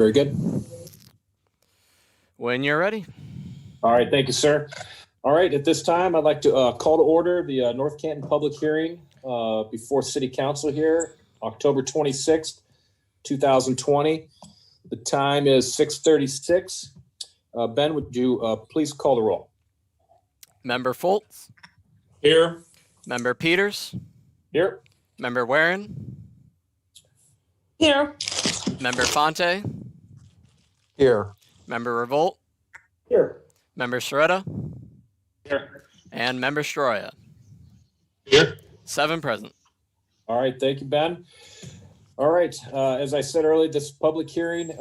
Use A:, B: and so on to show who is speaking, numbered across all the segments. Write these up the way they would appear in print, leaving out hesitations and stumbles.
A: Very good.
B: When you're ready.
A: All right, thank you, sir. All right, at this time, I'd like to call to order the North Canton public hearing before City Council here, October 26th, 2020. The time is 6:36. Ben, would you please call the roll?
B: Member Foltz.
A: Here.
B: Member Peters.
A: Here.
B: Member Warren.
C: Here.
B: Member Fonte.
D: Here.
B: Member Revolt.
A: Here.
B: Member Sharetta.
A: Here.
B: And Member Stroya.
A: Here.
B: 7 present.
A: All right, thank you, Ben. All right, as I said earlier, this public hearing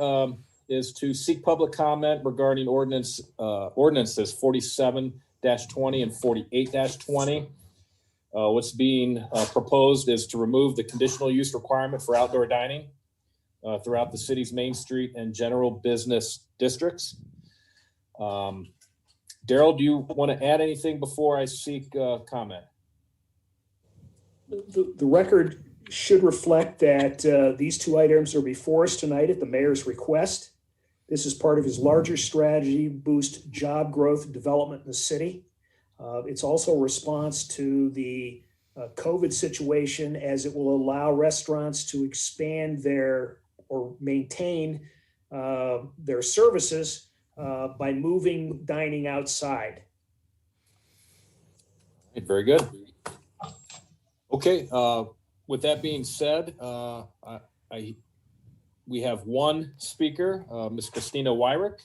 A: is to seek public comment regarding ordinances 47-20 and 48-20. What's being proposed is to remove the conditional use requirement for outdoor dining throughout the city's Main Street and general business districts. Daryl, do you want to add anything before I seek comment?
E: The record should reflect that these two items are before us tonight at the mayor's request. This is part of his larger strategy, boost job growth and development in the city. It's also a response to the COVID situation, as it will allow restaurants to expand or maintain their services by moving dining outside.
A: Very good. Okay, with that being said, we have one speaker, Ms. Christina Wyrick.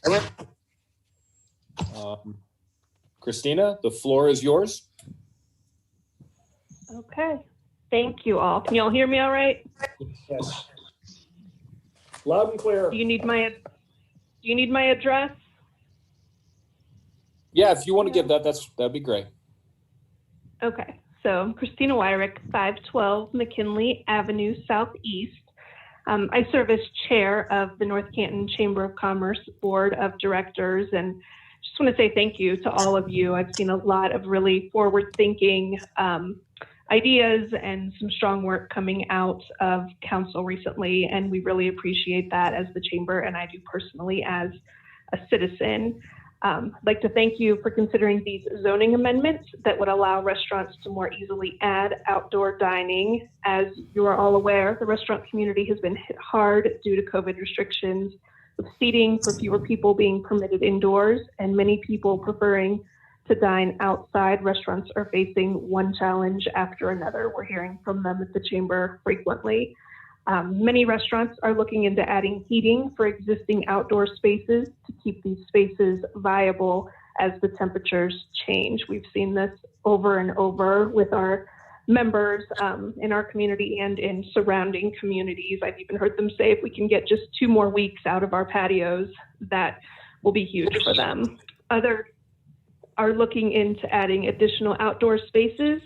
A: Christina, the floor is yours.
C: Okay. Thank you all. Can you all hear me all right?
E: Yes. Loud and clear.
C: Do you need my address?
A: Yeah, if you want to give that'd be great.
C: Okay. So Christina Wyrick, 512 McKinley Avenue Southeast. I serve as chair of the North Canton Chamber of Commerce Board of Directors, and just want to say thank you to all of you. I've seen a lot of really forward-thinking ideas and some strong work coming out of council recently, and we really appreciate that as the chamber, and I do personally as a citizen. I'd like to thank you for considering these zoning amendments that would allow restaurants to more easily add outdoor dining. As you are all aware, the restaurant community has been hit hard due to COVID restrictions, with seating for fewer people being permitted indoors and many people preferring to dine outside. Restaurants are facing one challenge after another. We're hearing from them at the chamber frequently. Many restaurants are looking into adding heating for existing outdoor spaces to keep these spaces viable as the temperatures change. We've seen this over and over with our members in our community and in surrounding communities. I've even heard them say if we can get just 2 more weeks out of our patios, that will be huge for them. Others are looking into adding additional outdoor spaces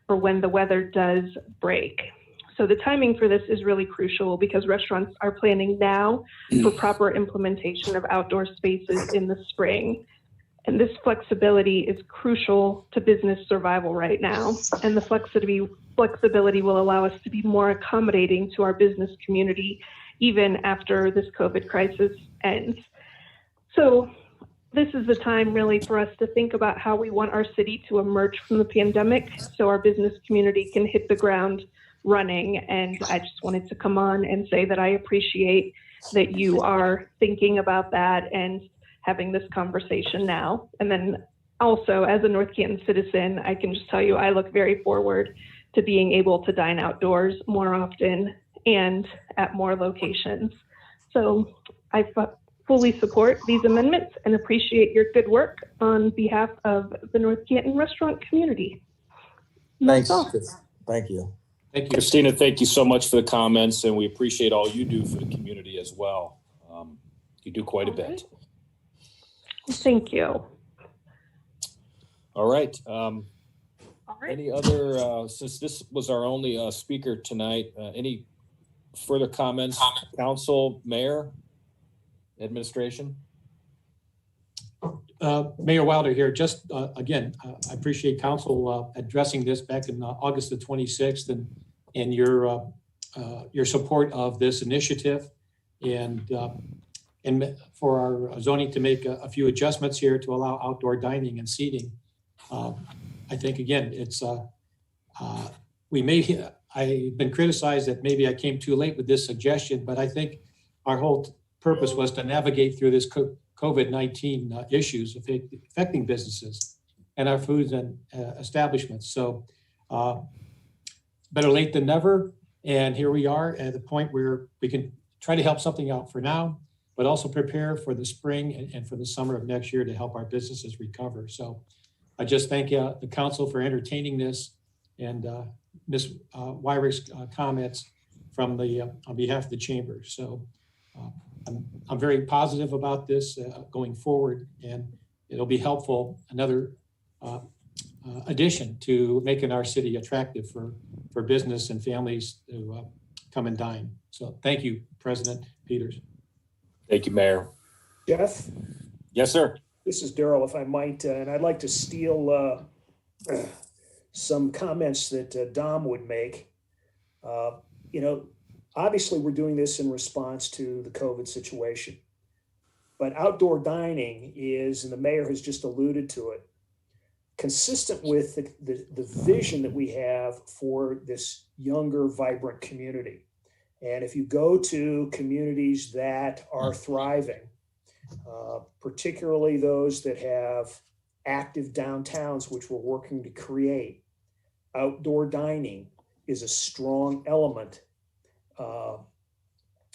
C: for when the weather does break. So the timing for this is really crucial because restaurants are planning now for proper implementation of outdoor spaces in the spring. And this flexibility is crucial to business survival right now. And the flexibility will allow us to be more accommodating to our business community even after this COVID crisis ends. So this is the time really for us to think about how we want our city to emerge from the pandemic so our business community can hit the ground running. And I just wanted to come on and say that I appreciate that you are thinking about that and having this conversation now. And then also, as a North Canton citizen, I can just tell you I look very forward to being able to dine outdoors more often and at more locations. So I fully support these amendments and appreciate your good work on behalf of the North Canton restaurant community.
D: Thanks. Thank you.
A: Thank you, Christina. Thank you so much for the comments, and we appreciate all you do for the community as well. You do quite a bit.
C: Thank you.
A: All right.
C: All right.
A: Any other, since this was our only speaker tonight, any further comments, council, mayor, administration?
F: Mayor Wilder here. Just again, I appreciate council addressing this back in August the 26th and your support of this initiative. And and for our zoning to make a few adjustments here to allow outdoor dining and seating. I think, again, it's, I've been criticized that maybe I came too late with this suggestion, but I think our whole purpose was to navigate through this COVID-19 issues affecting businesses and our foods and establishments. So better late than never. And here we are at the point where we can try to help something out for now, but also prepare for the spring and for the summer of next year to help our businesses recover. So I just thank the council for entertaining this, and Ms. Wyrick's comments from on behalf of the chamber. So I'm very positive about this going forward, and it'll be helpful, another addition to making our city attractive for business and families to come and dine. So thank you, President Peters.
A: Thank you, Mayor.
E: Jeff?
A: Yes, sir.
E: This is Daryl, if I might, and I'd like to steal some comments that Dom would make. Obviously we're doing this in response to the COVID situation, but outdoor dining is, and the mayor has just alluded to it, consistent with the vision that we have for this younger, vibrant community. And if you go to communities that are thriving, particularly those that have active downtowns, which we're working to create, outdoor dining is a strong element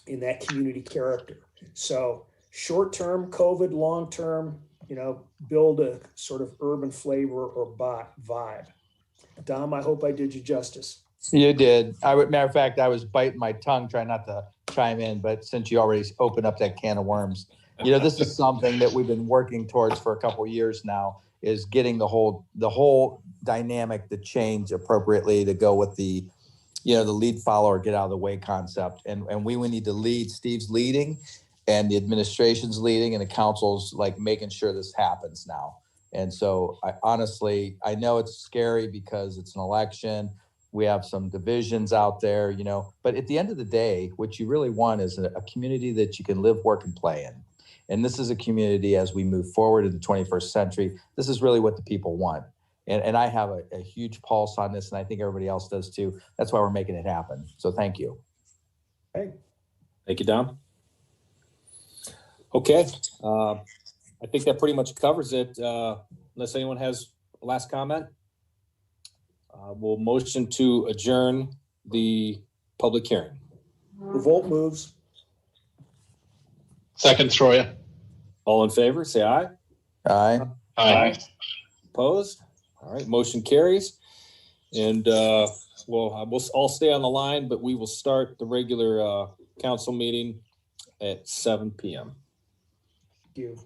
E: in that community character. So short-term COVID, long-term, build a sort of urban flavor or vibe. Dom, I hope I did you justice.
D: You did. Matter of fact, I was biting my tongue trying not to chime in, but since you already opened up that can of worms, this is something that we've been working towards for a couple of years now, is getting the whole dynamic to change appropriately to go with the lead follower, get out of the way concept. And we need to lead. Steve's leading, and the administration's leading, and the council's making sure this happens now. And so I know it's scary because it's an election. We have some divisions out there, but at the end of the day, what you really want is a community that you can live, work, and play in. And this is a community, as we move forward in the 21st century, this is really what the people want. And I have a huge pulse on this, and I think everybody else does too. That's why we're making it happen. So thank you.
E: Hey.
A: Thank you, Dom. Okay. I think that pretty much covers it. Unless anyone has a last comment, we'll motion to adjourn the public hearing.
E: Revolt moves.
G: Second, Troya.
A: All in favor, say aye.
D: Aye.
G: Aye.
A: Opposed? All right, motion carries. And we'll all stay on the line, but we will start the regular council meeting at 7 p.m.
E: Thank you.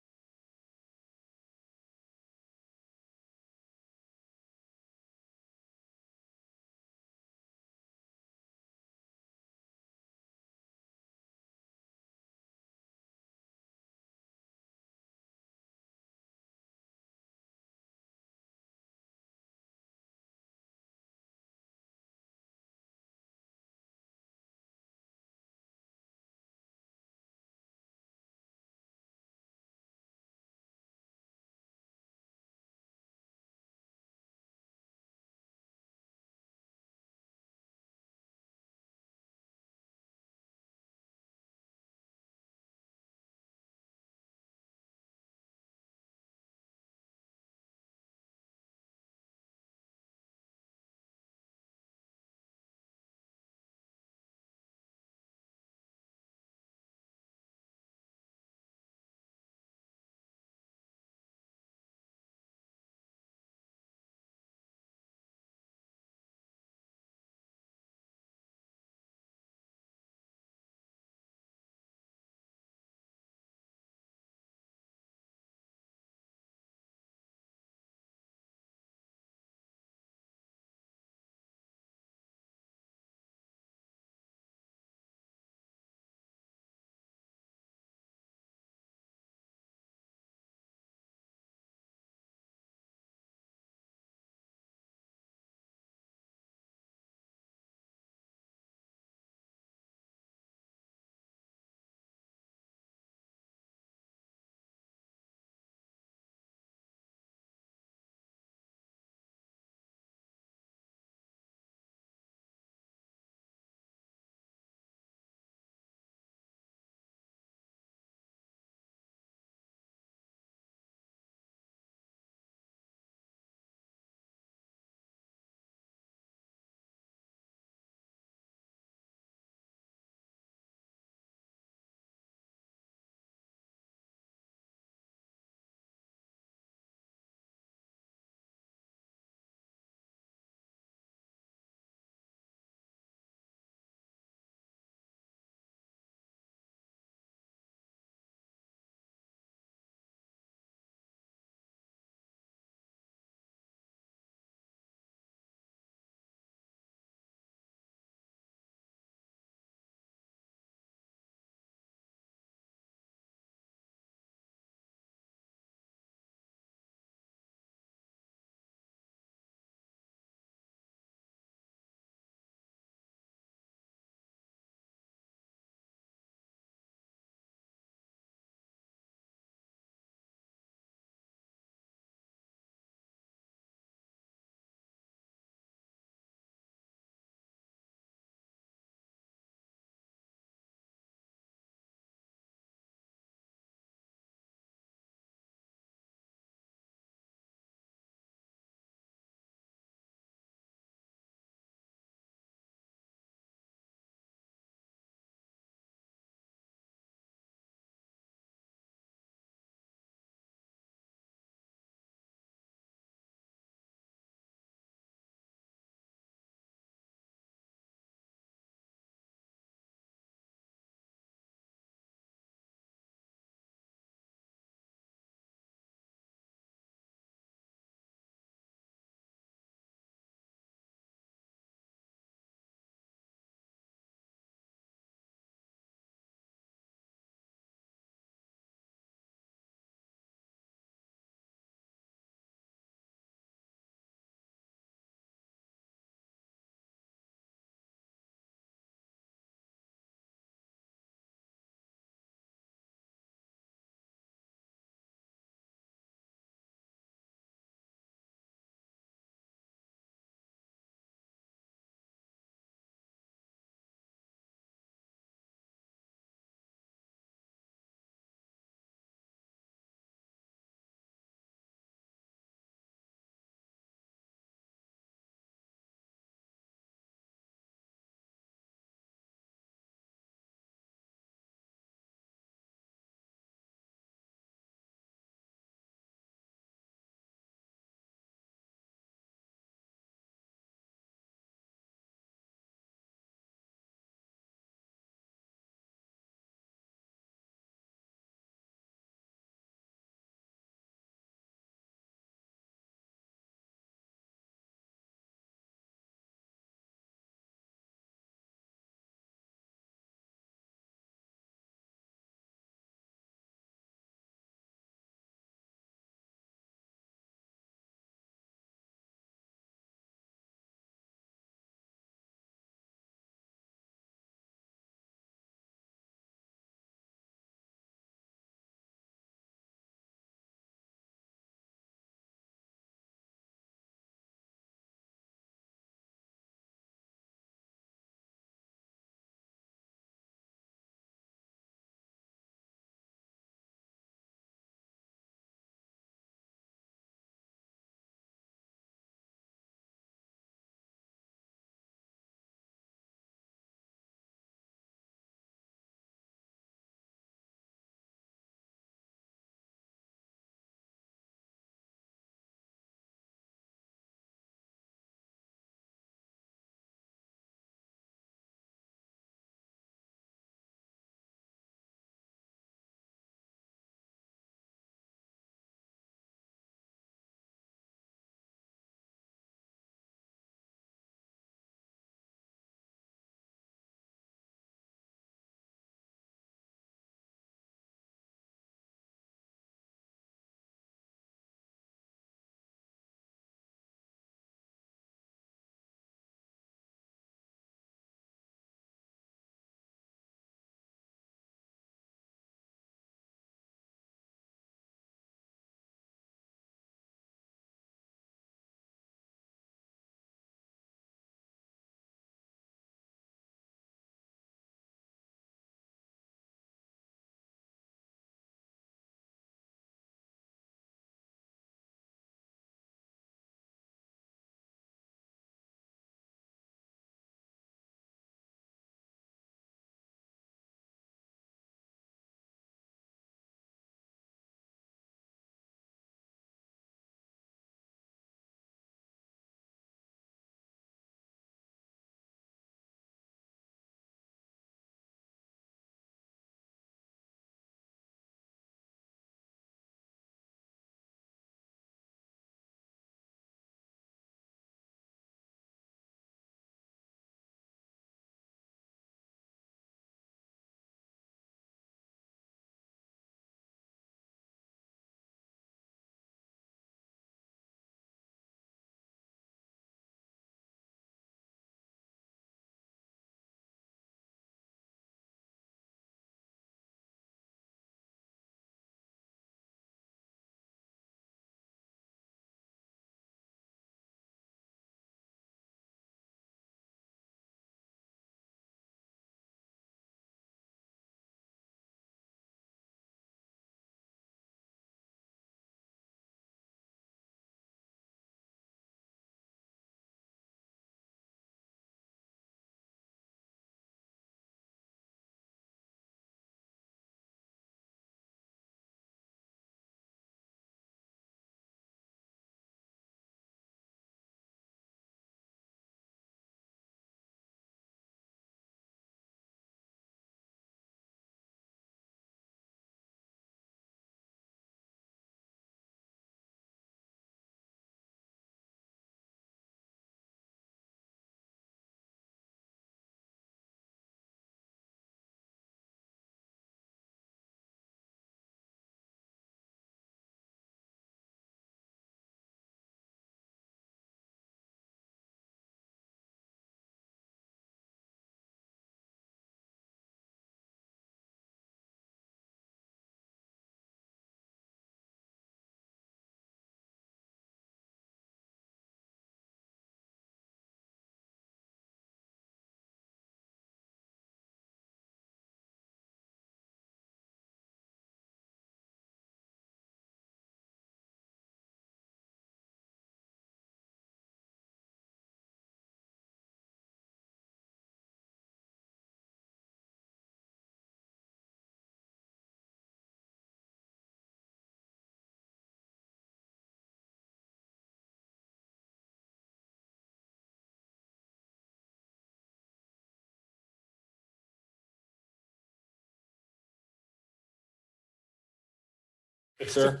A: Yes, sir.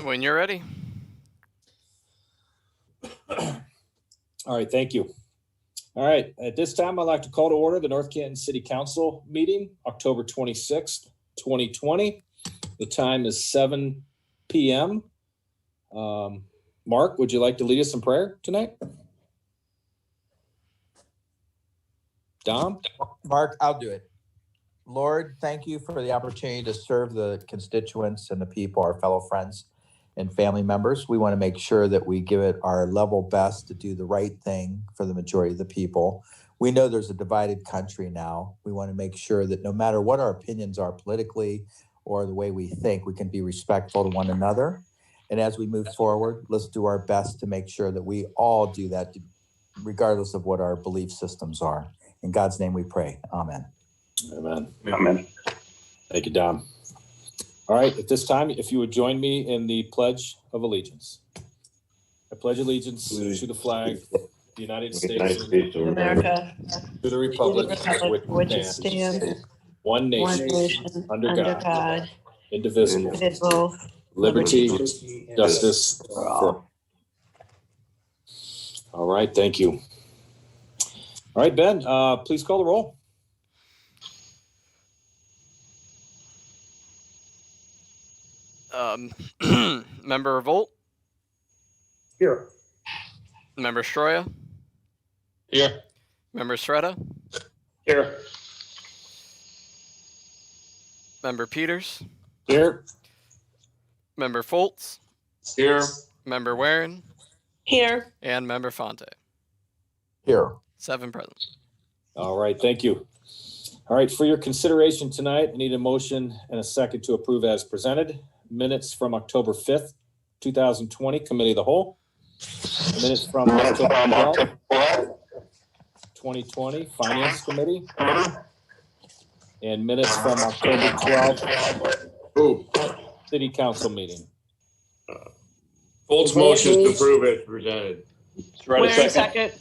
B: When you're ready.
A: All right, thank you. All right, at this time, I'd like to call to order the North Canton City Council meeting, October 26th, 2020. The time is 7 p.m. Mark, would you like to lead us in prayer tonight? Dom?
D: Mark, I'll do it. Lord, thank you for the opportunity to serve the constituents and the people, our fellow friends and family members. We want to make sure that we give it our level best to do the right thing for the majority of the people. We know there's a divided country now. We want to make sure that no matter what our opinions are politically or the way we think, we can be respectful to one another. And as we move forward, let's do our best to make sure that we all do that, regardless of what our belief systems are. In God's name we pray. Amen.
A: Amen.
G: Amen.
A: Thank you, Dom. All right, at this time, if you would join me in the Pledge of Allegiance. I pledge allegiance to the flag of the United States of
H: America,
A: to the republic
H: for which it stands,
A: one nation,
H: one nation,
A: under
H: under
A: God,
H: God,
A: indivisible,
H: indivisible,
A: liberty,
E: and
A: justice
H: for all.
A: All right, thank you. All right, Ben, please call the roll.
B: Member Revolt,
E: Here.
B: Member Stroya,
G: Here.
B: Member Sreda,
G: Here.
B: Member Peters,
A: Here.
B: Member Foltz,
G: Here.
B: Member Warren,
H: Here,
B: and Member Fonte.
D: Here.
B: 7 present.
A: All right, thank you. All right, for your consideration tonight, I need a motion and a second to approve as presented. Minutes from October 5th, 2020, Committee of the Whole. Minutes from October 12th, 2020, Finance Committee. And minutes from October 12th, City Council meeting.
G: Folt's motion is to approve as presented.
H: Warren second.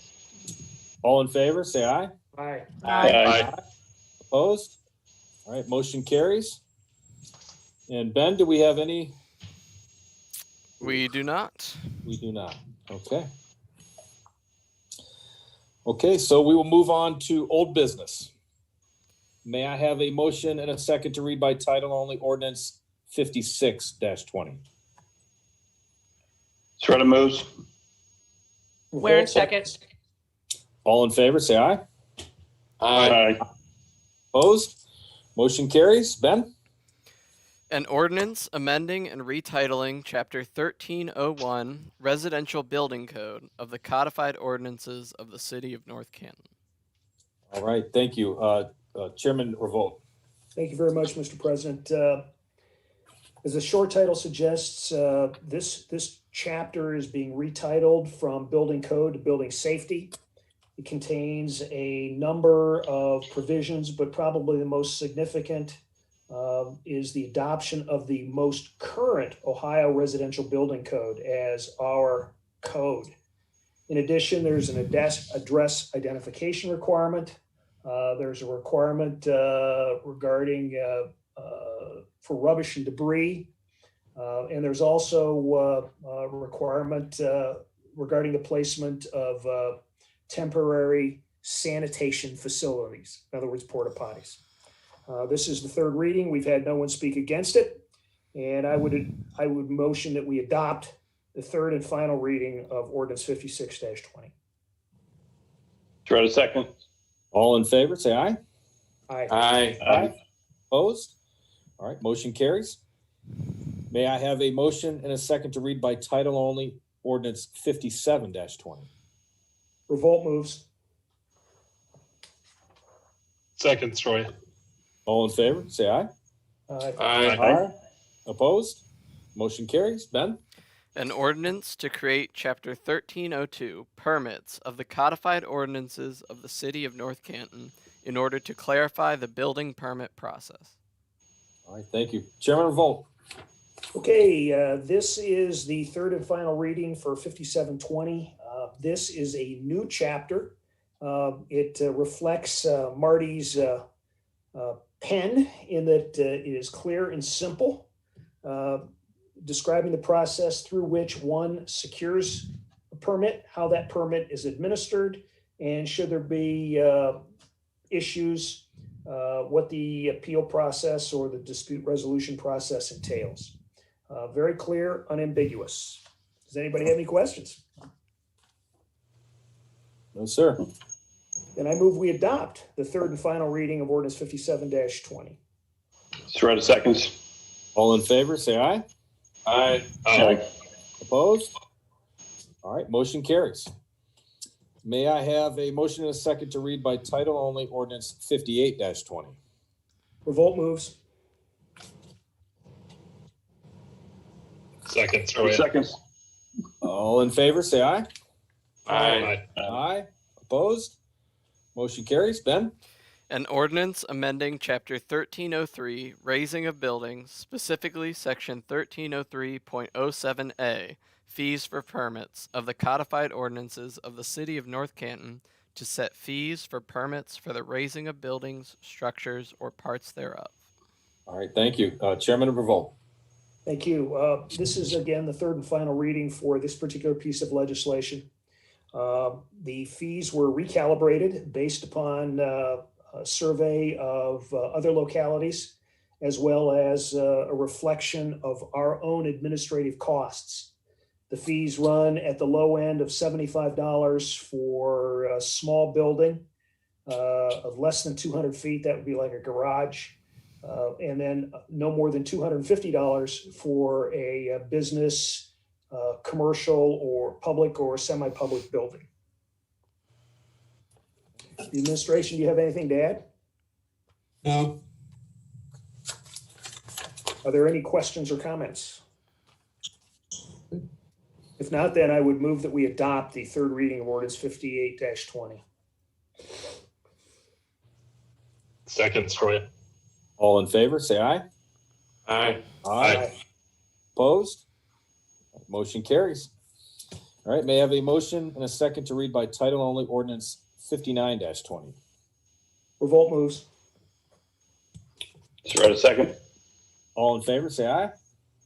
A: All in favor, say aye.
E: Aye.
G: Aye.
A: Opposed? All right, motion carries. And Ben, do we have any?
B: We do not.
A: We do not. Okay. Okay, so we will move on to old business. May I have a motion and a second to read by title only ordinance 56-20?
G: Sreda moves.
H: Warren second.
A: All in favor, say aye.
G: Aye.
A: Opposed? Motion carries. Ben?
B: An ordinance amending and retitling Chapter 1301 Residential Building Code of the Codified Ordinances of the City of North Canton.
A: All right, thank you. Chairman Revolt.
E: Thank you very much, Mr. President. As the short title suggests, this chapter is being retitled from Building Code to Building Safety. It contains a number of provisions, but probably the most significant is the adoption of the most current Ohio Residential Building Code as our code. In addition, there's an address identification requirement. There's a requirement regarding for rubbish and debris. And there's also a requirement regarding the placement of temporary sanitation facilities, in other words, porta potties. This is the third reading. We've had no one speak against it. And I would motion that we adopt the third and final reading of ordinance 56-20.
G: Sreda second.
A: All in favor, say aye.
E: Aye.
G: Aye.
A: Opposed? All right, motion carries. May I have a motion and a second to read by title only ordinance 57-20?
E: Revolt moves.
G: Second, Stroya.
A: All in favor, say aye.
G: Aye.
A: Opposed? Motion carries. Ben?
B: An ordinance to create Chapter 1302 Permits of the Codified Ordinances of the City of North Canton in order to clarify the building permit process.
A: All right, thank you. Chairman Revolt.
E: Okay, this is the third and final reading for 5720. This is a new chapter. It reflects Marty's pen in that it is clear and simple, describing the process through which one secures a permit, how that permit is administered, and should there be issues, what the appeal process or the dispute resolution process entails. Very clear, unambiguous. Does anybody have any questions?
A: No, sir.
E: Then I move we adopt the third and final reading of ordinance 57-20.
I: Soretta seconds.
A: All in favor, say aye.
G: Aye.
A: Opposed? All right, motion carries. May I have a motion and a second to read by title only ordinance 58-20?
E: Revolt moves.
G: Second,
I: Soretta
G: Troy.
I: seconds.
A: All in favor, say aye.
G: Aye.
A: Aye. Opposed? Motion carries. Ben?
B: An ordinance amending Chapter 1303, raising of buildings, specifically Section 1303.07A, fees for permits of the codified ordinances of the City of North Canton to set fees for permits for the raising of buildings, structures, or parts thereof.
A: All right, thank you. Chairman of Revolt.
E: Thank you. This is again the third and final reading for this particular piece of legislation. The fees were recalibrated based upon a survey of other localities, as well as a reflection of our own administrative costs. The fees run at the low end of $75 for a small building of less than 200 feet. That would be like a garage. And then no more than $250 for a business, commercial, or public or semi-public building. The administration, do you have anything to add?
F: No.
E: Are there any questions or comments? If not, then I would move that we adopt the third reading of ordinance 58-20.
G: Second, Troy.
A: All in favor, say aye.
G: Aye.
A: Aye. Opposed? Motion carries. All right, may I have a motion and a second to read by title only ordinance 59-20?
E: Revolt moves.
I: Soretta second.
A: All in favor, say aye.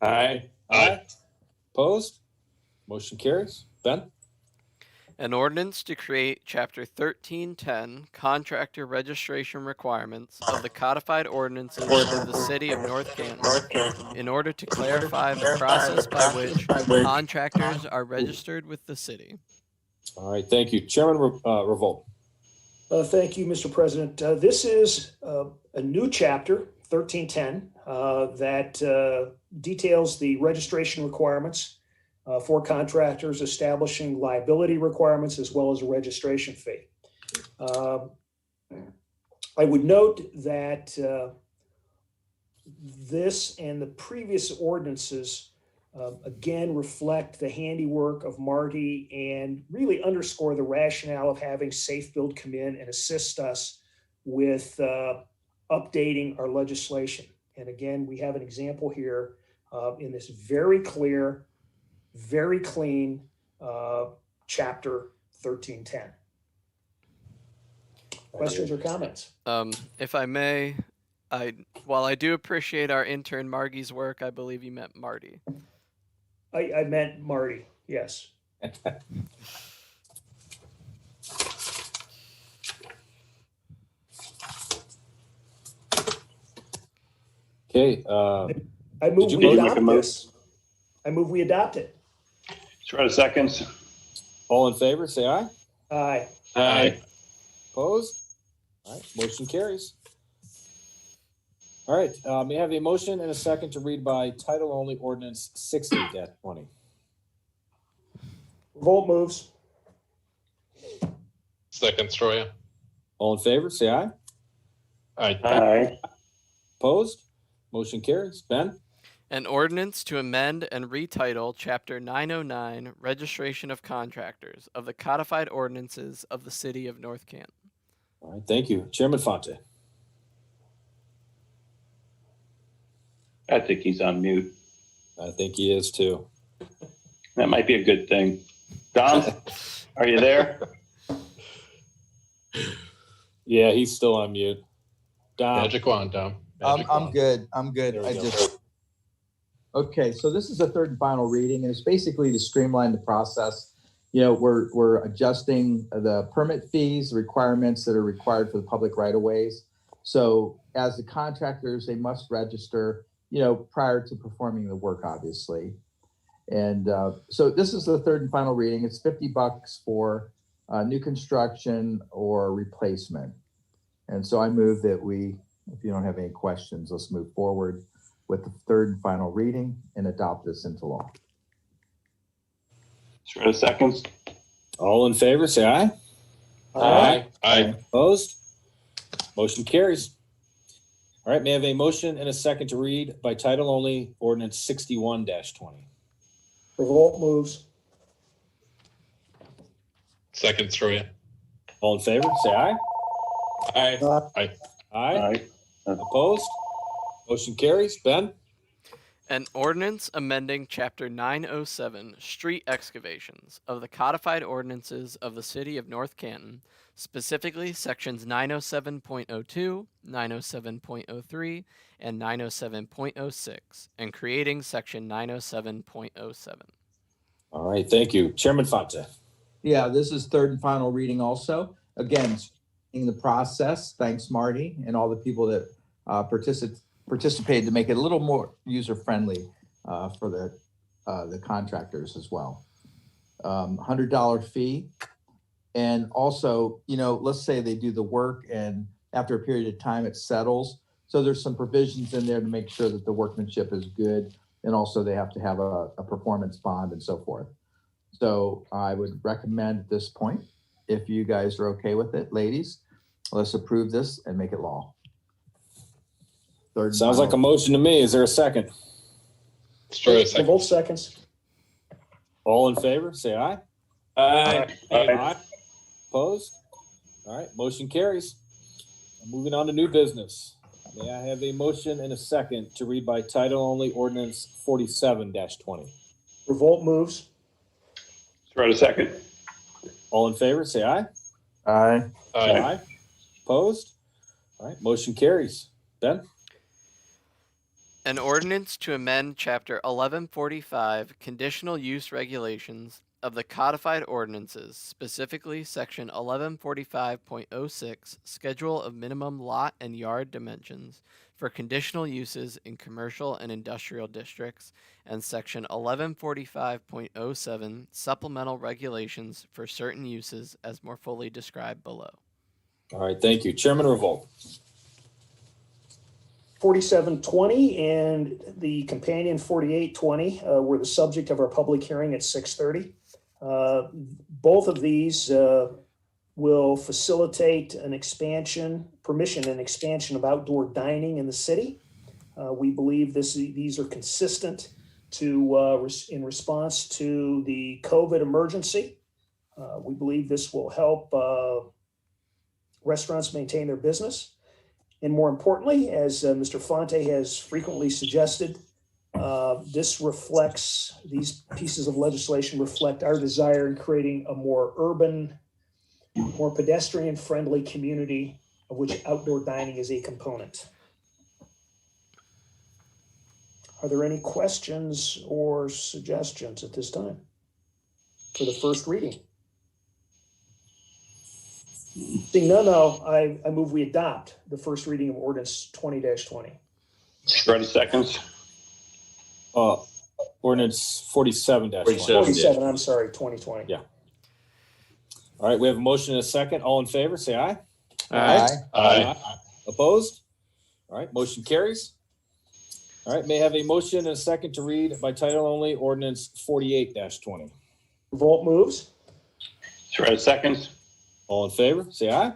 I: Aye.
G: Aye.
A: Opposed? Motion carries. Ben?
B: An ordinance to create Chapter 1310, Contractor Registration Requirements of the Codified Ordinances of the City of North Canton in order to clarify the process by which contractors are registered with the city.
A: All right, thank you. Chairman Revolt.
E: Thank you, Mr. President. This is a new chapter, 1310, that details the registration requirements for contractors, establishing liability requirements as well as a registration fee. I would note that this and the previous ordinances again reflect the handiwork of Marty and really underscore the rationale of having Safe Build come in and assist us with updating our legislation. And again, we have an example here in this very clear, very clean chapter 1310. Questions or comments?
B: If I may, while I do appreciate our intern Margie's work, I believe you meant Marty.
E: I meant Marty, yes.
A: Okay.
E: I move
A: Did you
E: we
A: make
E: adopt
I: a motion?
E: this. I move we adopt it.
I: Soretta seconds.
A: All in favor, say aye.
E: Aye.
G: Aye.
A: Opposed? All right, motion carries. All right, may I have a motion and a second to read by title only ordinance 60-20?
E: Revolt moves.
G: Second, Troy.
A: All in favor, say aye.
G: Aye.
I: Aye.
A: Opposed? Motion carries. Ben?
B: An ordinance to amend and retitle Chapter 909, Registration of Contractors of the Codified Ordinances of the City of North Canton.
A: All right, thank you. Chairman Fonte.
I: I think he's on mute.
A: I think he is too.
I: That might be a good thing. Don, are you there?
A: Yeah, he's still on mute. Dom.
G: Magic wand, Dom.
D: I'm
G: Magic wand.
D: good. I'm good.
A: There we
D: I
A: go.
D: just. Okay, so this is the third and final reading, and it's basically to streamline the process. You know, we're adjusting the permit fees, requirements that are required for the public right of ways. So as the contractors, they must register, you know, prior to performing the work, obviously. And so this is the third and final reading. It's $50 for new construction or replacement. And so I move that we, if you don't have any questions, let's move forward with the third and final reading and adopt this into law.
I: Shredder seconds.
A: All in favor, say aye.
G: Aye. Aye.
A: Opposed? Motion carries. All right, may I have a motion and a second to read by title only, ordinance 61-20.
E: Revolt moves.
G: Second, Stroya.
A: All in favor, say aye.
G: Aye.
A: Aye.
I: Aye.
A: Opposed? Motion carries. Ben?
B: An ordinance amending Chapter 907, Street Excavations of the Codified Ordinances of the City of North Canton, specifically Sections 907.02, 907.03, and 907.06, and creating Section 907.07.
A: All right, thank you. Chairman Fonte.
D: Yeah, this is third and final reading also. Again, in the process, thanks Marty and all the people that participated to make it a little more user-friendly for the contractors as well. $100 fee. And also, you know, let's say they do the work and after a period of time it settles. So there's some provisions in there to make sure that the workmanship is good. And also they have to have a performance bond and so forth. So I would recommend at this point, if you guys are okay with it, ladies, let's approve this and make it law. Third
A: Sounds like a motion to me. Is there a second?
G: Stroya second.
E: Revolt seconds.
A: All in favor, say aye.
I: Aye. Aye.
A: Opposed? All right, motion carries. Moving on to new business. May I have a motion and a second to read by title only, ordinance 47-20.
E: Revolt moves.
I: Shredder second.
A: All in favor, say aye.
D: Aye.
G: Aye.
A: Opposed? All right, motion carries. Ben?
B: An ordinance to amend Chapter 1145, Conditional Use Regulations of the Codified Ordinances, specifically Section 1145.06, Schedule of Minimum Lot and Yard Dimensions for conditional uses in commercial and industrial districts, and Section 1145.07, Supplemental Regulations for certain uses as more fully described below.
A: All right, thank you. Chairman Revolt.
E: 4720 and the companion 4820 were the subject of our public hearing at 6:30. Both of these will facilitate an expansion of outdoor dining in the city. We believe these are consistent in response to the COVID emergency. We believe this will help restaurants maintain their business. And more importantly, as Mr. Fonte has frequently suggested, these pieces of legislation reflect our desire in creating a more urban, more pedestrian-friendly community of which outdoor dining is a component. Are there any questions or suggestions at this time for the first reading? Seeing none, I move we adopt the first reading of ordinance 20-20.
I: Shredder seconds.
A: Ordinance 47-20.
E: 47, I'm sorry, 2020.
A: Yeah. All right, we have a motion and a second. All in favor, say aye.
G: Aye.
A: Opposed? All right, motion carries. All right, may I have a motion and a second to read by title only, ordinance 48-20.
E: Revolt moves.
I: Shredder seconds.
A: All in favor, say aye.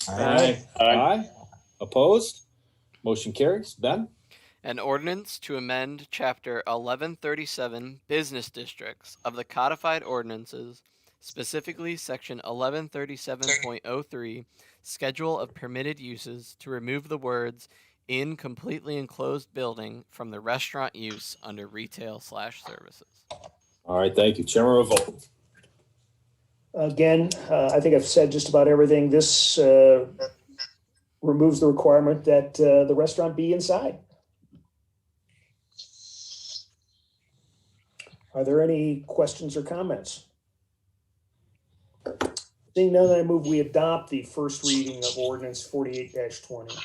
I: Aye.
A: Opposed? Motion carries. Ben?
B: An ordinance to amend Chapter 1137, Business Districts of the Codified Ordinances, specifically Section 1137.03, Schedule of Permitted Uses, to remove the words "in completely enclosed building" from the restaurant use under retail/services.
A: All right, thank you. Chairman Revolt.
E: Again, I think I've said just about everything. This removes the requirement that the restaurant be inside. Are there any questions or comments? Seeing none, I move we adopt the first reading of ordinance 48-20.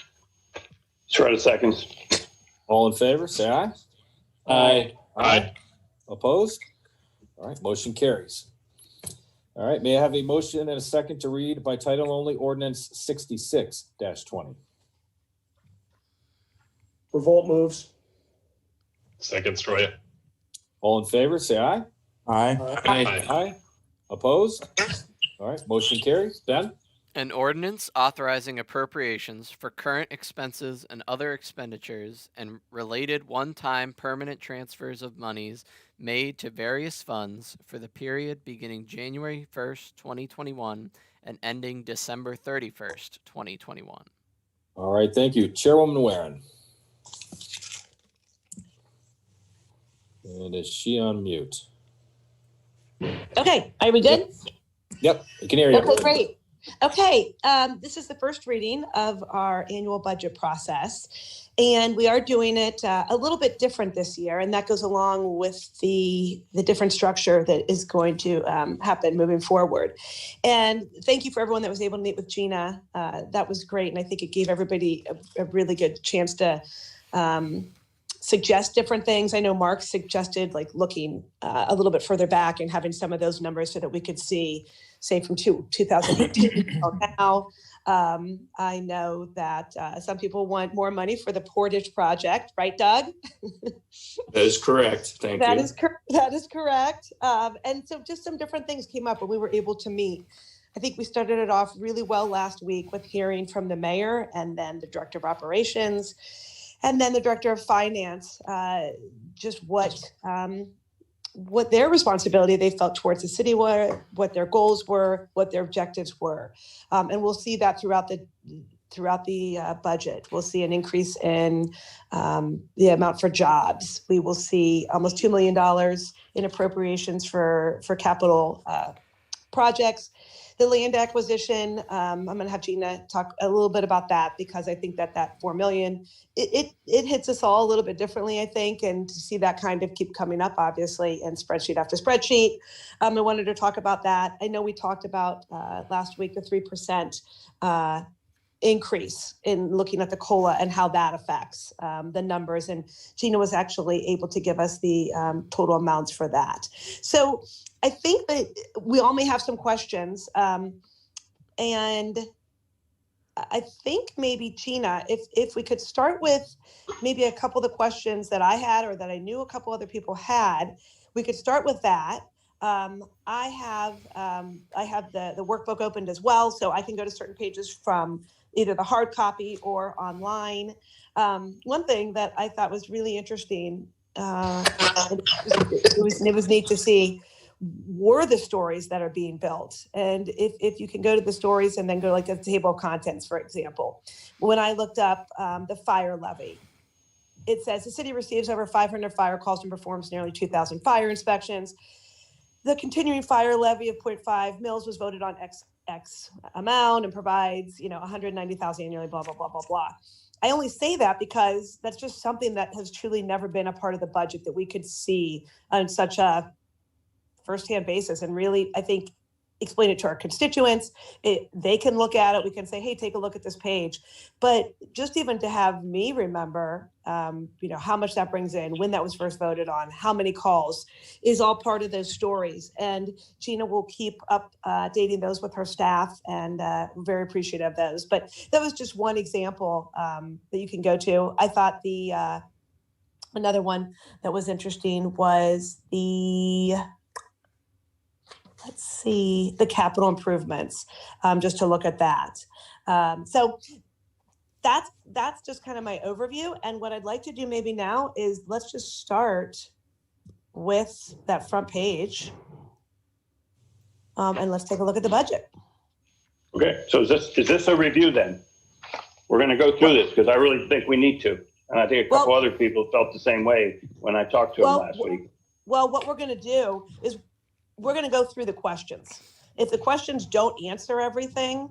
I: Shredder seconds.
A: All in favor, say aye.
G: Aye. Aye.
A: Opposed? All right, motion carries. All right, may I have a motion and a second to read by title only ordinance 66-20?
E: Revolt moves.
G: Second, Stroya.
A: All in favor, say aye.
D: Aye.
G: Aye.
A: Aye. Opposed? All right, motion carries. Ben?
B: An ordinance authorizing appropriations for current expenses and other expenditures and related one-time permanent transfers of monies made to various funds for the period beginning January 1st, 2021 and ending December 31st, 2021.
A: All right, thank you. Chairwoman Warren. And is she on mute?
J: Okay, are we good?
A: Yep, I can hear you.
J: Okay, great. Okay, this is the first reading of our annual budget process, and we are doing it a little bit different this year, and that goes along with the different structure that is going to happen moving forward. And thank you for everyone that was able to meet with Gina. That was great, and I think it gave everybody a really good chance to suggest different things. I know Mark suggested like looking a little bit further back and having some of those numbers so that we could see, say, from 2018 until now. I know that some people want more money for the Portage project, right, Doug?
K: That is correct. Thank you.
J: That is correct. And so just some different things came up and we were able to meet. I think we started it off really well last week with hearing from the mayor and then the director of operations and then the director of finance, just what their responsibility they felt towards the city were, what their goals were, what their objectives were. And we'll see that throughout the budget. We'll see an increase in the amount for jobs. We will see almost $2 million in appropriations for capital projects. The land acquisition, I'm going to have Gina talk a little bit about that because I think that $4 million, it hits us all a little bit differently, I think, and to see that kind of keep coming up, obviously, in spreadsheet after spreadsheet. I wanted to talk about that. I know we talked about last week the 3% increase in looking at the COLA and how that affects the numbers, and Gina was actually able to give us the total amounts for that. So I think that we all may have some questions, and I think maybe Gina, if we could start with maybe a couple of the questions that I had or that I knew a couple other people had, we could start with that. I have the workbook opened as well, so I can go to certain pages from either the hard copy or online. One thing that I thought was really interesting, it was neat to see, were the stories that are being built. And if you can go to the stories and then go like the table of contents, for example, when I looked up the fire levy, it says the city receives over 500 fire calls and performs nearly 2,000 fire inspections. The continuing fire levy of 0.5 mils was voted on X amount and provides, 190,000 annually, blah, blah, blah, blah, blah. I only say that because that's just something that has truly never been a part of the budget that we could see on such a firsthand basis and really, I think, explain it to our constituents. They can look at it. We can say, hey, take a look at this page. But just even to have me remember, how much that brings in, when that was first voted on, how many calls, is all part of those stories. And Gina will keep updating those with her staff, and we're very appreciative of those. But that was just one example that you can go to. I thought another one that was interesting was the capital improvements, just to look at that. So that's just kind of my overview. And what I'd like to do maybe now is let's just start with that front page. And let's take a look at the budget.
I: Okay, so is this a review then? We're going to go through this because I really think we need to. And I think a couple other people felt the same way when I talked to them last week.
J: Well, what we're going to do is we're going to go through the questions. If the questions don't answer everything,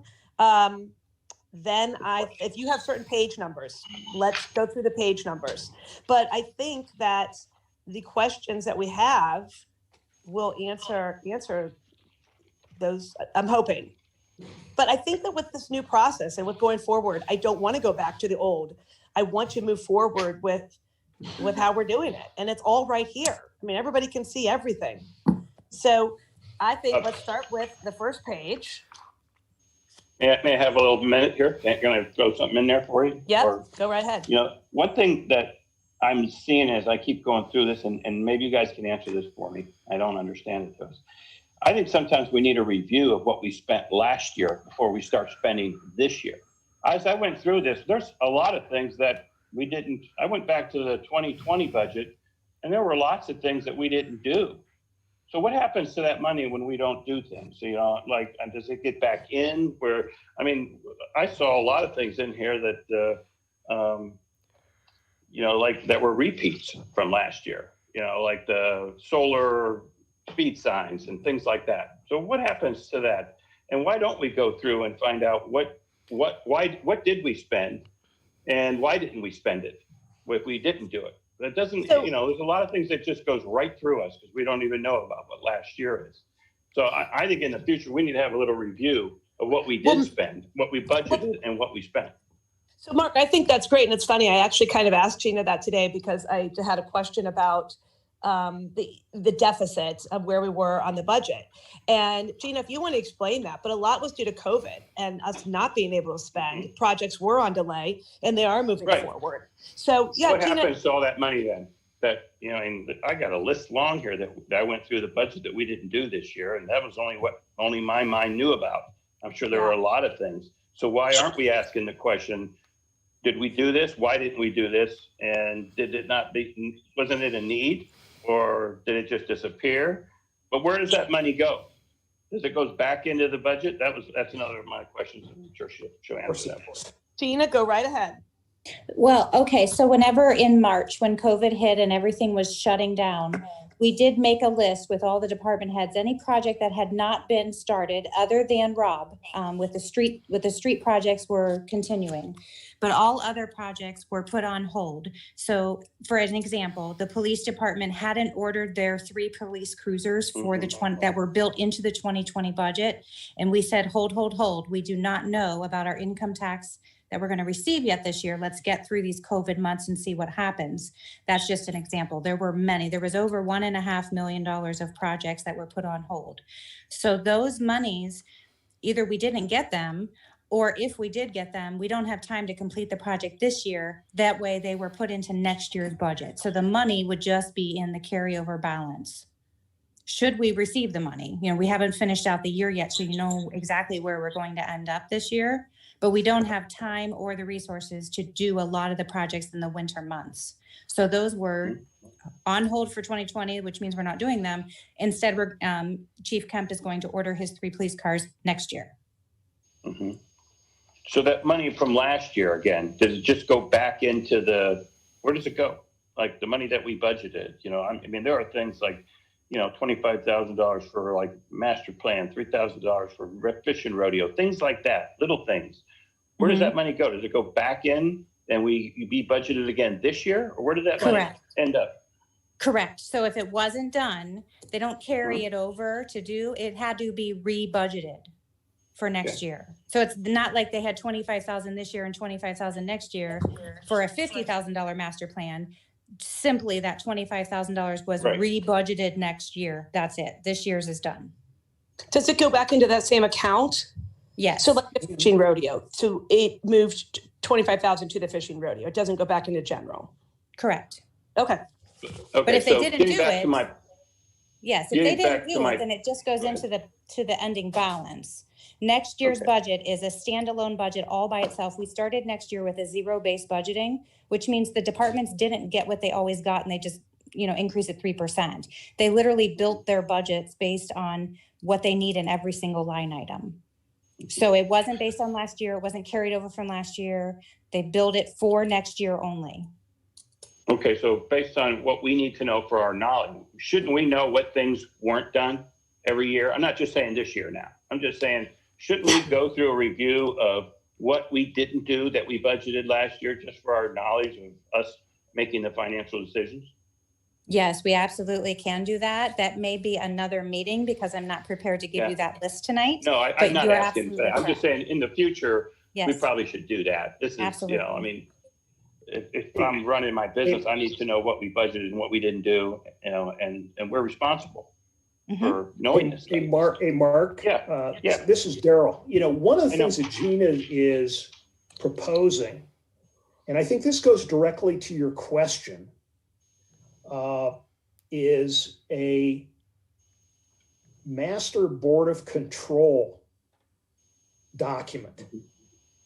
J: then if you have certain page numbers, let's go through the page numbers. But I think that the questions that we have will answer those, I'm hoping. But I think that with this new process and with going forward, I don't want to go back to the old. I want to move forward with how we're doing it. And it's all right here. I mean, everybody can see everything. So I think let's start with the first page.
I: May I have a little minute here? Can I throw something in there for you?
J: Yep, go right ahead.
I: One thing that I'm seeing as I keep going through this, and maybe you guys can answer this for me. I don't understand it, though. I think sometimes we need a review of what we spent last year before we start spending this year. As I went through this, there's a lot of things that we didn't. I went back to the 2020 budget, and there were lots of things that we didn't do. So what happens to that money when we don't do things? Like, does it get back in? I saw a lot of things in here that, like that were repeats from last year. Like the solar speed signs and things like that. So what happens to that? And why don't we go through and find out what did we spend and why didn't we spend it if we didn't do it? That doesn't, there's a lot of things that just goes right through us because we don't even know about what last year is. So I think in the future, we need to have a little review of what we did spend, what we budgeted and what we spent.
J: So Mark, I think that's great. And it's funny, I actually kind of asked Gina that today because I had a question about the deficit of where we were on the budget. And Gina, if you want to explain that, but a lot was due to COVID and us not being able to spend. Projects were on delay and they are moving forward. So yeah,
I: what
J: Gina,
I: happens to all that money then? That, and I got a list long here that I went through the budget that we didn't do this year. And that was only my mind knew about. I'm sure there were a lot of things. So why aren't we asking the question, did we do this? Why didn't we do this? And wasn't it a need? Or did it just disappear? But where does that money go? Does it goes back into the budget? That's another of my questions. I'm sure she'll answer that.
J: Gina, go right ahead.
L: Well, okay. So whenever in March, when COVID hit and everything was shutting down, we did make a list with all the department heads, any project that had not been started other than Rob, with the street projects were continuing, but all other projects were put on hold. So for an example, the police department hadn't ordered their 3 police cruisers for that were built into the 2020 budget. And we said, hold. We do not know about our income tax that we're going to receive yet this year. Let's get through these COVID months and see what happens. That's just an example. There were many. There was over $1.5 million of projects that were put on hold. So those monies, either we didn't get them, or if we did get them, we don't have time to complete the project this year. That way they were put into next year's budget. So the money would just be in the carryover balance. Should we receive the money? We haven't finished out the year yet, so you know exactly where we're going to end up this year. But we don't have time or the resources to do a lot of the projects in the winter months. So those were on hold for 2020, which means we're not doing them. Instead, Chief Kemp is going to order his 3 police cars next year.
I: Mm-hmm. So that money from last year, again, does it just go back into where does it go? Like the money that we budgeted, there are things like, $25,000 for like master plan, $3,000 for fishing rodeo, things like that, little things. Where does that money go? Does it go back in and we be budgeted again this year? Or where did that money end up?
L: Correct. So if it wasn't done, they don't carry it over to do, it had to be re-budgeted for next year. So it's not like they had $25,000 this year and $25,000 next year for a $50,000 master plan. Simply that $25,000 was re-budgeted next year. That's it. This year's is done.
J: Does it go back into that same account?
L: Yes.
J: So like the fishing rodeo. So it moved $25,000 to the fishing rodeo. It doesn't go back into general.
L: Correct.
J: Okay.
L: But if they didn't do it, yes, if they didn't do it, then it just goes into the ending balance. Next year's budget is a standalone budget all by itself. We started next year with a zero-based budgeting, which means the departments didn't get what they always got and they just, increase it 3%. They literally built their budgets based on what they need in every single line item. So it wasn't based on last year. It wasn't carried over from last year. They build it for next year only.
I: Okay, so based on what we need to know for our knowledge, shouldn't we know what things weren't done every year? I'm not just saying this year now. I'm just saying, shouldn't we go through a review of what we didn't do that we budgeted last year, just for our knowledge of us making the financial decisions?
L: Yes, we absolutely can do that. That may be another meeting because I'm not prepared to give you that list tonight.
I: No, I'm
L: but
I: not
L: you're
I: asking for that. I'm just saying in the future, we
L: Yes,
I: probably should do that. This is,
L: Absolutely.
I: I mean, if I'm running my business, I need to know what we budgeted and what we didn't do, and we're responsible for knowing this.
E: Hey, Mark,
I: Yeah.
E: this is Daryl. One of the
I: I know.
E: things that Gina is proposing, and I think this goes directly to your question, is a master board of control document.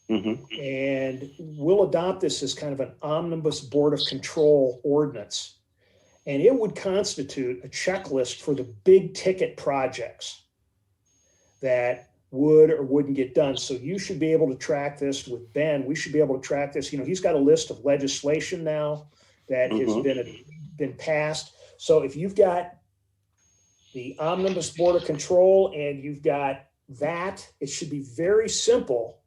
I: Mm-hmm.
E: And we'll adopt this as kind of an omnibus board of control ordinance. And it would constitute a checklist for the big ticket projects that would or wouldn't get done. So you should be able to track this with Ben. We should be able to track this. He's got a list of legislation now that has been passed. So if you've got the omnibus board of control and you've got that, it should be very simple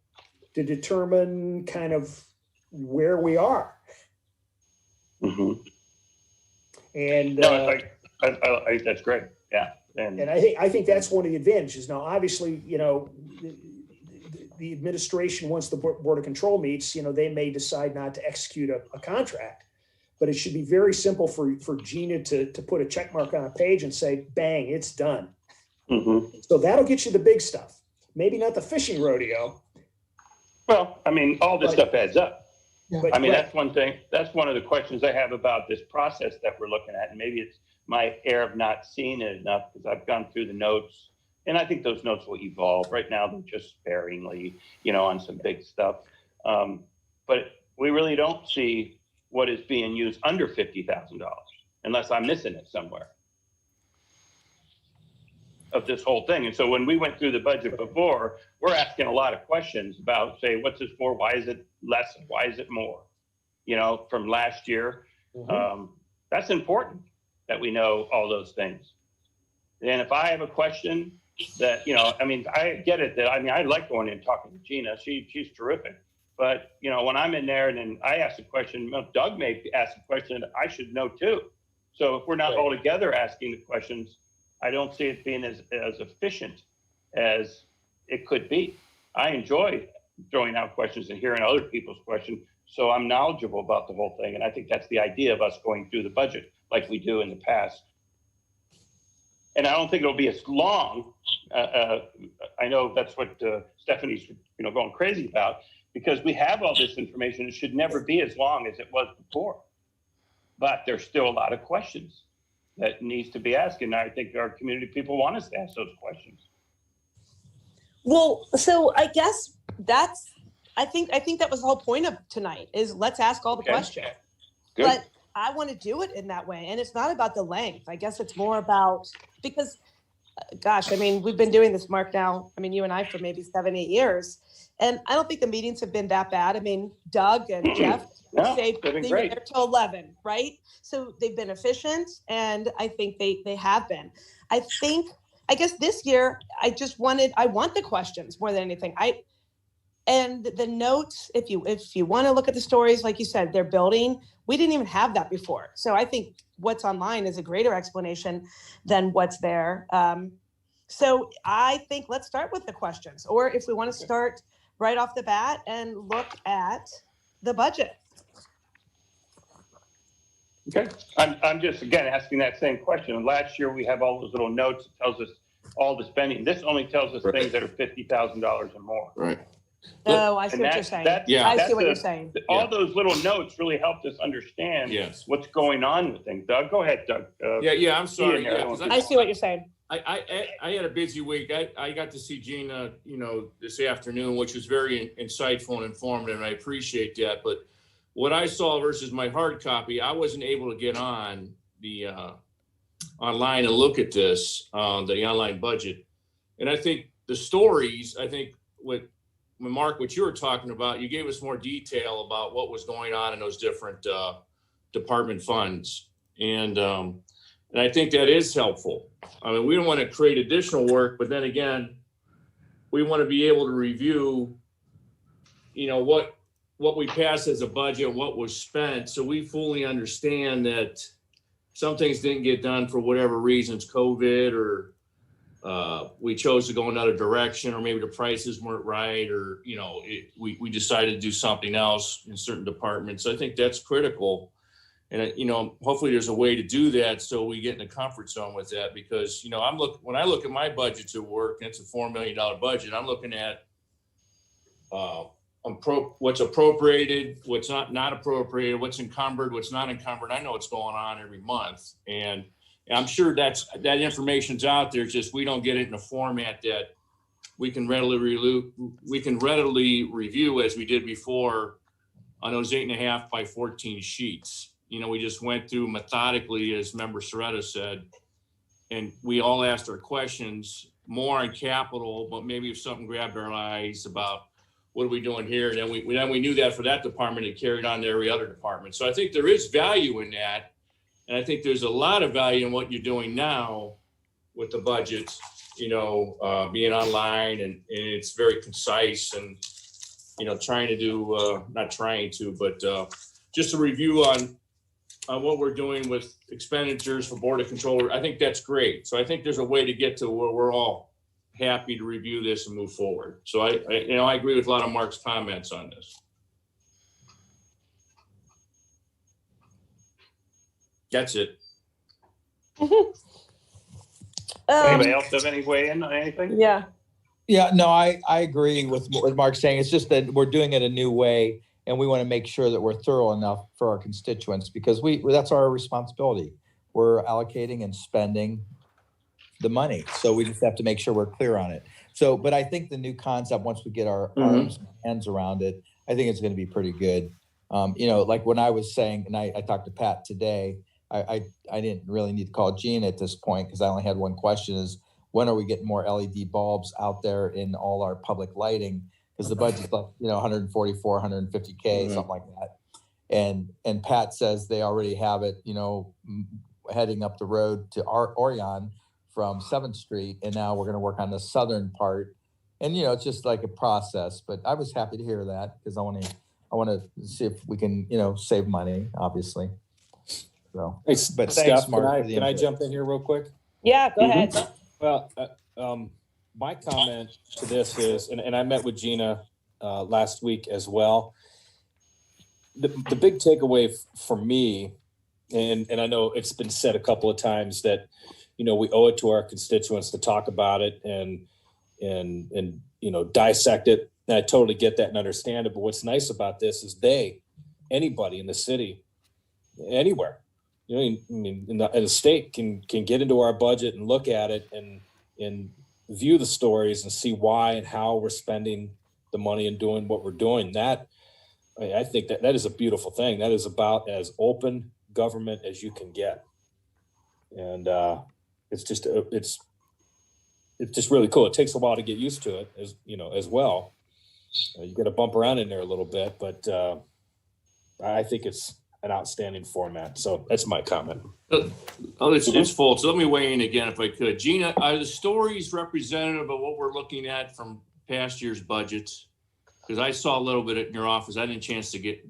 E: to determine kind of where we are.
I: Mm-hmm.
E: And
I: I that's great. Yeah.
E: And I think that's one of the advantages. Now, obviously, the administration, once the board of control meets, they may decide not to execute a contract, but it should be very simple for Gina to put a check mark on a page and say, bang, it's done.
I: Mm-hmm.
E: So that'll get you the big stuff. Maybe not the fishing rodeo.
I: Well, I mean, all this stuff adds up.
E: Yeah.
I: I mean, that's one thing. That's one of the questions I have about this process that we're looking at. And maybe it's my air of not seeing it enough because I've gone through the notes. And I think those notes will evolve. Right now, they're just sparingly, on some big stuff. But we really don't see what is being used under $50,000, unless I'm missing it somewhere of this whole thing. And so when we went through the budget before, we're asking a lot of questions about, say, what's this for? Why is it less? Why is it more? From last year.
E: Mm-hmm.
I: That's important that we know all those things. And if I have a question that, I get it that, I like going in and talking to Gina. She's terrific. But, when I'm in there and then I ask a question, Doug may ask a question that I should know too. So if we're not all together asking the questions, I don't see it being as efficient as it could be. I enjoy throwing out questions and hearing other people's questions, so I'm knowledgeable about the whole thing. And I think that's the idea of us going through the budget like we do in the past. And I don't think it'll be as long. I know that's what Stephanie's going crazy about, because we have all this information. It should never be as long as it was before. But there's still a lot of questions that needs to be asked. And I think our community people want us to ask those questions.
J: Well, so I guess I think that was the whole point of tonight is let's ask all the questions.
I: Good.
J: But I want to do it in that way. And it's not about the length. I guess it's more about, because gosh, we've been doing this, Mark, now, you and I for maybe 7-8 years. And I don't think the meetings have been that bad. Doug and Jeff, they were there till 11, right? So they've been efficient, and I think they have been. I guess this year, I want the questions more than anything. And the notes, if you want to look at the stories, like you said, they're building. We didn't even have that before. So I think what's online is a greater explanation than what's there. So I think let's start with the questions, or if we want to start right off the bat and look at the budget.
I: Okay, I'm just, again, asking that same question. Last year, we have all those little notes that tells us all the spending. This only tells us things that are $50,000 or more.
K: Right.
J: Oh, I see what you're saying. I see what you're saying.
I: All those little notes really helped us understand what's going on with things. Doug, go ahead, Doug.
M: I'm sorry.
J: I see what you're saying.
M: I had a busy week. I got to see Gina, this afternoon, which was very insightful and informative, and I appreciate that. But what I saw versus my hard copy, I wasn't able to get on the online and look at this, the online budget. And I think the stories, Mark, what you were talking about, you gave us more detail about what was going on in those different department funds. And I think that is helpful. We don't want to create additional work, but then again, we want to be able to review what we passed as a budget, what was spent. So we fully understand that some things didn't get done for whatever reasons, COVID, or we chose to go another direction, or maybe the prices weren't right, or, we decided to do something else in certain departments. I think that's critical. And, hopefully there's a way to do that so we get in a comfort zone with that, because, when I look at my budgets at work, and it's a $4 million budget, I'm looking at what's appropriated, what's not appropriated, what's encumbered, what's not encumbered. I know what's going on every month. And I'm sure that information's out there. It's just we don't get it in a format that we can readily review as we did before on those 8.5 by 14 sheets. We just went through methodically, as Member Soretta said, and we all asked our questions more on capital, but maybe if something grabbed our eyes about what are we doing here, and then we knew that for that department, it carried on to every other department. So I think there is value in that. And I think there's a lot of value in what you're doing now with the budgets, being online, and it's very concise, and, trying to do, not trying to, but just a review on what we're doing with expenditures for Board of Controller. I think that's great. So I think there's a way to get to where we're all happy to review this and move forward. So I agree with a lot of Mark's comments on this. That's it.
I: Anybody else have any way in on anything?
H: Yeah.
D: Yeah, no, I agree with what Mark's saying. It's just that we're doing it a new way, and we want to make sure that we're thorough enough for our constituents, because that's our responsibility. We're allocating and spending the money. So we just have to make sure we're clear on it. So, but I think the new concept, once we get our arms and hands around it, I think it's going to be pretty good. Like when I was saying, and I talked to Pat today, I didn't really need to call Gene at this point, because I only had one question: is when are we getting more LED bulbs out there in all our public lighting? Because the budget's like, 144, 150K, something like that. And Pat says they already have it, heading up the road to Orion from 7th Street. And now we're going to work on the southern part. And, it's just like a process. But I was happy to hear that, because I want to see if we can, save money, obviously. So, but thanks,
A: Steph,
D: Mark.
A: can I jump in here real quick?
H: Yeah, go ahead.
A: Well, my comment to this is, and I met with Gina last week as well. The big takeaway for me, and I know it's been said a couple of times, that we owe it to our constituents to talk about it and dissect it. And I totally get that and understand it. But what's nice about this is anybody in the city, anywhere, in the state can get into our budget and look at it and view the stories and see why and how we're spending the money and doing what we're doing. That, I think that is a beautiful thing. That is about as open government as you can get. And it's just really cool. It takes a while to get used to it, as well. You got to bump around in there a little bit, but I think it's an outstanding format. So that's my comment.
M: It's full. So let me weigh in again, if I could. Gina, are the stories representative of what we're looking at from past year's budgets? Because I saw a little bit in your office. I didn't chance to get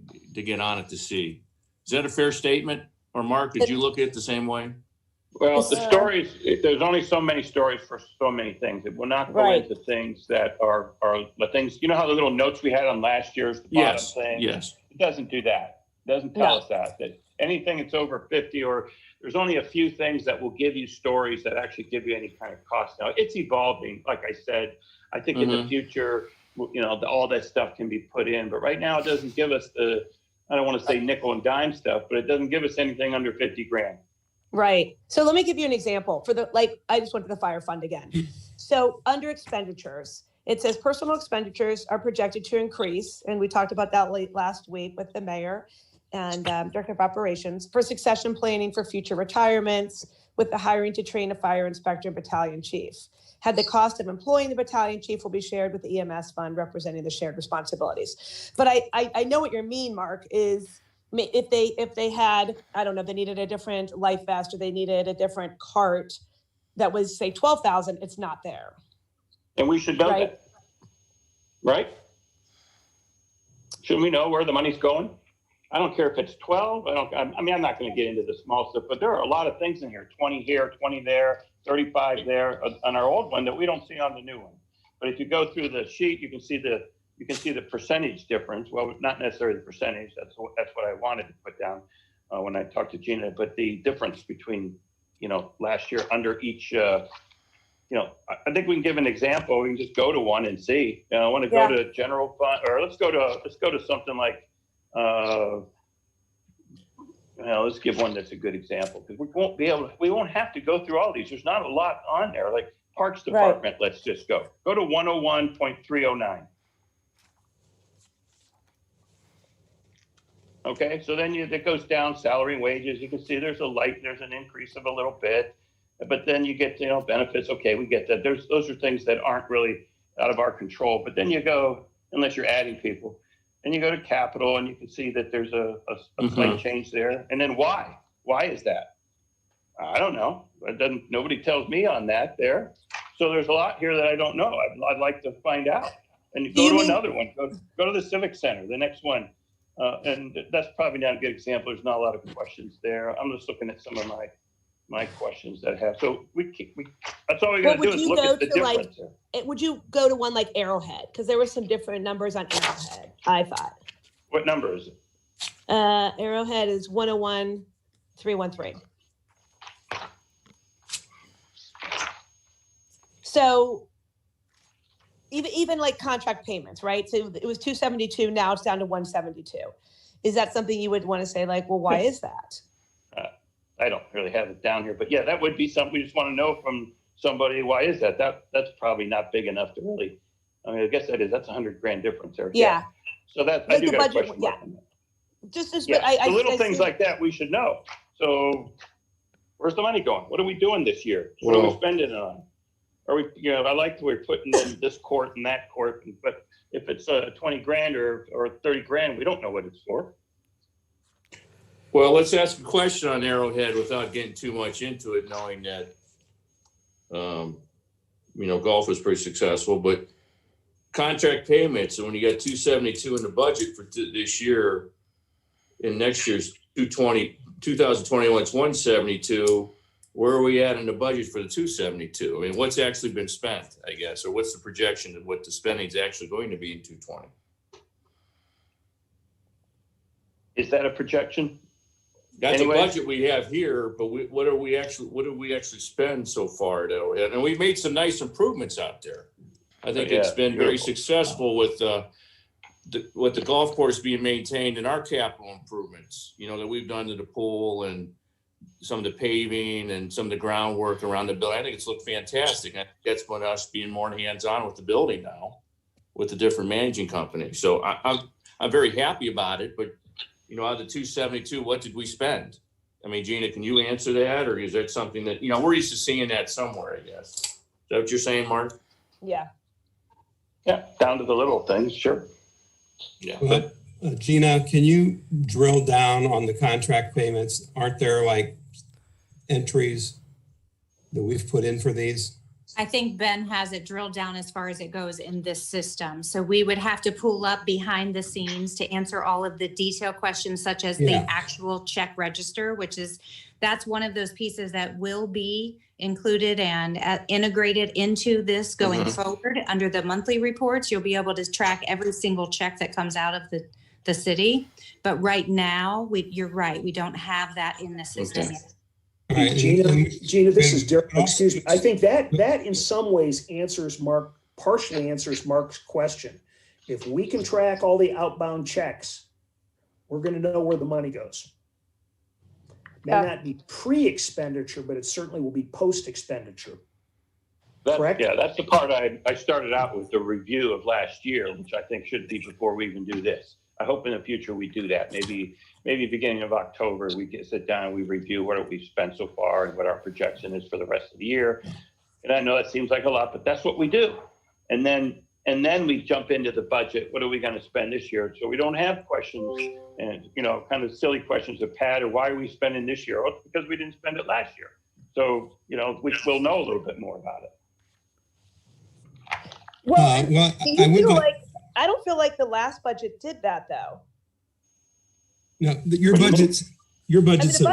M: on it to see. Is that a fair statement? Or Mark, did you look at it the same way?
I: Well, the stories, there's only so many stories for so many things. It will not go into things that are the things, how the little notes we had on last year's bottom thing?
M: Yes.
I: It doesn't do that. It doesn't tell us that anything that's over 50, or there's only a few things that will give you stories that actually give you any kind of cost. Now, it's evolving. Like I said, I think in the future, all that stuff can be put in. But right now, it doesn't give us I don't want to say nickel and dime stuff, but it doesn't give us anything under 50 grand.
J: Right. So let me give you an example I just went to the fire fund again. So under expenditures, it says personal expenditures are projected to increase. And we talked about that last week with the mayor and director of operations, for succession planning for future retirements, with the hiring to train a fire inspector and battalion chief. Had the cost of employing the battalion chief will be shared with the EMS fund, representing the shared responsibilities. But I know what you mean, Mark, is if they had, I don't know, they needed a different life vest, or they needed a different cart that was, say, $12,000, it's not there.
I: And we should know that, right? Shouldn't we know where the money's going? I don't care if it's 12. I mean, I'm not going to get into the small stuff, but there are a lot of things in here, 20 here, 20 there, 35 there on our old one that we don't see on the new one. But if you go through the sheet, you can see the percentage difference. Well, not necessarily the percentage. That's what I wanted to put down when I talked to Gina, but the difference between, last year under each, I think we can give an example. We can just go to one and see. I want to go to general fund, or let's go to something like, let's give one that's a good example, because we won't have to go through all these. There's not a lot on there. Like Parks Department, let's just go to 101.309. Okay, so then it goes down, salary and wages. You can see there's an increase of a little bit, but then you get, benefits. Okay, we get that. Those are things that aren't really out of our control. But then you go, unless you're adding people, and you go to capital and you can see that there's a slight change there. And then why? Why is that? I don't know. Nobody tells me on that there. So there's a lot here that I don't know. I'd like to find out. And you go to another one. Go to the Civic Center, the next one. And that's probably not a good example. There's not a lot of questions there. I'm just looking at some of my questions that I have. So that's all we got to do is look at the difference.
J: Would you go to one like Arrowhead? Because there were some different numbers on Arrowhead, I thought.
I: What number is it?
J: Arrowhead is 101,313. So even like contract payments, right? So it was 272, now it's down to 172. Is that something you would want to say, like, well, why is that?
I: I don't really have it down here, but yeah, that would be something we just want to know from somebody. Why is that? That's probably not big enough to really. I mean, I guess that's $100,000 difference there.
J: Yeah.
I: So that
J: like
I: I do got
J: budget,
I: a question mark on that.
J: Just as
I: the little things like that we should know. So where's the money going? What are we doing this year? What are we spending it on? Are we? I like that we're putting in this court and that court, but if it's $20,000 or $30,000, we don't know what it's for.
M: Well, let's ask a question on Arrowhead without getting too much into it, knowing that, golf was pretty successful, but contract payments, and when you got 272 in the budget for this year, and next year's 2021, it's 172, where are we at in the budget for the 272? I mean, what's actually been spent, I guess, or what's the projection of what the spending is actually going to be in 220?
I: Is that a projection?
M: That's a budget we have here, but what did we actually spend so far, though? And we've made some nice improvements out there. I think it's been very successful with the golf course being maintained and our capital improvements, that we've done to the pool and some of the paving and some of the groundwork around the building. I think it's looked fantastic. I think that's been us being more hands-on with the building now, with the different managing companies. So I'm very happy about it, but out of the 272, what did we spend? I mean, Gina, can you answer that? Or is that something that, we're used to seeing that somewhere, I guess. Is that what you're saying, Mark?
J: Yeah.
I: Yeah, down to the little things, sure.
M: Yeah.
N: Well, Gina, can you drill down on the contract payments? Aren't there like entries that we've put in for these?
L: I think Ben has it drilled down as far as it goes in this system. So we would have to pull up behind the scenes to answer all of the detailed questions, such as the actual check register, that's one of those pieces that will be included and integrated into this going forward. Under the monthly reports, you'll be able to track every single check that comes out of the city. But right now, you're right, we don't have that in the system yet.
N: Right.
E: Gina, this is Derek. Excuse me. I think that in some ways partially answers Mark's question. If we can track all the outbound checks, we're going to know where the money goes. May not be pre-expenditure, but it certainly will be post-expenditure. Correct?
I: Yeah, that's the part I started out with, the review of last year, which I think should be before we even do this. I hope in the future we do that. Maybe beginning of October, we sit down and we review what we've spent so far and what our projection is for the rest of the year. And I know that seems like a lot, but that's what we do. And then we jump into the budget. What are we going to spend this year? So we don't have questions and, kind of silly questions of Pat, or why are we spending this year? Oh, it's because we didn't spend it last year. So, we'll know a little bit more about it.
J: Well, do you feel like I don't feel like the last budget did that though.
N: No, your budgets have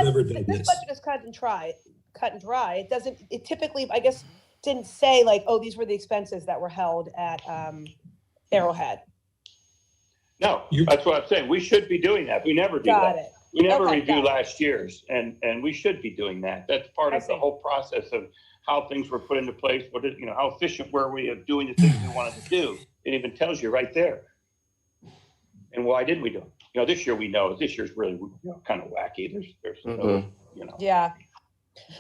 N: never done
J: this
N: this.
J: budget is cut and dry. It doesn't, it typically, I guess, didn't say like, oh, these were the expenses that were held at Arrowhead.
I: No, that's what I'm saying. We should be doing that. We never do
J: Got
I: that.
J: it.
I: We never
J: Okay,
I: review
J: got it.
I: last year's, and we should be doing that. That's part of the whole process of how things were put into place. What is, how efficient were we of doing the things we wanted to do? It even tells you right there. And why didn't we do it? This year we know. This year's really kind of wacky. There's no,
J: Yeah.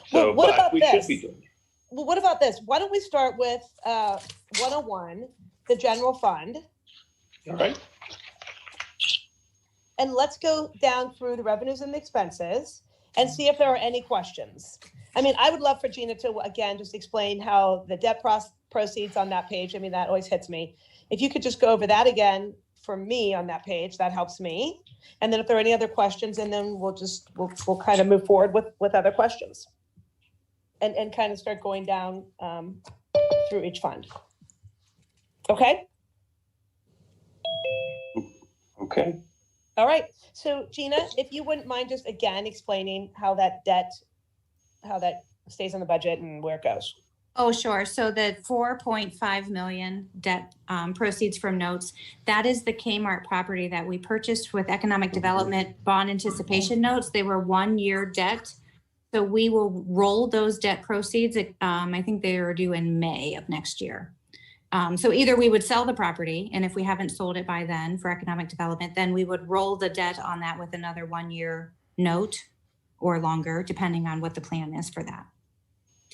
I: So,
J: Well, what
I: but
J: about
I: we
J: this?
I: should be doing it.
J: Well, what about this? Why don't we start with 101, the general fund,
I: All right.
J: and let's go down through the revenues and the expenses and see if there are any questions. I mean, I would love for Gina to, again, just explain how the debt proceeds on that page. I mean, that always hits me. If you could just go over that again for me on that page, that helps me. And then if there are any other questions, and then we'll kind of move forward with other questions and kind of start going down through each fund. Okay?
I: Okay.
J: All right. So Gina, if you wouldn't mind just again explaining how that stays on the budget and where it goes.
L: Oh, sure. So the 4.5 million debt proceeds from notes, that is the Kmart property that we purchased with economic development bond anticipation notes. They were 1-year debt. So we will roll those debt proceeds. I think they are due in May of next year. So either we would sell the property, and if we haven't sold it by then for economic development, then we would roll the debt on that with another 1-year note or longer, depending on what the plan is for that.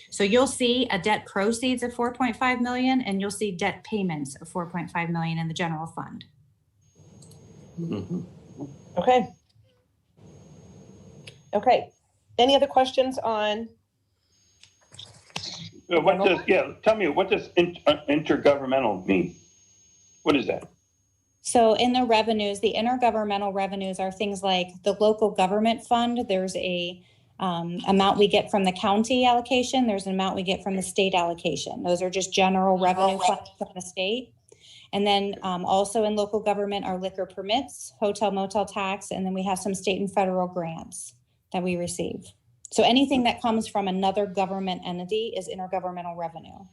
L: So you'll see a debt proceeds of 4.5 million, and you'll see debt payments of 4.5 million in the general fund.
I: Mm-hmm.
J: Okay. Okay. Any other questions on?
I: Tell me, what does intergovernmental mean? What is that?
L: So in the revenues, the intergovernmental revenues are things like the local government fund. There's a amount we get from the county allocation. There's an amount we get from the state allocation. Those are just general revenue funds from the state. And then also in local government are liquor permits, hotel motel tax, and then we have some state and federal grants that we receive. So anything that comes from another government entity is intergovernmental revenue.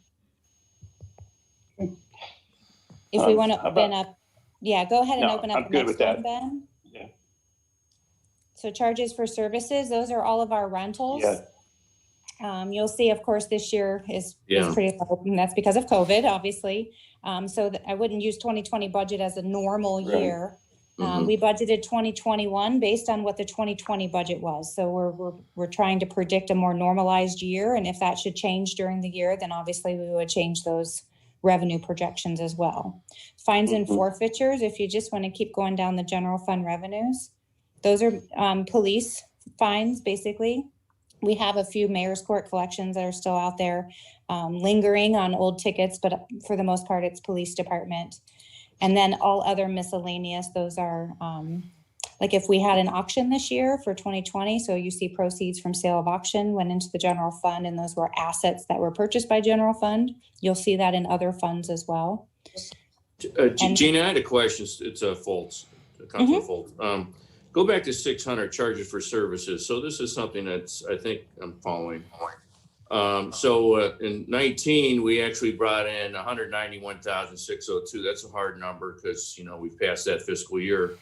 L: If we want to open up, go ahead and open up the next one, Ben.
I: Yeah.
L: So charges for services, those are all of our rentals.
I: Yeah.
L: You'll see, of course, this year is pretty low, and that's because of COVID, obviously. So I wouldn't use 2020 budget as a normal year. We budgeted 2021 based on what the 2020 budget was. So we're trying to predict a more normalized year. And if that should change during the year, then obviously we would change those revenue projections as well. Fines and forfeitures, if you just want to keep going down the general fund revenues, those are police fines, basically. We have a few mayor's court collections that are still out there lingering on old tickets, but for the most part, it's police department. And then all other miscellaneous, those are like if we had an auction this year for 2020, so you see proceeds from sale of auction went into the general fund, and those were assets that were purchased by general fund. You'll see that in other funds as well.
M: Gina, I had a question. It's Foltz, Councilor Foltz. Go back to 600 charges for services. So this is something that's, I think I'm following. So in 19, we actually brought in 191,602. That's a hard number because, we've passed that fiscal year.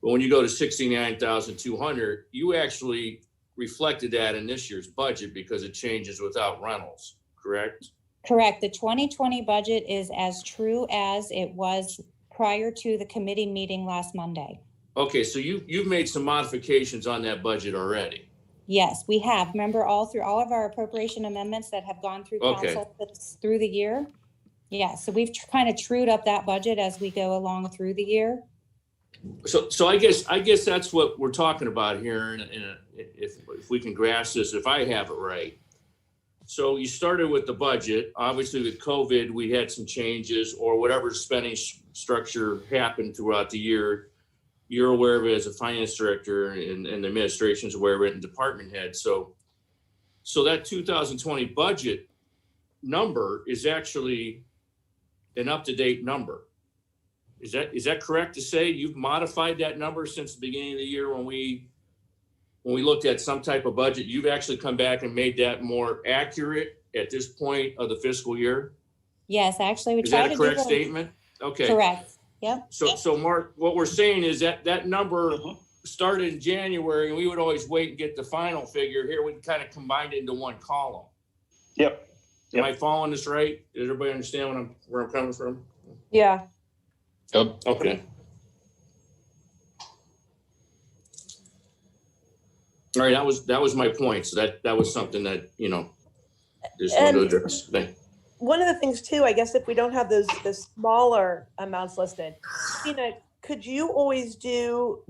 M: But when you go to 69,200, you actually reflected that in this year's budget because it changes without rentals, correct?
L: Correct. The 2020 budget is as true as it was prior to the committee meeting last Monday.
M: Okay, so you've made some modifications on that budget already.
L: Yes, we have. Remember through all of our appropriation amendments that have gone through council through the year? Yeah, so we've kind of trued up that budget as we go along through the year.
M: So I guess that's what we're talking about here. And if we can grasp this, if I have it right. So you started with the budget. Obviously with COVID, we had some changes or whatever spending structure happened throughout the year. You're aware of it as a finance director, and the administration's aware of it, and department head. So that 2020 budget number is actually an up-to-date number. Is that correct to say you've modified that number since the beginning of the year when we looked at some type of budget? You've actually come back and made that more accurate at this point of the fiscal year?
L: Yes, actually, we
M: Is
L: try
M: that
L: to
M: a
L: do
M: correct
L: both.
M: statement? Okay.
L: Correct. Yep.
M: So Mark, what we're saying is that number started in January, and we would always wait and get the final figure. Here we kind of combined it into one column.
I: Yep.
M: Am I following this right? Does everybody understand where I'm coming from?
H: Yeah.
G: Yep.
M: Okay. All right, that was my point. So that was something that, just wanted to address.
H: One of the things too, I guess if we don't have the smaller amounts listed, Tina, could you always do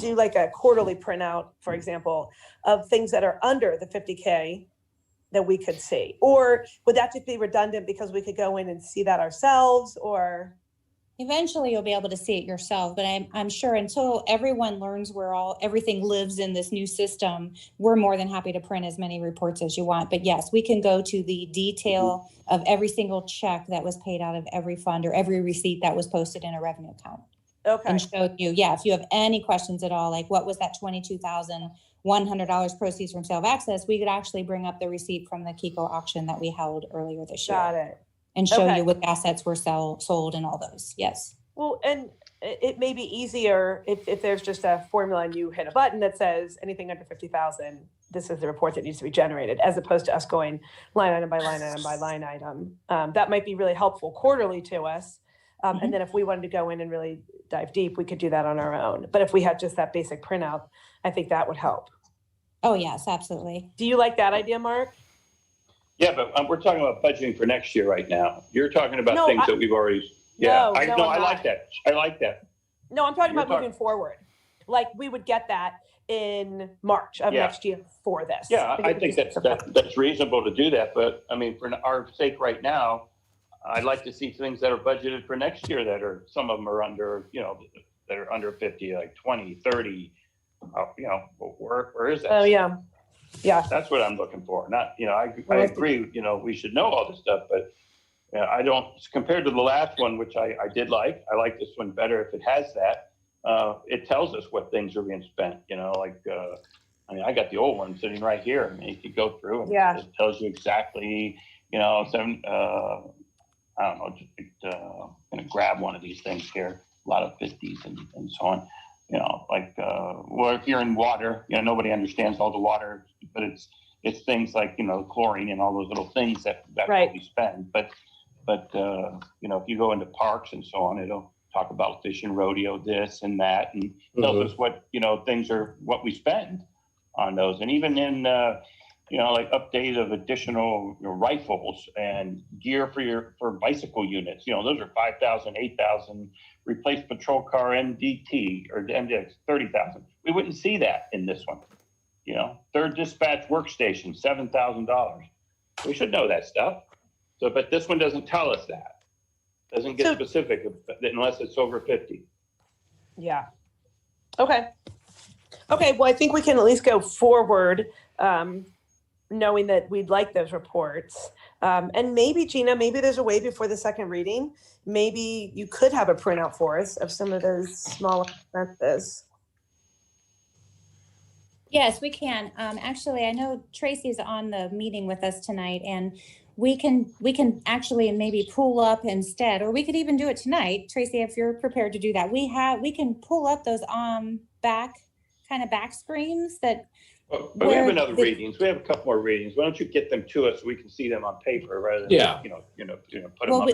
H: like a quarterly printout, for example, of things that are under the 50K that we could see? Or would that just be redundant because we could go in and see that ourselves? Or
L: Eventually you'll be able to see it yourself, but I'm sure until everyone learns where everything lives in this new system, we're more than happy to print as many reports as you want. But yes, we can go to the detail of every single check that was paid out of every fund or every receipt that was posted in a revenue account.
H: Okay.
L: And show you, if you have any questions at all, like what was that $22,100 proceeds from sale of access, we could actually bring up the receipt from the Kiko auction that we held earlier this year.
H: Got it.
L: And show you what assets were sold and all those. Yes.
H: Well, and it may be easier if there's just a formula and you hit a button that says anything under 50,000, this is the report that needs to be generated, as opposed to us going line item by line item by line item. That might be really helpful quarterly to us. And then if we wanted to go in and really dive deep, we could do that on our own. But if we had just that basic printout, I think that would help.
L: Oh, yes, absolutely.
H: Do you like that idea, Mark?
I: Yeah, but we're talking about budgeting for next year right now. You're talking about things that we've already.
H: No,
I: I like that. I like that.
H: No, I'm talking about moving forward. Like we would get that in March of next year for this.
I: Yeah, I think that's reasonable to do that. But I mean, for our sake right now, I'd like to see things that are budgeted for next year that are, some of them are under, that are under 50, like 20, 30, where is that?
H: Oh, yeah. Yeah.
I: That's what I'm looking for. Not, I agree, we should know all this stuff, but I don't, compared to the last one, which I did like, I like this one better if it has that. It tells us what things are being spent, I got the old one sitting right here. I mean, you could go through and it tells you exactly, I don't know, I'm going to grab one of these things here, a lot of 50s and so on, well, if you're in water, nobody understands all the water, but it's things like, chlorine and all those little things that we spend. But if you go into parks and so on, it'll talk about fish and rodeo, this and that, and tells us what, things are, what we spend on those. And even in, like update of additional rifles and gear for bicycle units, those are 5,000, 8,000, replace patrol car MDT or MDX 30,000. We wouldn't see that in this one. Third dispatch workstation, $7,000. We should know that stuff. So, but this one doesn't tell us that. Doesn't get specific unless it's over 50.
H: Yeah. Okay. Well, I think we can at least go forward, knowing that we'd like those reports. And maybe, Gina, maybe there's a way before the second reading, maybe you could have a printout for us of some of those smaller expenses.
L: Yes, we can. Actually, I know Tracy's on the meeting with us tonight, and we can actually maybe pull up instead, or we could even do it tonight. Tracy, if you're prepared to do that, we can pull up those back screens that.
I: But we have another readings. We have a couple more readings. Why don't you get them to us so we can see them on paper rather than put them up.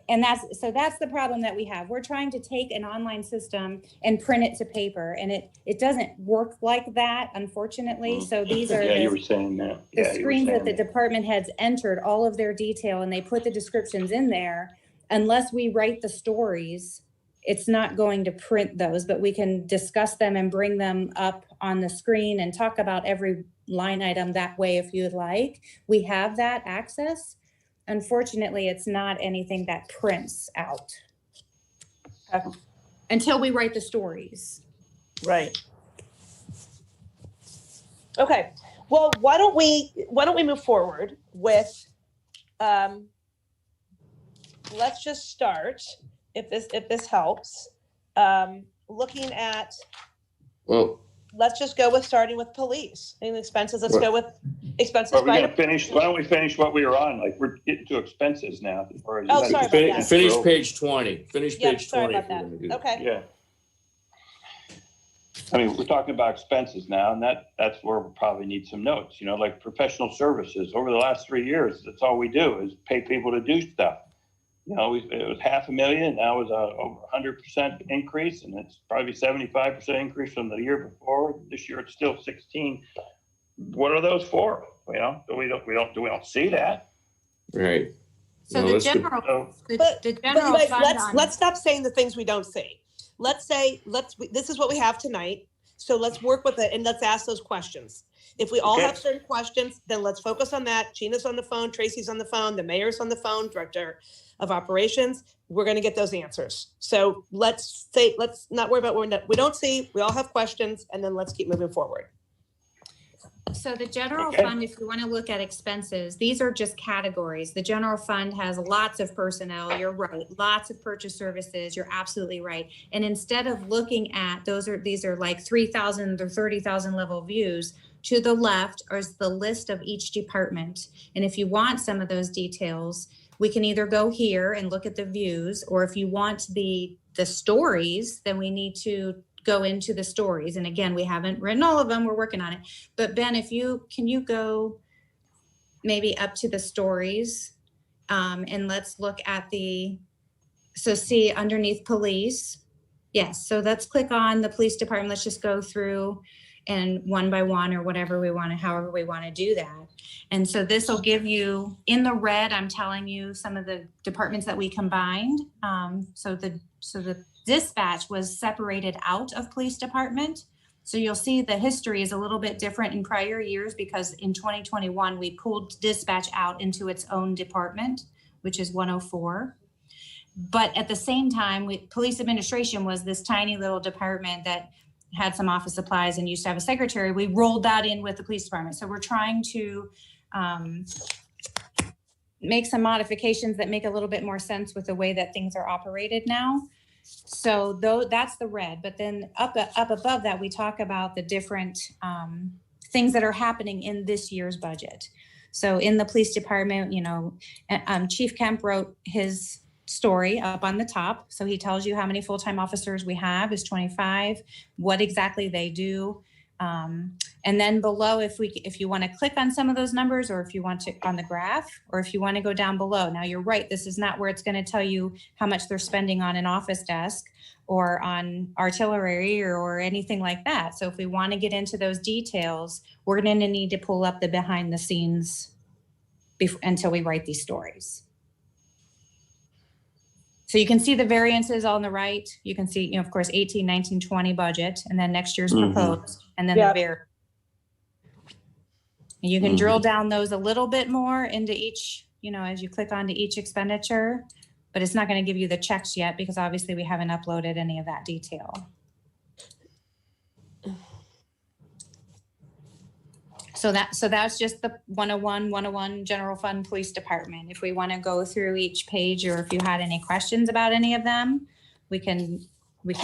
L: And that's the problem that we have. We're trying to take an online system and print it to paper, and it doesn't work like that, unfortunately. So these are
I: you were saying that.
L: The screens that the department heads entered all of their detail, and they put the descriptions in there. Unless we write the stories, it's not going to print those, but we can discuss them and bring them up on the screen and talk about every line item that way if you'd like. We have that access. Unfortunately, it's not anything that prints out until we write the stories.
H: Right. Okay. Well, why don't we move forward with, let's just start if this helps, looking at,
K: Well,
H: let's just go with starting with police and expenses. Let's go with expenses.
I: But we're
H: by
I: gonna finish, why don't we finish what we were on? Like, we're getting to expenses now.
H: Oh, sorry about that.
M: Finish page 20. Finish
H: Yep,
M: page
H: sorry
M: 20.
H: about
M: if we're gonna do
H: that. Okay.
I: Yeah. I mean, we're talking about expenses now, and that's where we probably need some notes, you know, like professional services. Over the last 3 years, that's all we do is pay people to do stuff. You know, it was $500,000, now it's over 100% increase, and it's probably 75% increase from the year before. This year, it's still 16. What are those for? You know, we don't see that.
K: right.
O: So
K: No,
O: the
K: that's good.
O: general,
H: But
O: the general
H: you guys,
O: fund
H: let's stop saying the things we don't see. Let's say, this is what we have tonight. So let's work with it and let's ask those questions. If we all
I: Okay.
H: have certain questions, then let's focus on that. Gina's on the phone, Tracy's on the phone, the mayor's on the phone, director of operations. We're going to get those answers. So let's not worry about what we don't see. We all have questions, and then let's keep moving forward.
O: So the general
I: Okay.
O: fund, if you want to look at expenses, these are just categories. The general fund has lots of personnel. You're right. Lots of purchase services. You're absolutely right. And instead of looking at these are like 3,000 or 30,000 level views, to the left is the list of each department. And if you want some of those details, we can either go here and look at the views, or if you want the stories, then we need to go into the stories. And again, we haven't written all of them. We're working on it. But Ben, can you go maybe up to the stories? And let's look at see underneath police. Yes. So let's click on the police department. Let's just go through and one by one or however we want to do that. And so this will give you in the red, I'm telling you some of the departments that we combined. So the dispatch was separated out of police department. So you'll see the history is a little bit different in prior years because in 2021, we pulled dispatch out into its own department, which is 104. But at the same time, police administration was this tiny little department that had some office supplies and used to have a secretary. We rolled that in with the police department. So we're trying to make some modifications that make a little bit more sense with the way that things are operated now. So that's the red, but then up above that, we talk about the different things that are happening in this year's budget. So in the police department, Chief Kemp wrote his story up on the top. So he tells you how many full-time officers we have is 25, what exactly they do. And then below, if you want to click on some of those numbers, or if you want to on the graph, or if you want to go down below. Now you're right, this is not where it's going to tell you how much they're spending on an office desk or on artillery or anything like that. So if we want to get into those details, we're going to need to pull up the behind the scenes until we write these stories. So you can see the variances on the right. You can see, of course, 18, 19, 20 budget, and then next year's proposed, and then the you can drill down those a little bit more into each, as you click onto each expenditure, but it's not going to give you the checks yet because obviously we haven't uploaded any of that detail. So that's just the 101 general fund police department. If we want to go through each page, or if you had any questions about any of them, we can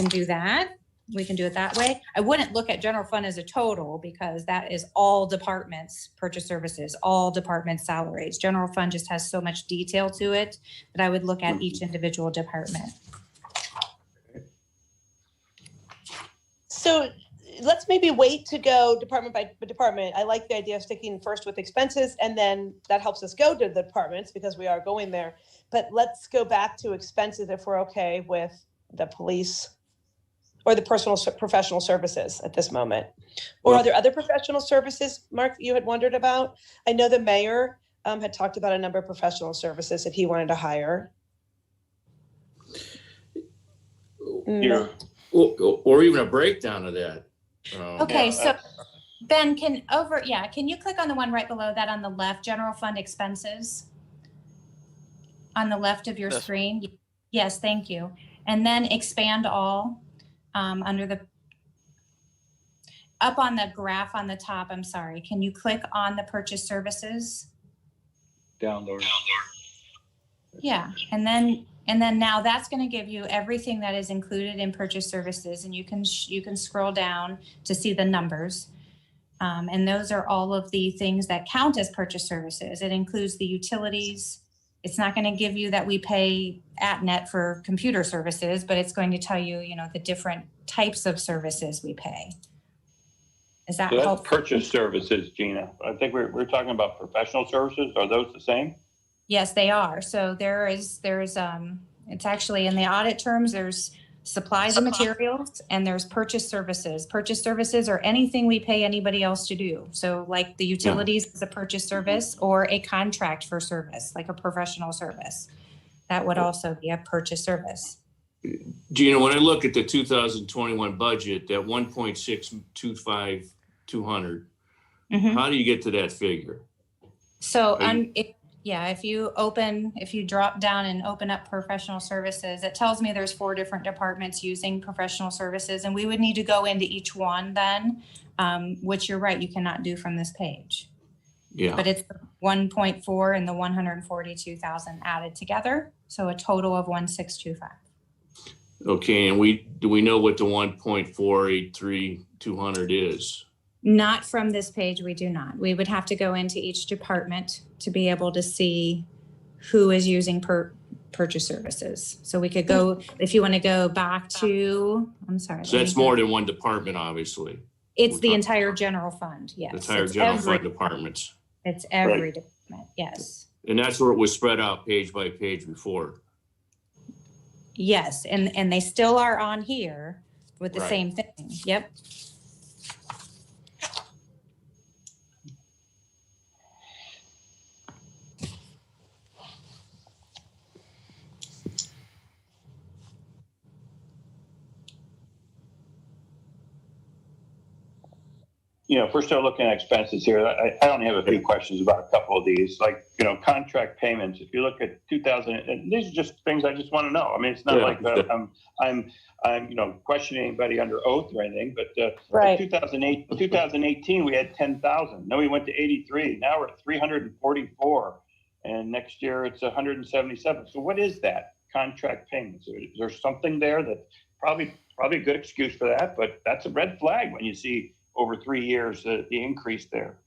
O: do that. We can do it that way. I wouldn't look at general fund as a total because that is all departments, purchase services, all department salaries. General fund just has so much detail to it, but I would look at each individual department.
H: So let's maybe wait to go department by department. I like the idea of sticking first with expenses, and then that helps us go to the departments because we are going there. But let's go back to expenses if we're okay with the police or the professional services at this moment. Or are there other professional services, Mark, you had wondered about? I know the mayor had talked about a number of professional services that he wanted to hire.
M: Yeah. Or even a breakdown of that.
O: Okay, so Ben, can you click on the one right below that on the left, general fund expenses? On the left of your screen? Yes, thank you. And then expand all under the, up on the graph on the top, I'm sorry. Can you click on the purchase services?
A: Download.
O: Yeah, and then And then now that's going to give you everything that is included in purchase services, and you can scroll down to see the numbers. And those are all of the things that count as purchase services. It includes the utilities. It's not going to give you that we pay AtNet for computer services, but it's going to tell you, the different types of services we pay. Is that
I: So that's
O: helpful?
I: purchase services, Gina. I think we're talking about professional services. Are those the same?
O: Yes, they are. So there's it's actually in the audit terms, there's supplies and materials, and there's purchase services. Purchase services are anything we pay anybody else to do. So like the utilities is a purchase service, or a contract for service, like a professional service. That would also be a purchase service.
M: Gina, when I look at the 2021 budget, that 1.625,200, how do you get to that figure?
O: So if you drop down and open up professional services, it tells me there's 4 different departments using professional services, and we would need to go into each one then, which you're right, you cannot do from this page.
M: Yeah.
O: But it's 1.4 and the 142,000 added together, so a total of 1,625.
M: Okay, and do we know what the 1.483200 is?
O: Not from this page, we do not. We would have to go into each department to be able to see who is using purchase services. So we could go, if you want to go back to, I'm sorry.
M: So that's more than one department, obviously.
O: It's the entire general fund, yes.
M: The entire general fund departments.
O: It's every department, yes.
M: And that's where it was spread out page by page before.
O: Yes, and they still are on here with the same thing. Yep.
I: If we're still looking at expenses here, I only have a few questions about a couple of these, like, contract payments. If you look at 2000, and these are just things I just want to know. I mean, it's not like I'm questioning anybody under oath or anything, but 2018, we had 10,000. Then we went to 83. Now we're at 344. And next year it's 177. So what is that contract payments? Is there something there that probably a good excuse for that, but that's a red flag when you see over 3 years, the increase there.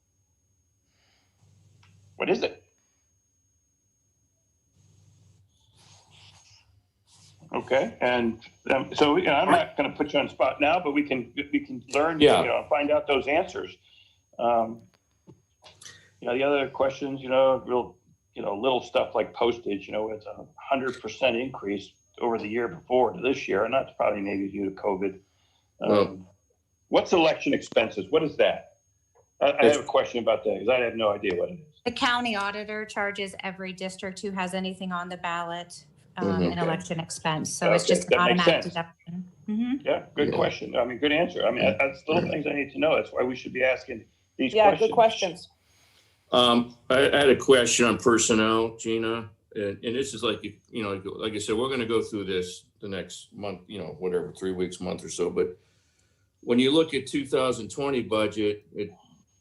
I: What is it? Okay, and so I'm not going to put you on the spot now, but we can learn, find out those answers. The other questions, little stuff like postage. It's 100% increase over the year before to this year, and that's probably maybe due to COVID. What's election expenses? What is that? I have a question about that because I have no idea what it is.
O: The county auditor charges every district who has anything on the ballot an election expense. So it's just an automatic deduction.
I: Yeah, good question. I mean, good answer. I mean, that's little things I need to know. That's why we should be asking these questions.
H: Yeah, good questions.
M: I had a question on personnel, Gina, and this is like I said, we're going to go through this the next month, 3 weeks, month or so, but when you look at 2020 budget,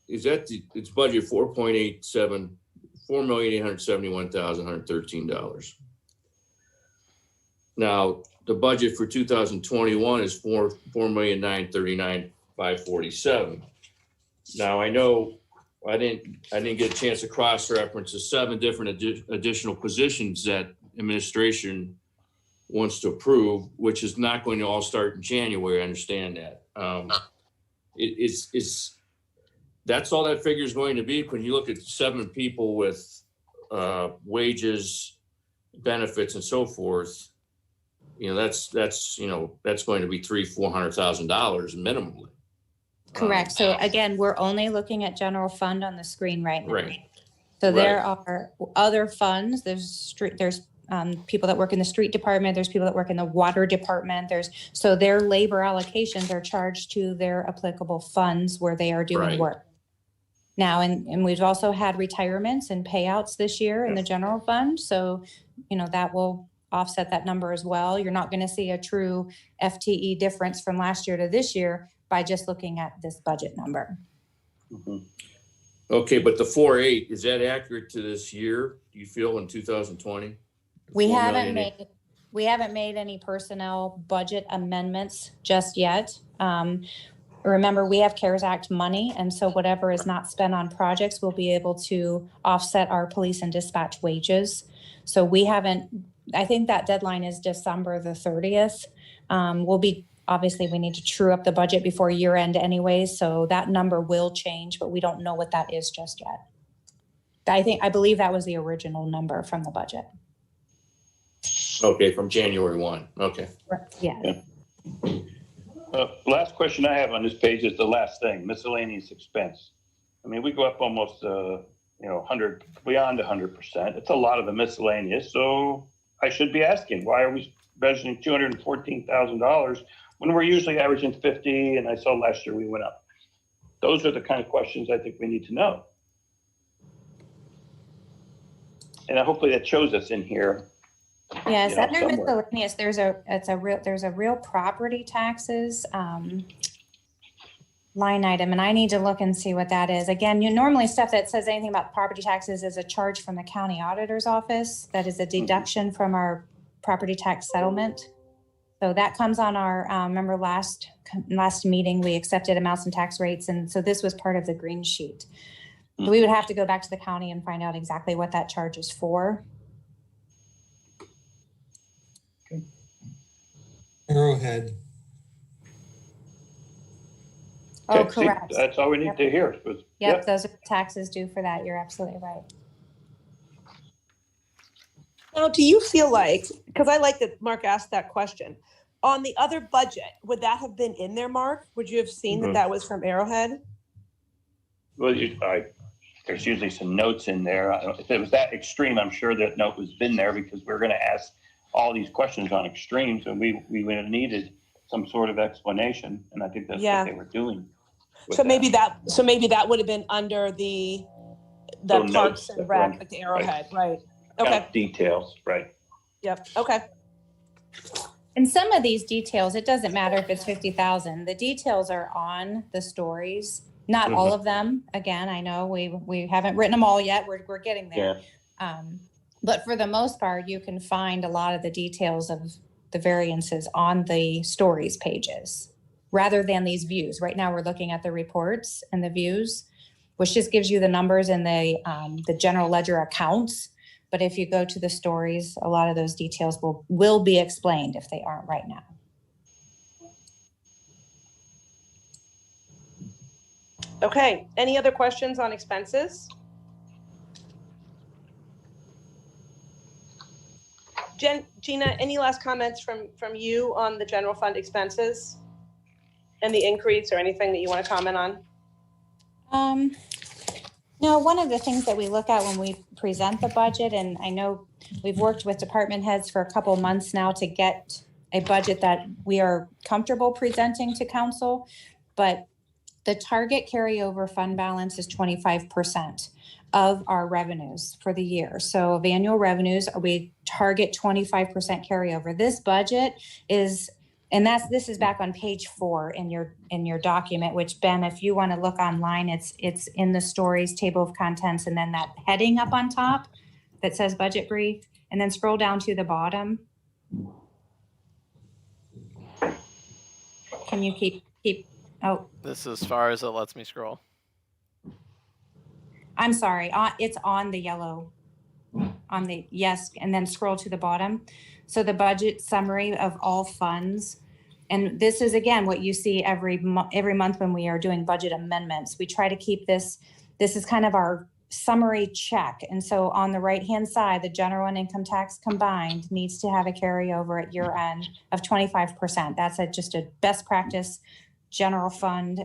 M: it's budget $4,871,113. Now the budget for 2021 is $4,939,547. Now I know I didn't get a chance to cross-reference the 7 different additional positions that administration wants to approve, which is not going to all start in January. I understand that. That's all that figure is going to be. When you look at 7 people with wages, benefits, and so forth, that's going to be $300,000-$400,000 minimally.
O: Correct. So again, we're only looking at general fund on the screen right now.
M: Right.
O: So there are other funds. There's people that work in the street department. There's people that work in the water department. So their labor allocations are charged to their applicable funds where they are doing work. Now, and we've also had retirements and payouts this year in the general fund. So, that will offset that number as well. You're not going to see a true FTE difference from last year to this year by just looking at this budget number.
I: Mm-hmm.
M: Okay, but the 4.8, is that accurate to this year, do you feel, in 2020?
O: We haven't made
L: We haven't made any personnel budget amendments just yet. Remember, we have CARES Act money, and so whatever is not spent on projects will be able to offset our police and dispatch wages. So we haven't, I think that deadline is December the 30th. Obviously, we need to true up the budget before year end anyways, so that number will change, but we don't know what that is just yet. I believe that was the original number from the budget.
M: Okay, from January 1. Okay.
L: Yeah.
I: Last question I have on this page is the last thing, miscellaneous expense. I mean, we go up almost, 100, beyond 100%. It's a lot of the miscellaneous. So I should be asking, why are we budgeting $214,000 when we're usually averaging 50? And I saw last year we went up. Those are the kind of questions I think we need to know. And hopefully that shows us in here.
L: Yes, under miscellaneous, there's a real property taxes line item, and I need to look and see what that is. Again, normally stuff that says anything about property taxes is a charge from the county auditor's office. That is a deduction from our property tax settlement. So that comes on our, remember last meeting, we accepted amounts and tax rates. And so this was part of the green sheet. So we would have to go back to the county and find out exactly what that charge is for.
N: Arrowhead.
L: Oh,
I: Okay,
L: correct.
I: see, that's all we need to hear.
L: Yep, those are taxes due for that. You're absolutely right.
H: Now, do you feel like, because I like that Mark asked that question, on the other budget, would that have been in there, Mark? Would you have seen that that was from Arrowhead?
I: Well, there's usually some notes in there. If it was that extreme, I'm sure that note was been there because we're going to ask all these questions on extremes, and we would have needed some sort of explanation. And I think that's what they were doing.
H: So maybe that would have been under the Parks and Rec, like the Arrowhead, right? Okay.
I: Details, right?
H: Yep. Okay.
L: And some of these details, it doesn't matter if it's 50,000. The details are on the stories. Not all of them. Again, I know we haven't written them all yet. We're getting there. Yeah. But for the most part, you can find a lot of the details of the variances on the stories pages, rather than these views. Right now, we're looking at the reports and the views, which just gives you the numbers in the general ledger accounts. But if you go to the stories, a lot of those details will be explained if they aren't right now.
H: Okay. Any other questions on expenses? Gina, any last comments from you on the general fund expenses and the increase or anything that you want to comment on?
L: No, one of the things that we look at when we present the budget, and I know we've worked with department heads for a couple of months now to get a budget that we are comfortable presenting to council, but the target carryover fund balance is 25% of our revenues for the year. So of annual revenues, we target 25% carryover. This budget is, and this is back on page 4 in your document, which Ben, if you want to look online, it's in the stories table of contents, and then that heading up on top that says budget brief, and then scroll down to the bottom. Can you keep, oh.
B: This is as far as it lets me scroll.
L: I'm sorry, it's on the yellow, on the, yes, and then scroll to the bottom. So the budget summary of all funds. And this is, again, what you see every month when we are doing budget amendments. We try to keep this is kind of our summary check. And so on the right-hand side, the general and income tax combined needs to have a carryover at year end of 25%. That's just a best practice general fund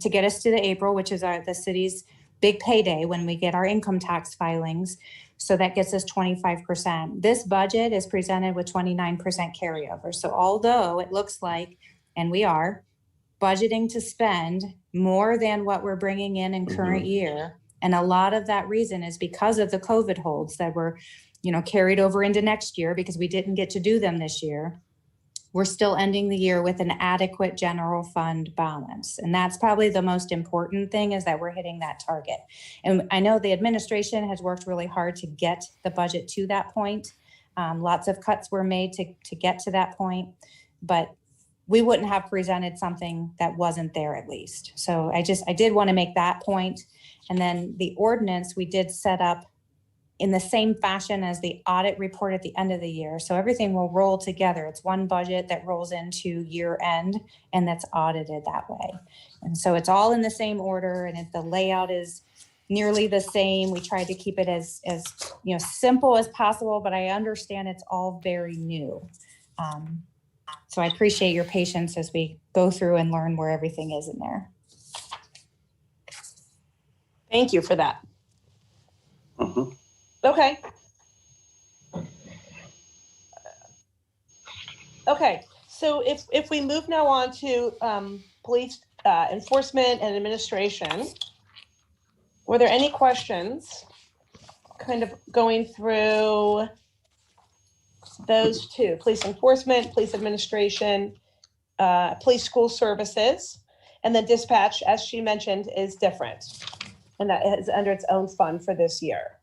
L: to get us to the April, which is the city's big payday when we get our income tax filings. So that gets us 25%. This budget is presented with 29% carryover. So although it looks like, and we are budgeting to spend more than what we're bringing in current year, and a lot of that reason is because of the COVID holds that were, carried over into next year because we didn't get to do them this year. We're still ending the year with an adequate general fund balance. And that's probably the most important thing, is that we're hitting that target. And I know the administration has worked really hard to get the budget to that point. Lots of cuts were made to get to that point, but we wouldn't have presented something that wasn't there at least. So I did want to make that point. And then the ordinance we did set up in the same fashion as the audit report at the end of the year. So everything will roll together. It's one budget that rolls into year end and that's audited that way. And so it's all in the same order, and if the layout is nearly the same, we tried to keep it as simple as possible, but I understand it's all very new. So I appreciate your patience as we go through and learn where everything is in there.
H: Thank you for that.
I: Mhm.
H: Okay. Okay, so if we move now on to police enforcement and administration, were there any questions kind of going through those two, police enforcement, police administration, police school services, and then dispatch, as she mentioned, is different, and that is under its own fund for this year.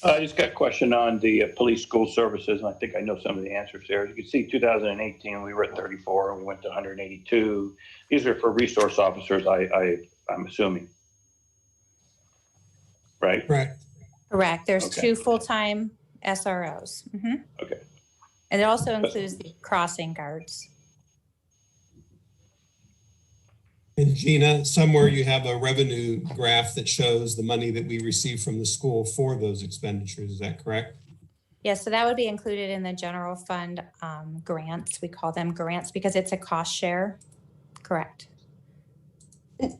I: I just got a question on the police school services, and I think I know some of the answers there. You can see 2018, we were at 34, and we went to 182. These are for resource officers, I'm assuming. Right?
N: Right.
L: Correct. There's
I: Okay.
L: 2 full-time SROs. Mhm.
I: Okay.
L: And it also includes the crossing guards.
N: And Gina, somewhere you have a revenue graph that shows the money that we receive from the school for those expenditures. Is that correct?
L: Yes, so that would be included in the general fund grants. We call them grants because it's a cost share. Correct.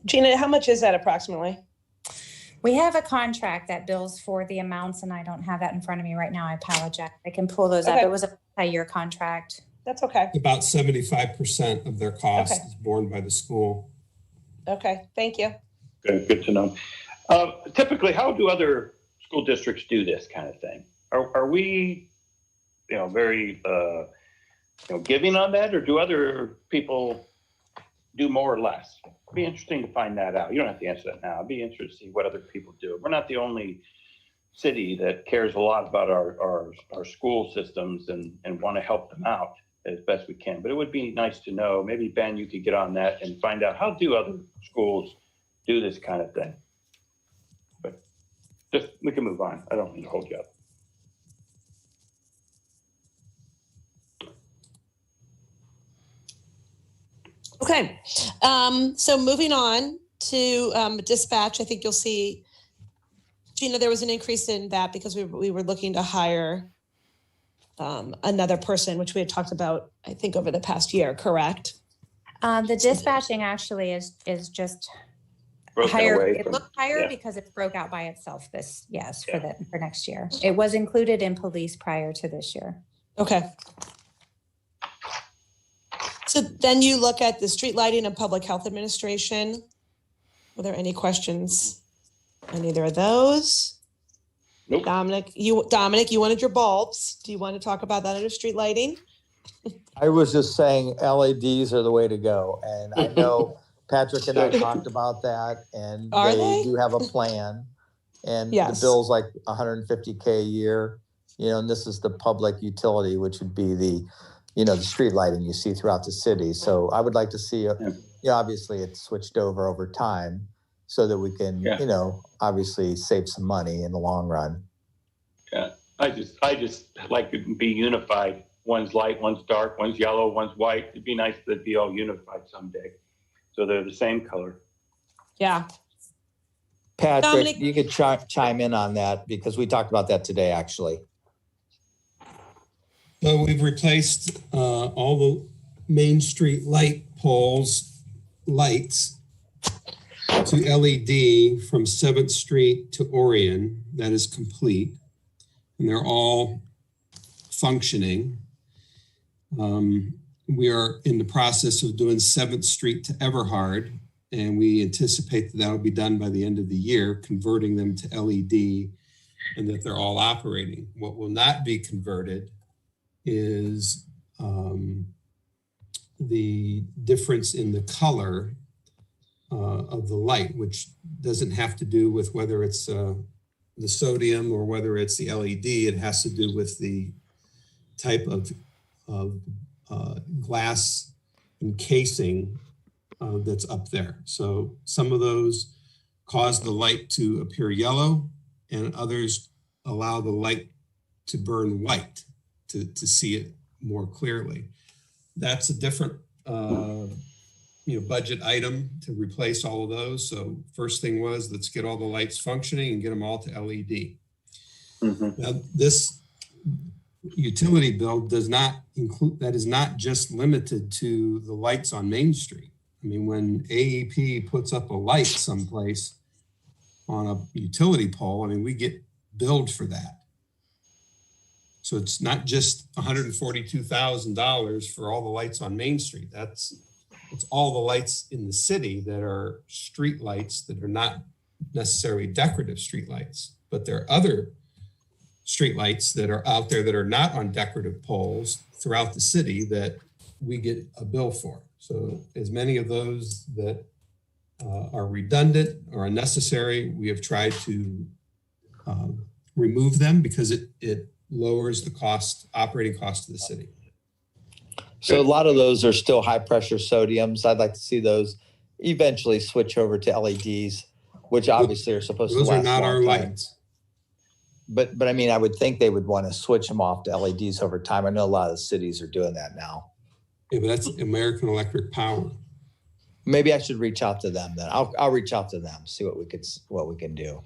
H: Gina, how much is that approximately?
L: We have a contract that bills for the amounts, and I don't have that in front of me right now. I apologize. I can pull those up.
H: Okay.
L: It was a multi-year contract.
H: That's okay.
N: About 75% of their cost
H: Okay.
N: is borne by the school.
H: Okay, thank you.
I: Good to know. Typically, how do other school districts do this kind of thing? Are we, very, giving on that, or do other people do more or less? It'd be interesting to find that out. You don't have to answer that now. I'd be interested to see what other people do. We're not the only city that cares a lot about our school systems and want to help them out as best we can. But it would be nice to know, maybe Ben, you could get on that and find out, how do other schools do this kind of thing? But we can move on. I don't mean to hold you up.
J: Okay, so moving on to dispatch, I think you'll see, Gina, there was an increase in that because we were looking to hire another person, which we had talked about, I think, over the past year, correct?
L: The dispatching actually is just
I: Broken
L: higher.
I: away
L: It
I: from-
L: looked higher
I: yeah.
L: because it broke out by itself for next year. It was included in police prior to this year.
J: Okay. So then you look at the street lighting and public health administration. Were there any questions on either of those?
I: Nope.
J: Dominic, you wanted your bulbs. Do you want to talk about that under street lighting?
D: I was just saying LEDs are the way to go. And I know Patrick and I talked about that, and
J: Are
D: they
J: they?
D: do have a plan. And
J: Yes.
D: the bill's like $150K a year, and this is the public utility, which would be the street lighting you see throughout the city. So I would like to see, obviously it's switched over time so that we can, obviously save some money in the long run.
I: Yeah, I just like to be unified. One's light, one's dark, one's yellow, one's white. It'd be nice to be all unified someday, so they're the same color.
J: Yeah.
D: Patrick,
J: Dominic-
D: you could chime in on that because we talked about that today, actually.
N: So we've replaced all the Main Street light poles, lights to LED from 7th Street to Orion. That is complete. And they're all functioning. We are in the process of doing 7th Street to Everhard, and we anticipate that will be done by the end of the year, converting them to LED, and that they're all operating. What will not be converted is the difference in the color of the light, which doesn't have to do with whether it's the sodium or whether it's the LED, it has to do with the type of glass encasing that's up there. So some of those cause the light to appear yellow, and others allow the light to burn white to see it more clearly. That's a different budget item to replace all of those. So first thing was, let's get all the lights functioning and get them all to LED. Now this utility bill does not include, that is not just limited to the lights on Main Street. I mean, when AEP puts up a light someplace on a utility pole, I mean, we get billed for that. So it's not just $142,000 for all the lights on Main Street. It's all the lights in the city that are street lights that are not necessarily decorative street lights, but there are other street lights that are out there that are not on decorative poles throughout the city that we get a bill for. So as many of those that are redundant or unnecessary, we have tried to remove them because it lowers the operating cost of the city.
D: So a lot of those are still high pressure sodiums. I'd like to see those eventually switch over to LEDs, which obviously are supposed to last.
N: Those are not our
D: time.
N: lights.
D: But I mean, I would think they would want to switch them off to LEDs over time. I know a lot of the cities are doing that now.
N: Yeah, but that's American Electric Power.
D: Maybe I should reach out to them then. I'll reach out to them, see what we can do.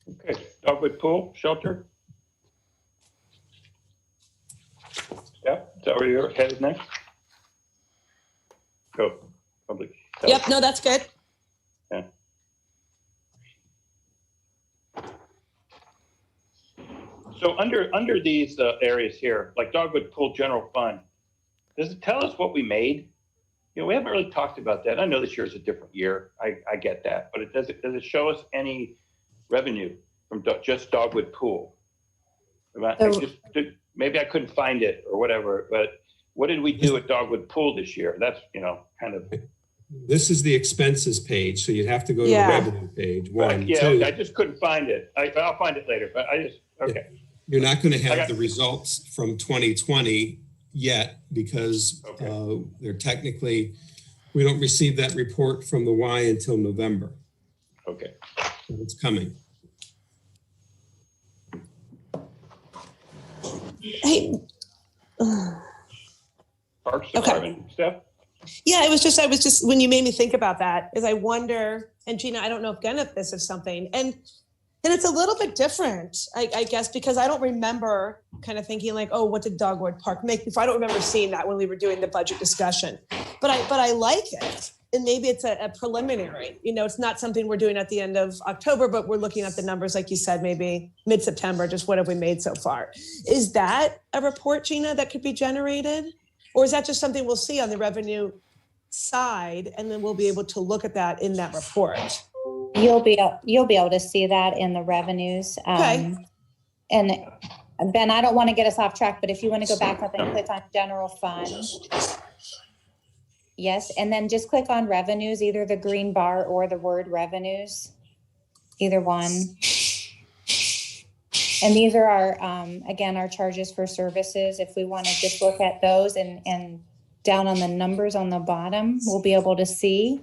I: Okay, Dogwood Pool Shelter. Yeah, is that where you're headed next? Go, public.
J: Yep, no, that's good.
I: Yeah. So under these areas here, like Dogwood Pool General Fund, does it tell us what we made? You know, we haven't really talked about that. I know this year is a different year. I get that, but does it show us any revenue from just Dogwood Pool? Maybe I couldn't find it or whatever, but what did we do at Dogwood Pool this year? That's, kind of.
N: This is the expenses page, so you'd have to go to the revenue page. One,
I: yeah,
N: two.
I: I just couldn't find it. I'll find it later, but okay.
N: You're not going to have the results from 2020 yet because they're technically, we don't receive that report from the Y until November.
I: Okay.
N: So it's coming.
J: Hey.
I: Parks Department stuff?
J: Yeah, I was just, when you made me think about that, is I wonder, and Gina, I don't know if this is something, and it's a little bit different, I guess, because I don't remember kind of thinking like, oh, what did Dogwood Park make before? I don't remember seeing that when we were doing the budget discussion, but I like it. And maybe it's a preliminary, it's not something we're doing at the end of October, but we're looking at the numbers, like you said, maybe mid-September, just what have we made so far? Is that a report, Gina, that could be generated? Or is that just something we'll see on the revenue side, and then we'll be able to look at that in that report?
L: You'll be able to see that in the revenues.
J: Okay.
L: And Ben, I don't want to get us off track, but if you want to go back up and click on general fund. Yes, and then just click on revenues, either the green bar or the word revenues, either one. And these are our, again, our charges for services. If we want to just look at those and down on the numbers on the bottom, we'll be able to see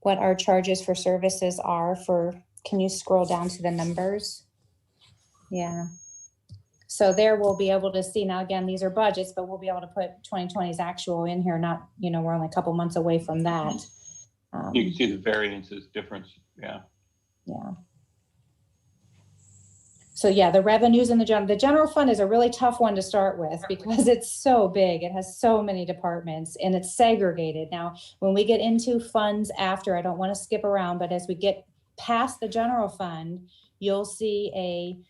L: what our charges for services are for, can you scroll down to the numbers? Yeah. So there we'll be able to see, now again, these are budgets, but we'll be able to put 2020's actual in here, not, we're only a couple months away from that.
I: You can see the variances difference, yeah.
L: Yeah. So yeah, the revenues in the general fund is a really tough one to start with because it's so big. It has so many departments and it's segregated. Now, when we get into funds after, I don't want to skip around, but as we get past the general fund, you'll see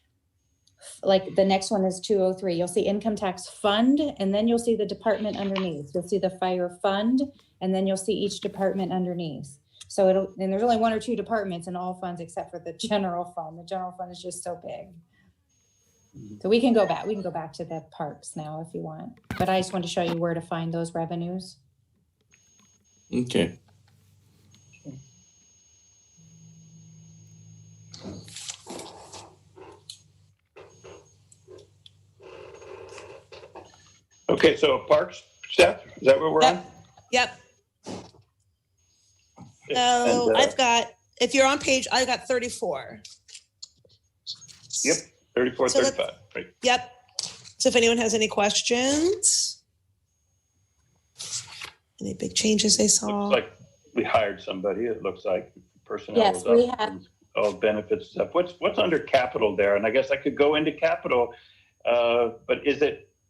L: like the next one is 203. You'll see income tax fund, and then you'll see the department underneath. You'll see the fire fund, and then you'll see each department underneath. So and there's only one or two departments in all funds except for the general fund. The general fund is just so big. So we can go back to the parks now if you want, but I just want to show you where to find those revenues.
K: Okay.
I: Okay, so parks, Steph, is that where we're on?
J: Yep.
I: And,
J: So I've got, if you're on page, I got 34.
I: Yep, 34,
J: So
I: 35, right.
J: Yep. So if anyone has any questions, any big changes they saw?
I: Looks like we hired somebody. It looks like personnel
L: Yes,
I: was
L: we
I: up.
L: have.
I: And all benefits stuff. What's under capital there? And I guess I could go into capital, but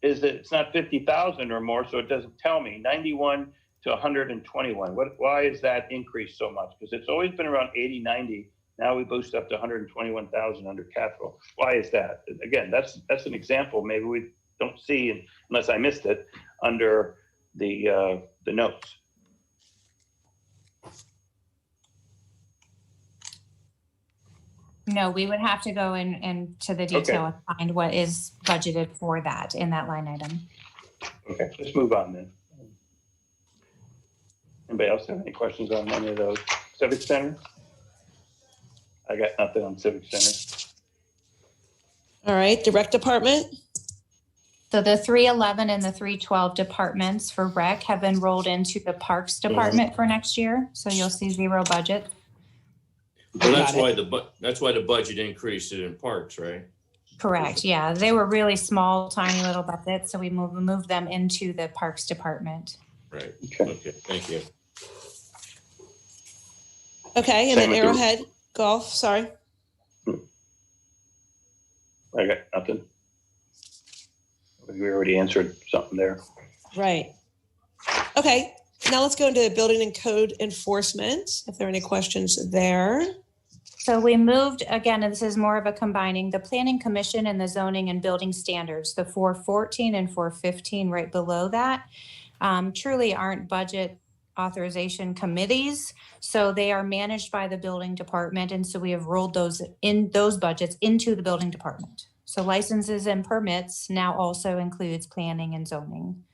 I: it's not 50,000 or more, so it doesn't tell me. 91 to 121. Why is that increase so much? Because it's always been around 80, 90. Now we boost up to 121,000 under capital. Why is that? Again, that's an example. Maybe we don't see, unless I missed it, under the notes.
O: No, we would have to go into the detail and find what is budgeted for that in that line item.
I: Okay, let's move on then. Anybody else have any questions on any of those? Civic Center? I got nothing on Civic Center.
J: All right, the rec department?
O: So the 311 and the 312 departments for rec have been rolled into the Parks Department for next year. So you'll see zero budget.
M: Well, that's why the budget increased it in parks, right?
O: Correct. Yeah, they were really small, tiny little budgets. So we moved them into the Parks Department.
M: Right. Okay. Thank you.
J: Okay, and then Arrowhead Golf, sorry.
I: I got nothing. We already answered something there.
J: Right. Okay, now let's go into building and code enforcement, if there are any questions there.
O: So we moved, again, and this is more of a combining, the Planning Commission and the zoning and building standards, the 414 and 415 right below that, truly aren't budget authorization committees. So they are managed by the building department. And so we have rolled those budgets into the building department. So licenses and permits now also includes planning and zoning.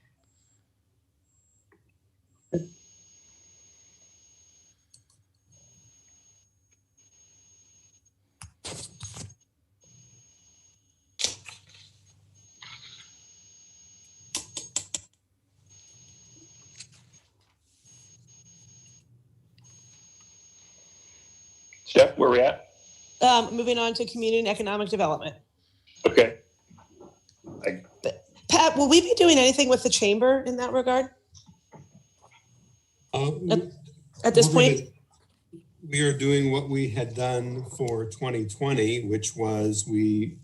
I: Steph, where we at?
J: Moving on to community and economic development.
I: Okay.
J: Pat, will we be doing anything with the chamber in that regard? At this point?
N: We are doing what we had done for 2020, which was we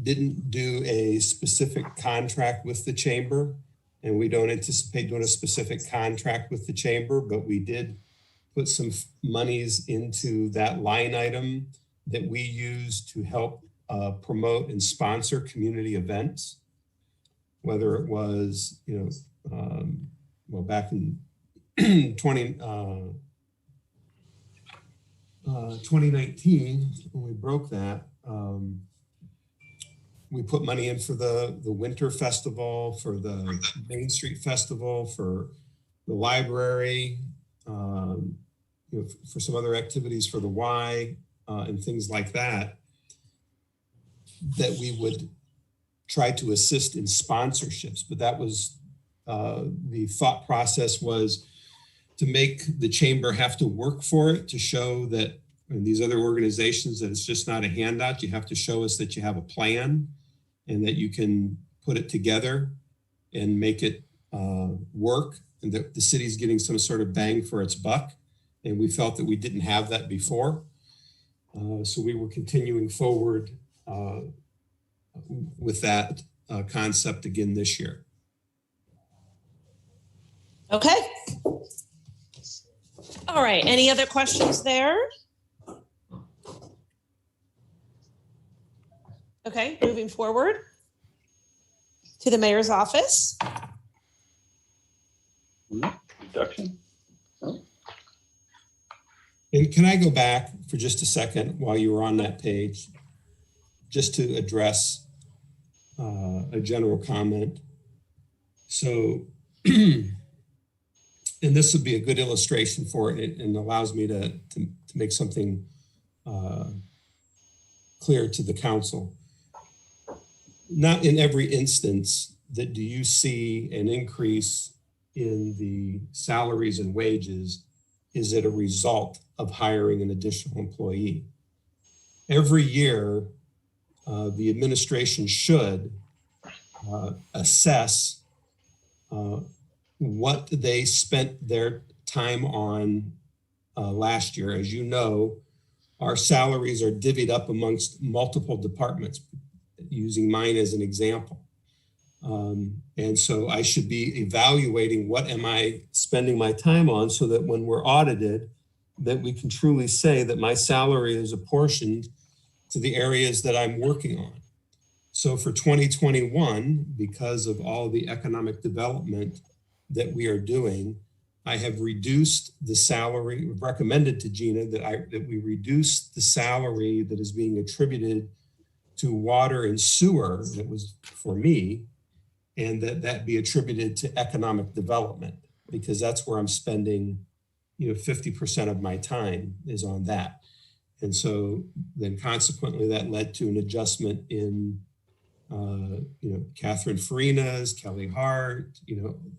N: didn't do a specific contract with the chamber, and we don't anticipate doing a specific contract with the chamber, but we did put some monies into that line item that we use to help promote and sponsor community events, whether it was, well, back in 2019, when we broke that, we put money in for the Winter Festival, for the Main Street Festival, for the library, for some other activities for the Y and things like that, that we would try to assist in sponsorships. But that was, the thought process was to make the chamber have to work for it, to show that these other organizations, that it's just not a handout. You have to show us that you have a plan and that you can put it together and make it work, and that the city's getting some sort of bang for its buck. And we felt that we didn't have that before. So we were continuing forward with that concept again this year.
J: Okay. All right, any other questions there? Okay, moving forward to the mayor's office.
I: Reduction.
N: And can I go back for just a second while you were on that page, just to address a general comment? So, and this would be a good illustration for it, and allows me to make something clear to the council. not in every instance that do you see an increase in the salaries and wages is it a result of hiring an additional employee. Every year, the administration should assess what they spent their time on last year. As you know, our salaries are divvied up amongst multiple departments, using mine as an example. And so I should be evaluating what am I spending my time on so that when we're audited, that we can truly say that my salary is apportioned to the areas that I'm working on. So for 2021, because of all the economic development that we are doing, I have reduced the salary, recommended to Gina that we reduce the salary that is being attributed to water and sewer that was for me, and that be attributed to economic development, because that's where I'm spending, 50% of my time is on that. And so then consequently that led to an adjustment in, Catherine Farina's, Kelly Hart,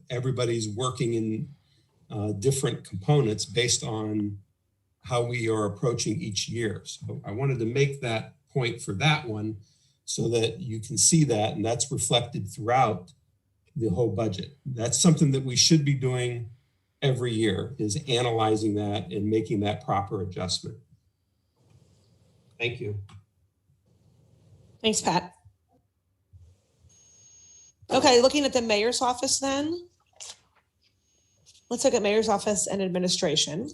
N: everybody's working in different components based on how we are approaching each year. So I wanted to make that point for that one so that you can see that, and that's reflected throughout the whole budget. That's something that we should be doing every year, is analyzing that and making that proper adjustment. Thank you.
J: Thanks, Pat. Okay, looking at the mayor's office then. Let's look at mayor's office and administration.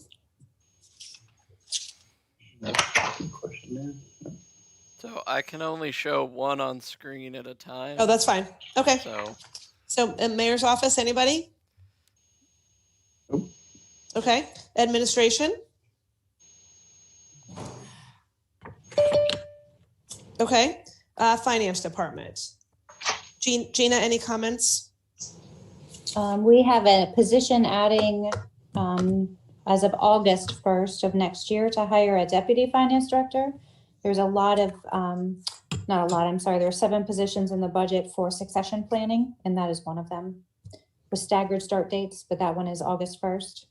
B: So I can only show one on screen at a time.
J: Oh, that's fine. Okay.
B: So
J: mayor's office, anybody?
I: Nope.
J: Okay. Administration? Okay. Finance department. Gina, any comments?
L: We have a position adding as of August 1st of next year to hire a deputy finance director. There's a lot of, not a lot, I'm sorry, there are 7 positions in the budget for succession planning, and that is one of them with staggered start dates, but that one is August 1st.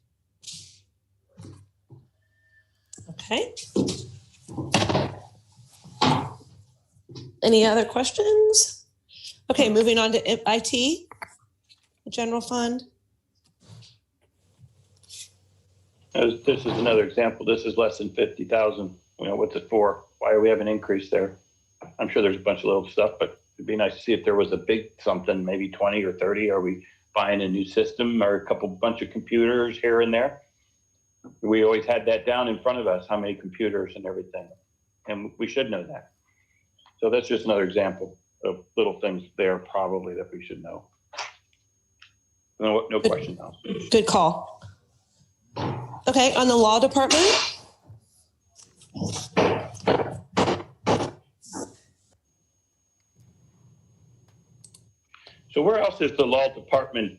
J: Okay. Any other questions? Okay, moving on to IT, the general fund.
I: This is another example. This is less than 50,000. What's it for? Why are we having an increase there? I'm sure there's a bunch of little stuff, but it'd be nice to see if there was a big something, maybe 20 or 30. Are we buying a new system or a bunch of computers here and there? We always had that down in front of us, how many computers and everything. And we should know that. So that's just another example of little things there probably that we should know. No question now.
J: Good call. Okay, on the law department.
I: So where else is the law department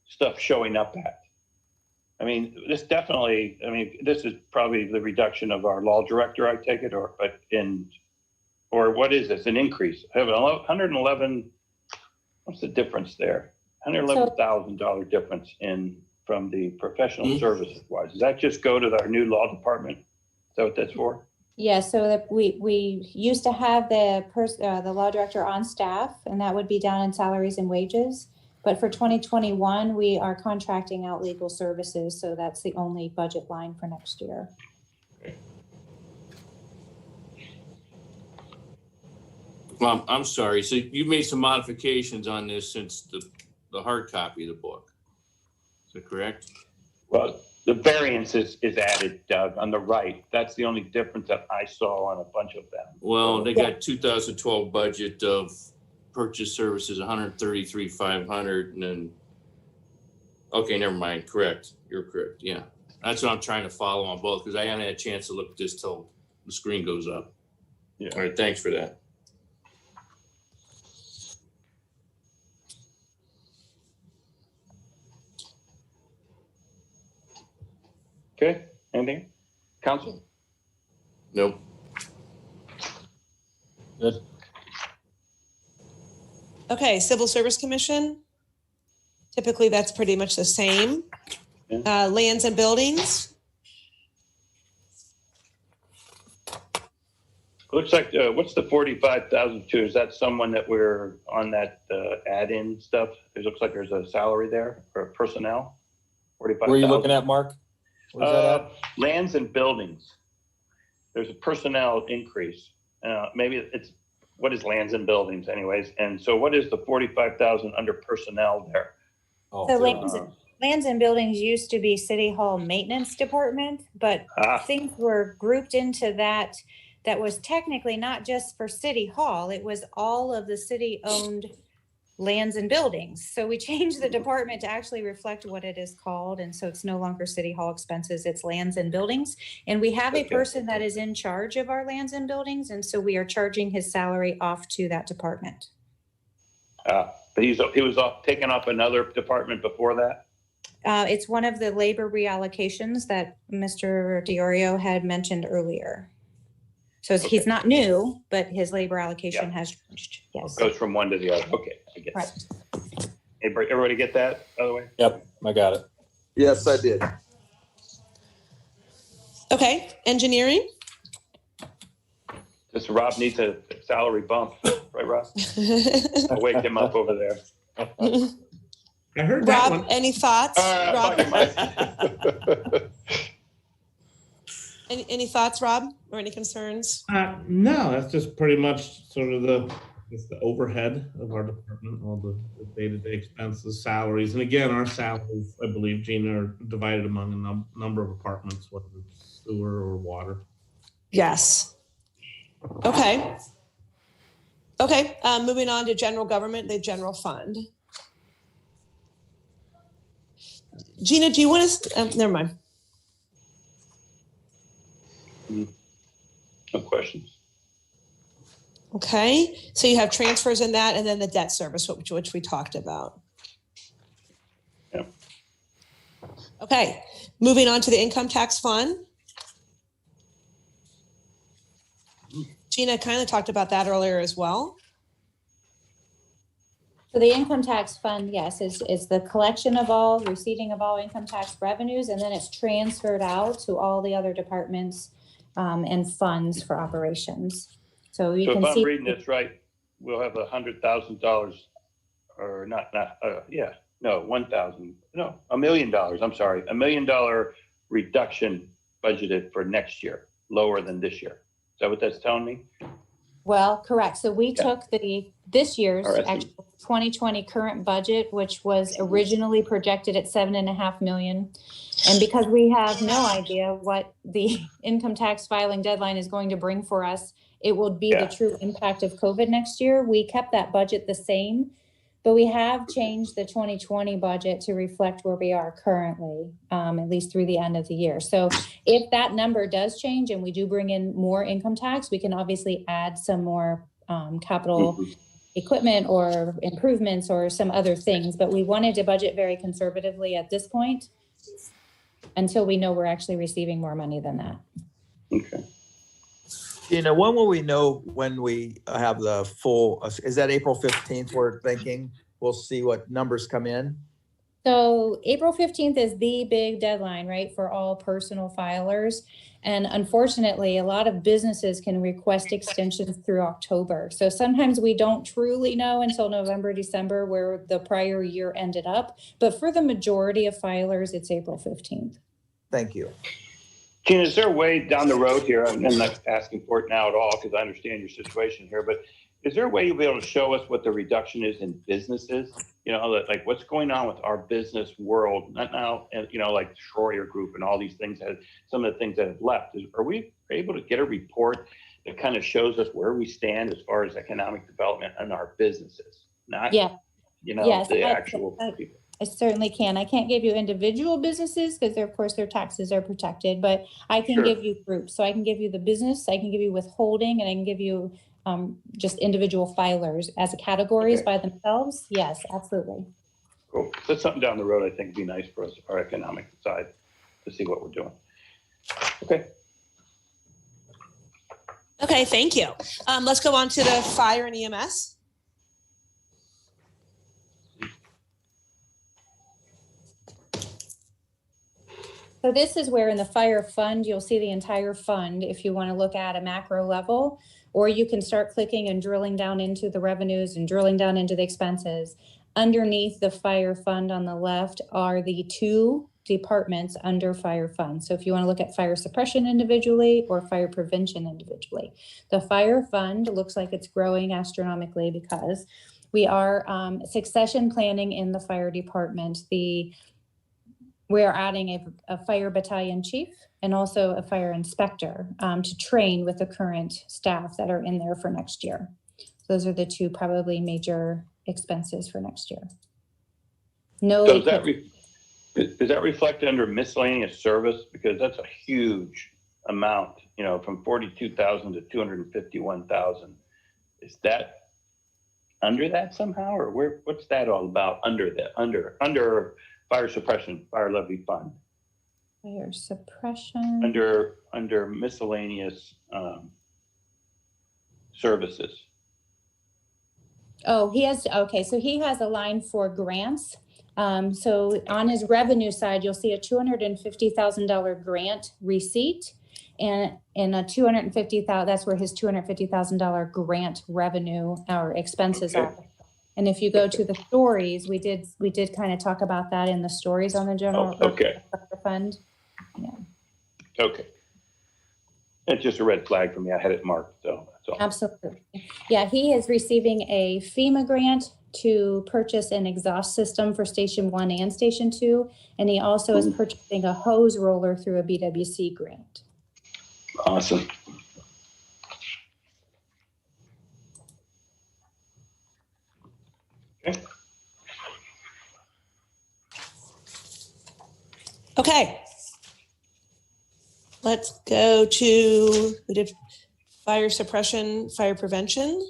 I: stuff showing up at? I mean, this is probably the reduction of our law director, I take it, or what is this, an increase? I have 111, what's the difference there? $111,000 difference from the professional services wise. Does that just go to our new law department? Is that what that's for?
L: Yeah, so that we used to have the law director on staff, and that would be down in salaries and wages. But for 2021, we are contracting out legal services, so that's the only budget line for next year.
M: Well, I'm sorry. So you made some modifications on this since the hard copy of the book. Is that correct?
I: Well, the variance is added, Doug, on the right. That's the only difference that I saw on a bunch of them.
M: Well, they got 2012 budget of purchase services, 133,500, and then, okay, never mind. Correct. You're correct. Yeah. That's what I'm trying to follow on both, because I haven't had a chance to look at this till the screen goes up.
I: Yeah.
M: All right. Thanks for that.
I: Okay. Anything? Council?
M: Nope.
A: Good.
J: Okay, Civil Service Commission. Typically, that's pretty much the same. Lands and buildings.
I: Looks like, what's the 45,000 to? Is that someone that we're on that add-in stuff? It looks like there's a salary there for personnel. 45,000.
A: Where are you looking at, Mark? Where's that at?
I: Lands and buildings. There's a personnel increase. Maybe it's, what is lands and buildings anyways? And so what is the 45,000 under personnel there?
A: Oh,
L: So lands and buildings used to be City Hall Maintenance Department, but things were grouped into that. That was technically not just for City Hall, it was all of the city-owned lands and buildings. So we changed the department to actually reflect what it is called. And so it's no longer City Hall expenses, it's lands and buildings. And we have a person that is in charge of our lands and buildings. And so we are charging his salary off to that department.
I: But he was taking up another department before that?
L: It's one of the labor reallocations that Mr. DiOrio had mentioned earlier. So he's not new, but his labor allocation has changed. Yes.
I: It goes from one to the other. Okay, I guess.
L: Right.
I: Everybody get that, by the way?
A: Yep, I got it.
D: Yes, I did.
J: Okay, engineering.
I: This Rob needs a salary bump, right, Rob? I'll wake him up over there.
F: I heard that
J: Rob,
F: one.
J: any thoughts? Rob,
I: Rob?
J: any thoughts, Rob, or any concerns?
P: No, that's just pretty much sort of the overhead of our department, all the day-to-day expenses, salaries. And again, our salaries, I believe, Gina, are divided among a number of departments, whether it's sewer or water.
J: Yes. Okay. Okay, moving on to general government, the general fund. Gina, do you want to, never mind.
I: No questions.
J: Okay, so you have transfers in that and then the debt service, which we talked about.
I: Yep.
J: Okay, moving on to the income tax fund. Gina kind of talked about that earlier as well.
L: So the income tax fund, yes, is the collection of all, receiving of all income tax revenues, and then it's transferred out to all the other departments and funds for operations. So you can see.
I: So if I'm reading this right, we'll have $100,000 or $1 million. I'm sorry, $1 million reduction budgeted for next year, lower than this year. Is that what that's telling me?
L: Well, correct. So we took this year's actual 2020 current budget, which was originally projected at $7.5 million. And because we have no idea what the income tax filing deadline is going to bring for us, it will be the true impact of COVID next year. We kept that budget the same, but we have changed the 2020 budget to reflect where we are currently, at least through the end of the year. So if that number does change and we do bring in more income tax, we can obviously add some more capital equipment or improvements or some other things, but we wanted to budget very conservatively at this point until we know we're actually receiving more money than that.
I: Okay.
D: You know, when will we know when we have the full, is that April 15th we're thinking? We'll see what numbers come in?
L: So April 15th is the big deadline, right, for all personal filers. And unfortunately, a lot of businesses can request extensions through October. So sometimes we don't truly know until November, December where the prior year ended up. But for the majority of filers, it's April 15th.
D: Thank you.
I: Gina, is there a way down the road here, I'm not asking for it now at all because I understand your situation here, but is there a way you'll be able to show us what the reduction is in businesses? You know, like what's going on with our business world, not now, you know, like Schroyer Group and all these things, some of the things that have left. Are we able to get a report that kind of shows us where we stand as far as economic development in our businesses? Not, you know, the actual people.
L: I certainly can. I can't give you individual businesses because of course their taxes are protected, but I can give you groups. So I can give you the business, I can give you withholding, and I can give you just individual filers as categories by themselves. Yes, absolutely.
I: Cool. That's something down the road I think would be nice for us, our economic side, to see what we're doing. Okay.
J: Okay, thank you. Let's go on to the fire and EMS.
L: So this is where in the fire fund, you'll see the entire fund if you want to look at a macro level, or you can start clicking and drilling down into the revenues and drilling down into the expenses. Underneath the fire fund on the left are the two departments under fire fund. So if you want to look at fire suppression individually or fire prevention individually, the fire fund looks like it's growing astronomically because we are succession planning in the fire department. We are adding a fire battalion chief and also a fire inspector to train with the current staff that are in there for next year. Those are the two probably major expenses for next year. No.
I: So is that reflected under miscellaneous service? Because that's a huge amount, you know, from 42,000 to 251,000. Is that under that somehow, or what's that all about under fire suppression, fire levy fund?
L: Fire suppression.
I: Under miscellaneous services.
L: Oh, so he has a line for grants. So on his revenue side, you'll see a $250,000 grant receipt and a $250,000, that's where his $250,000 grant revenue or expenses are. And if you go to the stories, we did kind of talk about that in the stories on the general fund. Yeah.
I: Okay. It's just a red flag for me. I had it marked, so that's all.
L: Absolutely. Yeah, he is receiving a FEMA grant to purchase an exhaust system for Station 1 and Station 2. And he also is purchasing a hose roller through a BWC grant.
I: Awesome. Okay.
J: Okay. Let's go to, we did fire suppression, fire prevention.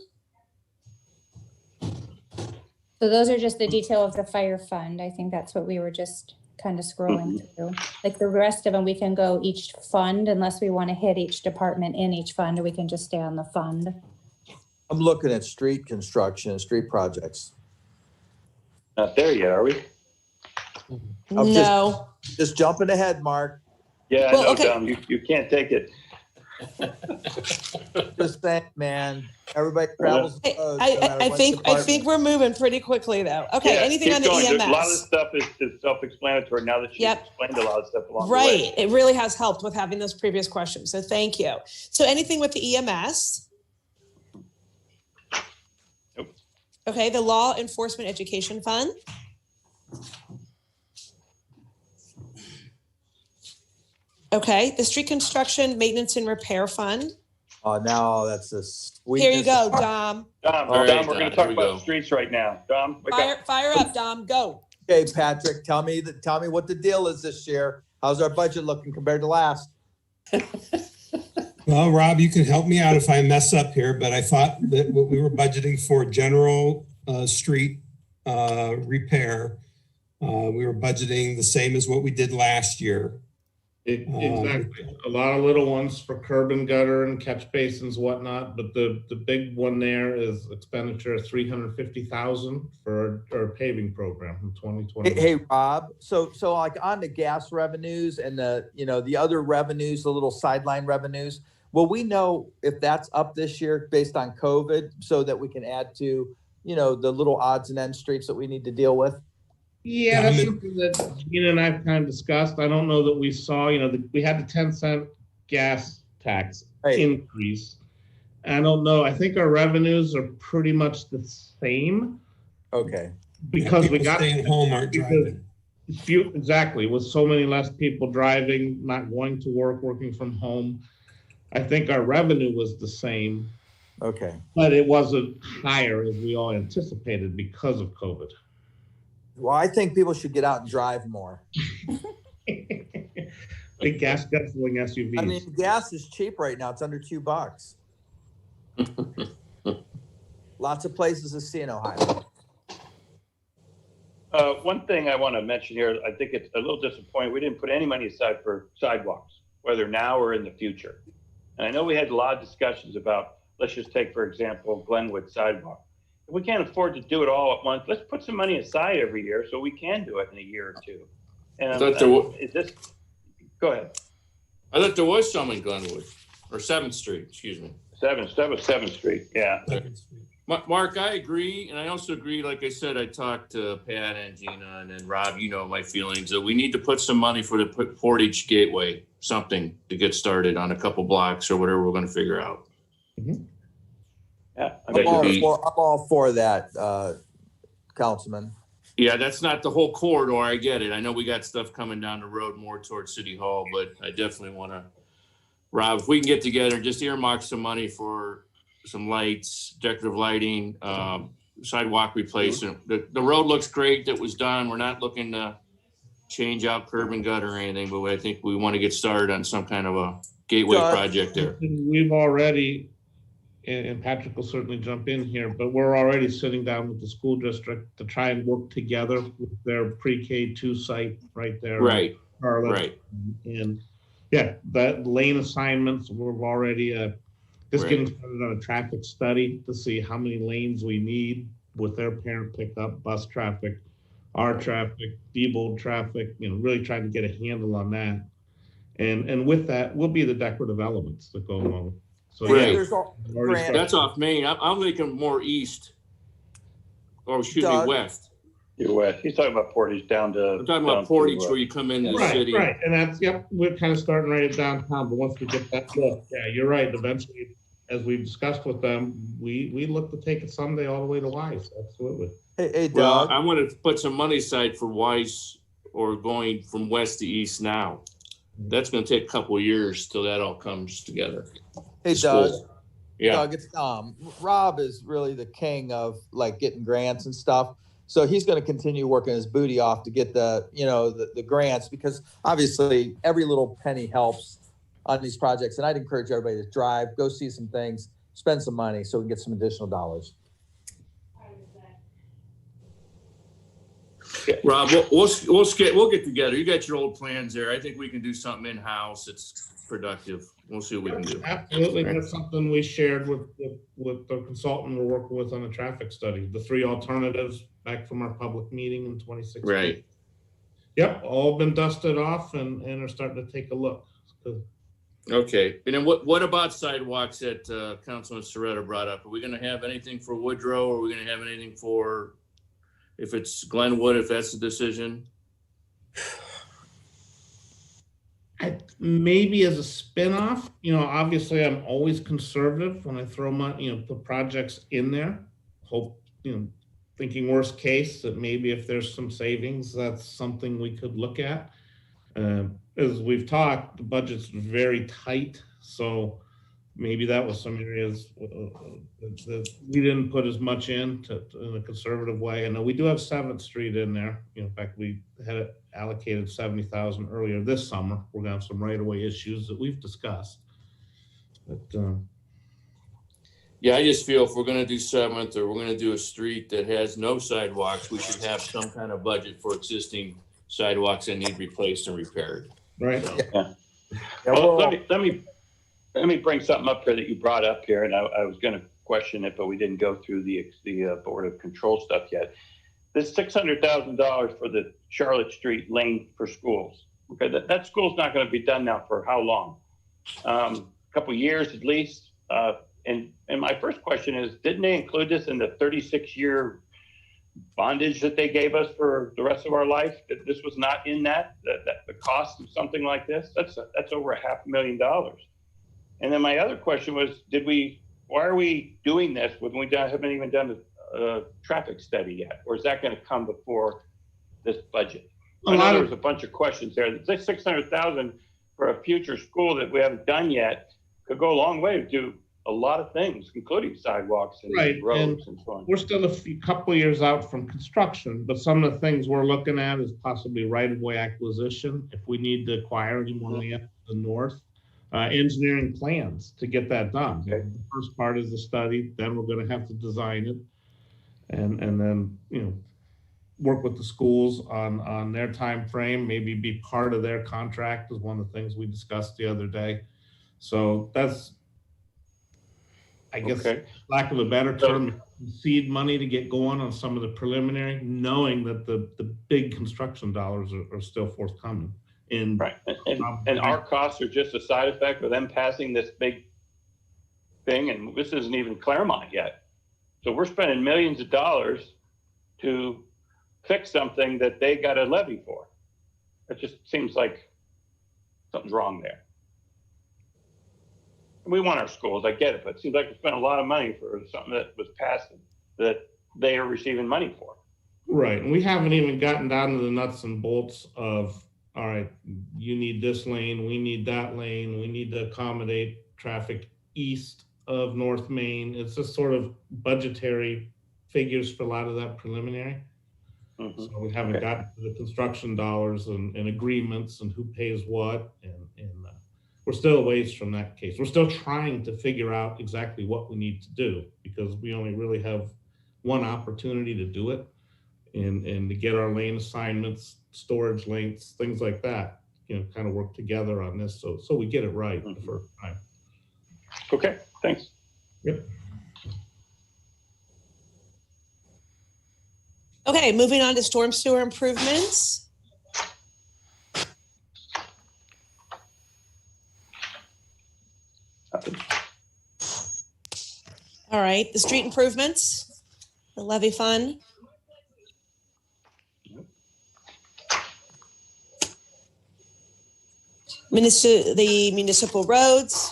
L: So those are just the detail of the fire fund. I think that's what we were just kind of scrolling through. Like the rest of them, we can go each fund unless we want to hit each department in each fund, or we can just stay on the fund.
D: I'm looking at street construction, street projects.
I: Not there yet, are we?
J: No.
D: Just jumping ahead, Mark.
I: Yeah,
J: Well,
I: I know,
J: okay.
I: Tom. You can't take it.
D: Just saying, man. Everybody travels.
J: I think we're moving pretty quickly though. Okay,
I: Yeah,
J: anything on the
I: keep going.
J: EMS?
I: A lot of this stuff is self-explanatory now that you've explained a lot of stuff along the way.
J: Right, it really has helped with having those previous questions, so thank you. So anything with the EMS?
I: Nope.
J: Okay, the Law Enforcement Education Fund? Okay, the Street Construction Maintenance and Repair Fund?
D: Oh, now that's a sweet.
J: Here you go, Dom.
I: Dom, we're going to talk about the streets right now. Dom,
J: Fire up, Dom, go.
D: Okay, Patrick, tell me what the deal is this year. How's our budget looking compared to last?
N: Well, Rob, you can help me out if I mess up here, but I thought that what we were budgeting for general street repair, we were budgeting the same as what we did last year.
P: Exactly. A lot of little ones for curb and gutter and catch basins, whatnot. But the big one there is expenditure of $350,000 for our paving program from 2020.
D: Hey, Rob. So like on the gas revenues and the other revenues, the little sideline revenues, will we know if that's up this year based on COVID so that we can add to, the little odds and ends streets that we need to deal with?
P: Yeah, that's something that Gina and I've kind of discussed. I don't know that we saw, we had the 10-cent gas tax increase. I don't know. I think our revenues are pretty much the same.
D: Okay.
P: Because we got
N: staying home, aren't driving.
P: Exactly. With so many less people driving, not going to work, working from home. I think our revenue was the same.
D: Okay.
P: But it wasn't higher as we all anticipated because of COVID.
D: Well, I think people should get out and drive more.
P: Big gas guzzling SUVs.
D: I mean, gas is cheap right now. It's under $2. Lots of places to see in Ohio.
I: One thing I want to mention here, I think it's a little disappointing. We didn't put any money aside for sidewalks, whether now or in the future. And I know we had a lot of discussions about, let's just take, for example, Glenwood sidewalk. If we can't afford to do it all at once, let's put some money aside every year so we can do it in a year or two. And Go ahead.
M: I thought there was some in Glenwood, or 7th Street, excuse me.
I: That was 7th Street, yeah.
M: Mark, I agree, and I also agree, like I said, I talked to Pat and Gina, and then Rob, you know my feelings, that we need to put some money for the Portage Gateway, something to get started on a couple blocks or whatever we're gonna figure out.
E: Mm-hmm.
I: Yeah,
D: I'm all for that, Councilman.
M: Yeah, that's not the whole corridor, I get it. I know we got stuff coming down the road more towards City Hall, but I definitely wanna, Rob, if we can get together, just earmark some money for some lights, decorative lighting, sidewalk replacement. The road looks great that was done. We're not looking to change out curb and gutter or anything, but I think we want to get started on some kind of a gateway project there.
P: We've already, and Patrick will certainly jump in here, but we're already sitting down with the school district to try and work together with their pre-K 2 site right there.
M: Right,
P: Charlotte.
M: right.
P: And yeah, that lane assignments, we've already, just getting started on a traffic study to see how many lanes we need with their parent pickup, bus traffic, our traffic, Diebold traffic, really trying to get a handle on that. And with that will be the decorative elements that go along. So
M: yeah, that's off Main. I'm thinking more east, or excuse me, west.
I: You're west. He's talking about Portage down to.
M: I'm talking about Portage where you come into the city.
P: Right, and that's, we're kind of starting right at downtown, but once we get that look, yeah, you're right. Eventually, as we've discussed with them, we look to take it someday all the way to Wise. Absolutely.
D: Hey, Doug.
M: Well, I want to put some money aside for Wise or going from west to east now. That's going to take a couple of years till that all comes together.
D: Hey, Doug.
M: Yeah.
D: Doug, it's Rob is really the king of like getting grants and stuff. So he's going to continue working his booty off to get the grants, because obviously every little penny helps on these projects. And I'd encourage everybody to drive, go see some things, spend some money so we can get some additional dollars.
M: Rob, we'll get together. You got your old plans there. I think we can do something in-house. It's productive. We'll see what we can do.
P: Absolutely. That's something we shared with the consultant we're working with on the traffic study, the 3 alternatives back from our public meeting in 2016.
M: Right.
P: Yep. All been dusted off and are starting to take a look.
M: Okay. And then what about sidewalks that Councilman Soretta brought up? Are we going to have anything for Woodrow? Or are we going to have anything for, if it's Glenwood, if that's the decision?
P: Maybe as a spinoff, obviously I'm always conservative when I throw money, put projects in there. Hope, thinking worst case that maybe if there's some savings, that's something we could look at. As we've talked, the budget's very tight, so maybe that was some areas that we didn't put as much in a conservative way. And we do have 7th Street in there. In fact, we had allocated 70,000 earlier this summer. We're gonna have some right-of-way issues that we've discussed. But
M: yeah, I just feel if we're gonna do 7th or we're gonna do a street that has no sidewalks, we should have some kind of budget for existing sidewalks that need replaced and repaired.
P: Right.
M: So.
I: Yeah. Well, let me bring something up here that you brought up here, and I was going to question it, but we didn't go through the Board of Control stuff yet. This $600,000 for the Charlotte Street lane for schools. Okay, that school's not going to be done now for how long? A couple of years at least. And my first question is, didn't they include this in the 36-year bondage that they gave us for the rest of our life? That this was not in that the cost of something like this? That's over $500,000. And then my other question was, why are we doing this when we haven't even done a traffic study yet? Or is that going to come before this budget? I know there was a bunch of questions there. This $600,000 for a future school that we haven't done yet could go a long way to do a lot of things, including sidewalks and roads and so on.
P: We're still a couple of years out from construction, but some of the things we're looking at is possibly right-of-way acquisition. If we need to acquire any more land to the north, engineering plans to get that done. Okay. The first part is the study, then we're going to have to design it, and then work with the schools on their time frame. Maybe be part of their contract is one of the things we discussed the other day. So that's, I guess, lack of a better term, seed money to get going on some of the preliminary, knowing that the big construction dollars are still forthcoming. And
I: Right. And our costs are just a side effect of them passing this big thing. And this isn't even Claremont yet. So we're spending millions of dollars to fix something that they got a levy for. It just seems like something's wrong there. We want our schools, I get it, but it seems like we spent a lot of money for something that was passed that they are receiving money for.
P: Right. And we haven't even gotten down to the nuts and bolts of, all right, you need this lane, we need that lane, we need to accommodate traffic east of North Main. It's just sort of budgetary figures for a lot of that preliminary.
I: Mm-hmm.
P: So we haven't gotten to the construction dollars and agreements and who pays what. And we're still a ways from that case. We're still trying to figure out exactly what we need to do because we only really have one opportunity to do it and to get our lane assignments, storage lengths, things like that, kind of work together on this. So we get it right the first time.
I: Okay, thanks.
P: Yep.
J: Okay, moving on to storm sewer improvements. All right, the street improvements, the levy fund. The municipal roads.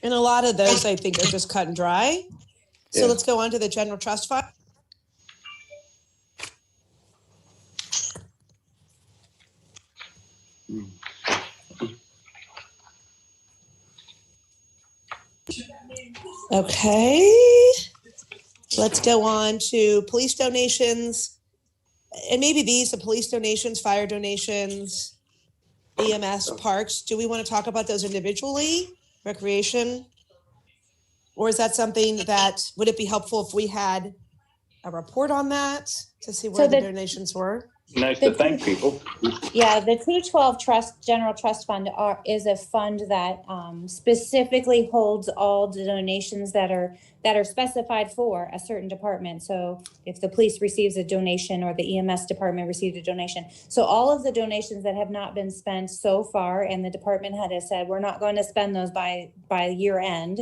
J: And a lot of those I think are just cut and dry. So let's go on to the general trust fund. Okay, let's go on to police donations. And maybe these, the police donations, fire donations, EMS, parks. Do we want to talk about those individually? Recreation? Or is that something that, would it be helpful if we had a report on that to see where the donations were?
I: Nice to thank people.
L: Yeah, the 212 General Trust Fund is a fund that specifically holds all the donations that are specified for a certain department. So if the police receives a donation or the EMS department received a donation. So all of the donations that have not been spent so far, and the department head has said, we're not going to spend those by year end,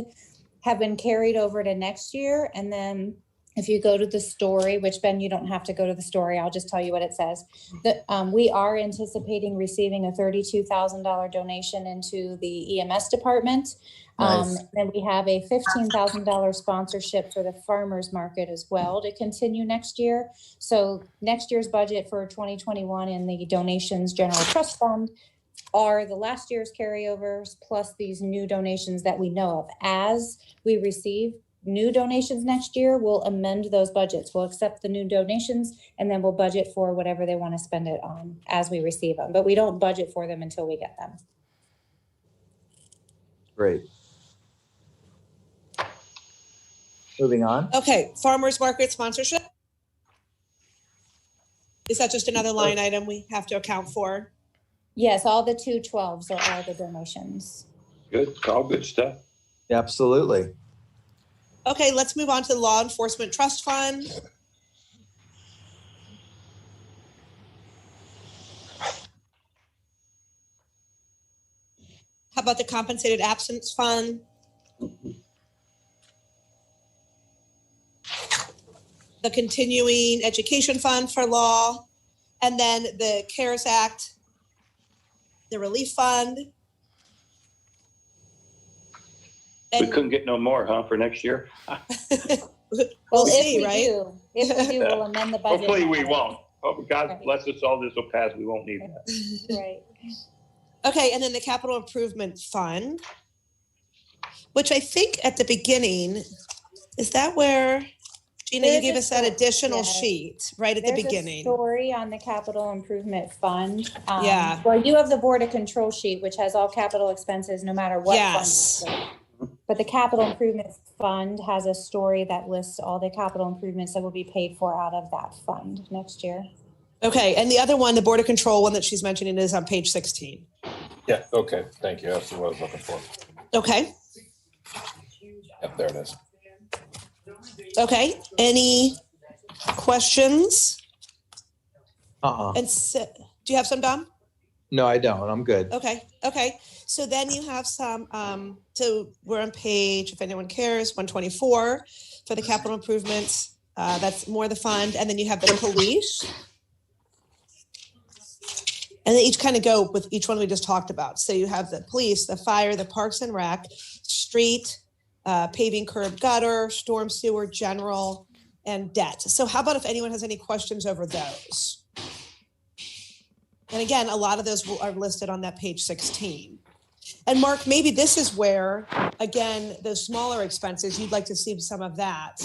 L: have been carried over to next year. And then if you go to the story, which Ben, you don't have to go to the story, I'll just tell you what it says. That we are anticipating receiving a $32,000 donation into the EMS department.
D: Nice.
L: Then we have a $15,000 sponsorship for the farmers market as well to continue next year. So next year's budget for 2021 in the donations general trust fund are the last year's carryovers plus these new donations that we know of. As we receive new donations next year, we'll amend those budgets. We'll accept the new donations and then we'll budget for whatever they want to spend it on as we receive them. But we don't budget for them until we get them.
D: Great. Moving on.
J: Okay, farmers market sponsorship. Is that just another line item we have to account for?
L: Yes, all the 212s are all the donations.
I: Good, it's all good stuff.
D: Absolutely.
J: Okay, let's move on to the law enforcement trust fund. How about the compensated absence fund? The continuing education fund for law, and then the CARES Act, the relief fund.
I: We couldn't get no more, huh, for next year?
J: We'll
L: if
J: see,
L: we
J: right?
L: If we do, we'll amend the budget.
I: Hopefully we won't. Oh, God bless us, all this will pass. We won't need that.
L: Right.
J: Okay, and then the capital improvement fund, which I think at the beginning, is that where, Gina, you gave us that additional sheet right at the beginning.
L: There's a story on the capital improvement fund.
J: Yeah.
L: Well, you have the board of control sheet, which has all capital expenses, no matter what.
J: Yes.
L: Fund. But the capital improvement fund has a story that lists all the capital improvements that will be paid for out of that fund next year.
J: Okay, and the other one, the board of control one that she's mentioning is on page 16.
A: Yeah, okay, thank you. That's what I was looking for.
J: Okay.
A: Yep, there it is.
J: Okay, any questions And so, do you have some, Dom?
D: No, I don't. I'm good.
J: Okay. So then you have some, so we're on page, if anyone cares, 124 for the capital improvements. That's more the fund. And then you have the police. And they each kind of go with each one we just talked about. So you have the police, the fire, the parks and rec, street, paving, curb, gutter, storm sewer, general, and debt. So how about if anyone has any questions over those? And again, a lot of those are listed on that page 16. And Mark, maybe this is where, again, those smaller expenses, you'd like to see some of that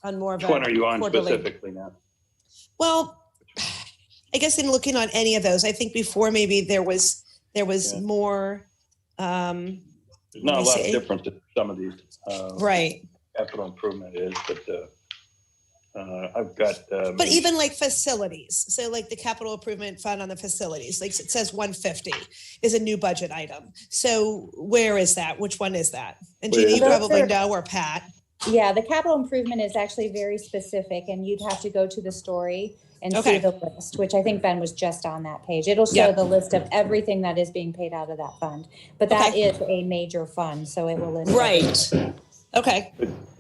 J: on more of
I: Which one are you on
J: quarterly.
I: specifically now?
J: Well, I guess in looking on any of those, I think before maybe there was more.
I: There's not a lot of difference in some of these.
J: Right.
I: Capital improvement is, but I've got.
J: But even like facilities, so like the capital improvement fund on the facilities, like it says 150 is a new budget item. So where is that? Which one is that? And Gina, you probably know, or Pat.
L: Yeah, the capital improvement is actually very specific, and you'd have to go to the story and see the list, which I think Ben was just on that page. It'll show the list of everything that is being paid out of that fund, but that is a major fund, so it will list everything.
J: Okay.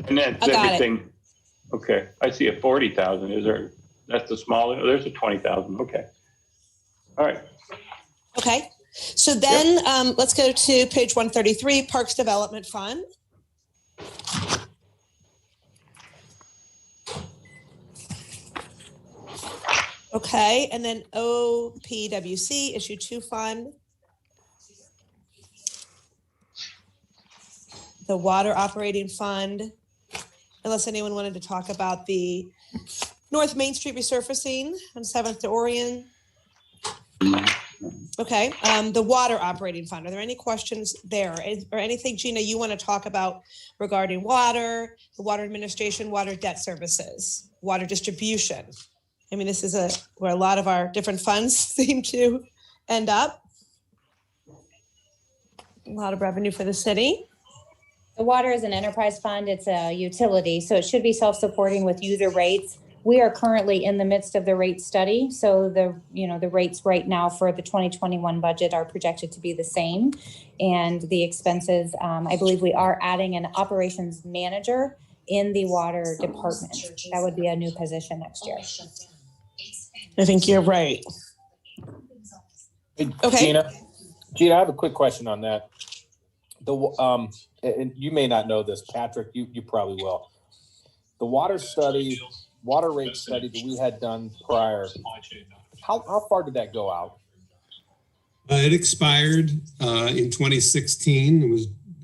I: And that's everything. Okay, I see a 40,000. Is there? That's the smaller. There's a 20,000. Okay. All right.
J: Okay. So then let's go to page 133, Parks Development Fund. Okay, and then OPWC, Issue 2 Fund. The Water Operating Fund. Unless anyone wanted to talk about the North Main Street resurfacing on 7th to Orion. Okay, the Water Operating Fund. Are there any questions there? Or anything, Gina, you want to talk about regarding water, the water administration, water debt services, water distribution? I mean, this is where a lot of our different funds seem to end up. A lot of revenue for the city.
L: The water is an enterprise fund. It's a utility, so it should be self-supporting with user rates. We are currently in the midst of the rate study. So the rates right now for the 2021 budget are projected to be the same. And the expenses, I believe we are adding an operations manager in the water department. That would be a new position next year.
J: I think you're right.
A: Hey,
J: Okay.
A: Gina, I have a quick question on that. And you may not know this, Patrick, you probably will. The water rate study that we had done prior, how far did that go out?
N: It expired in 2016.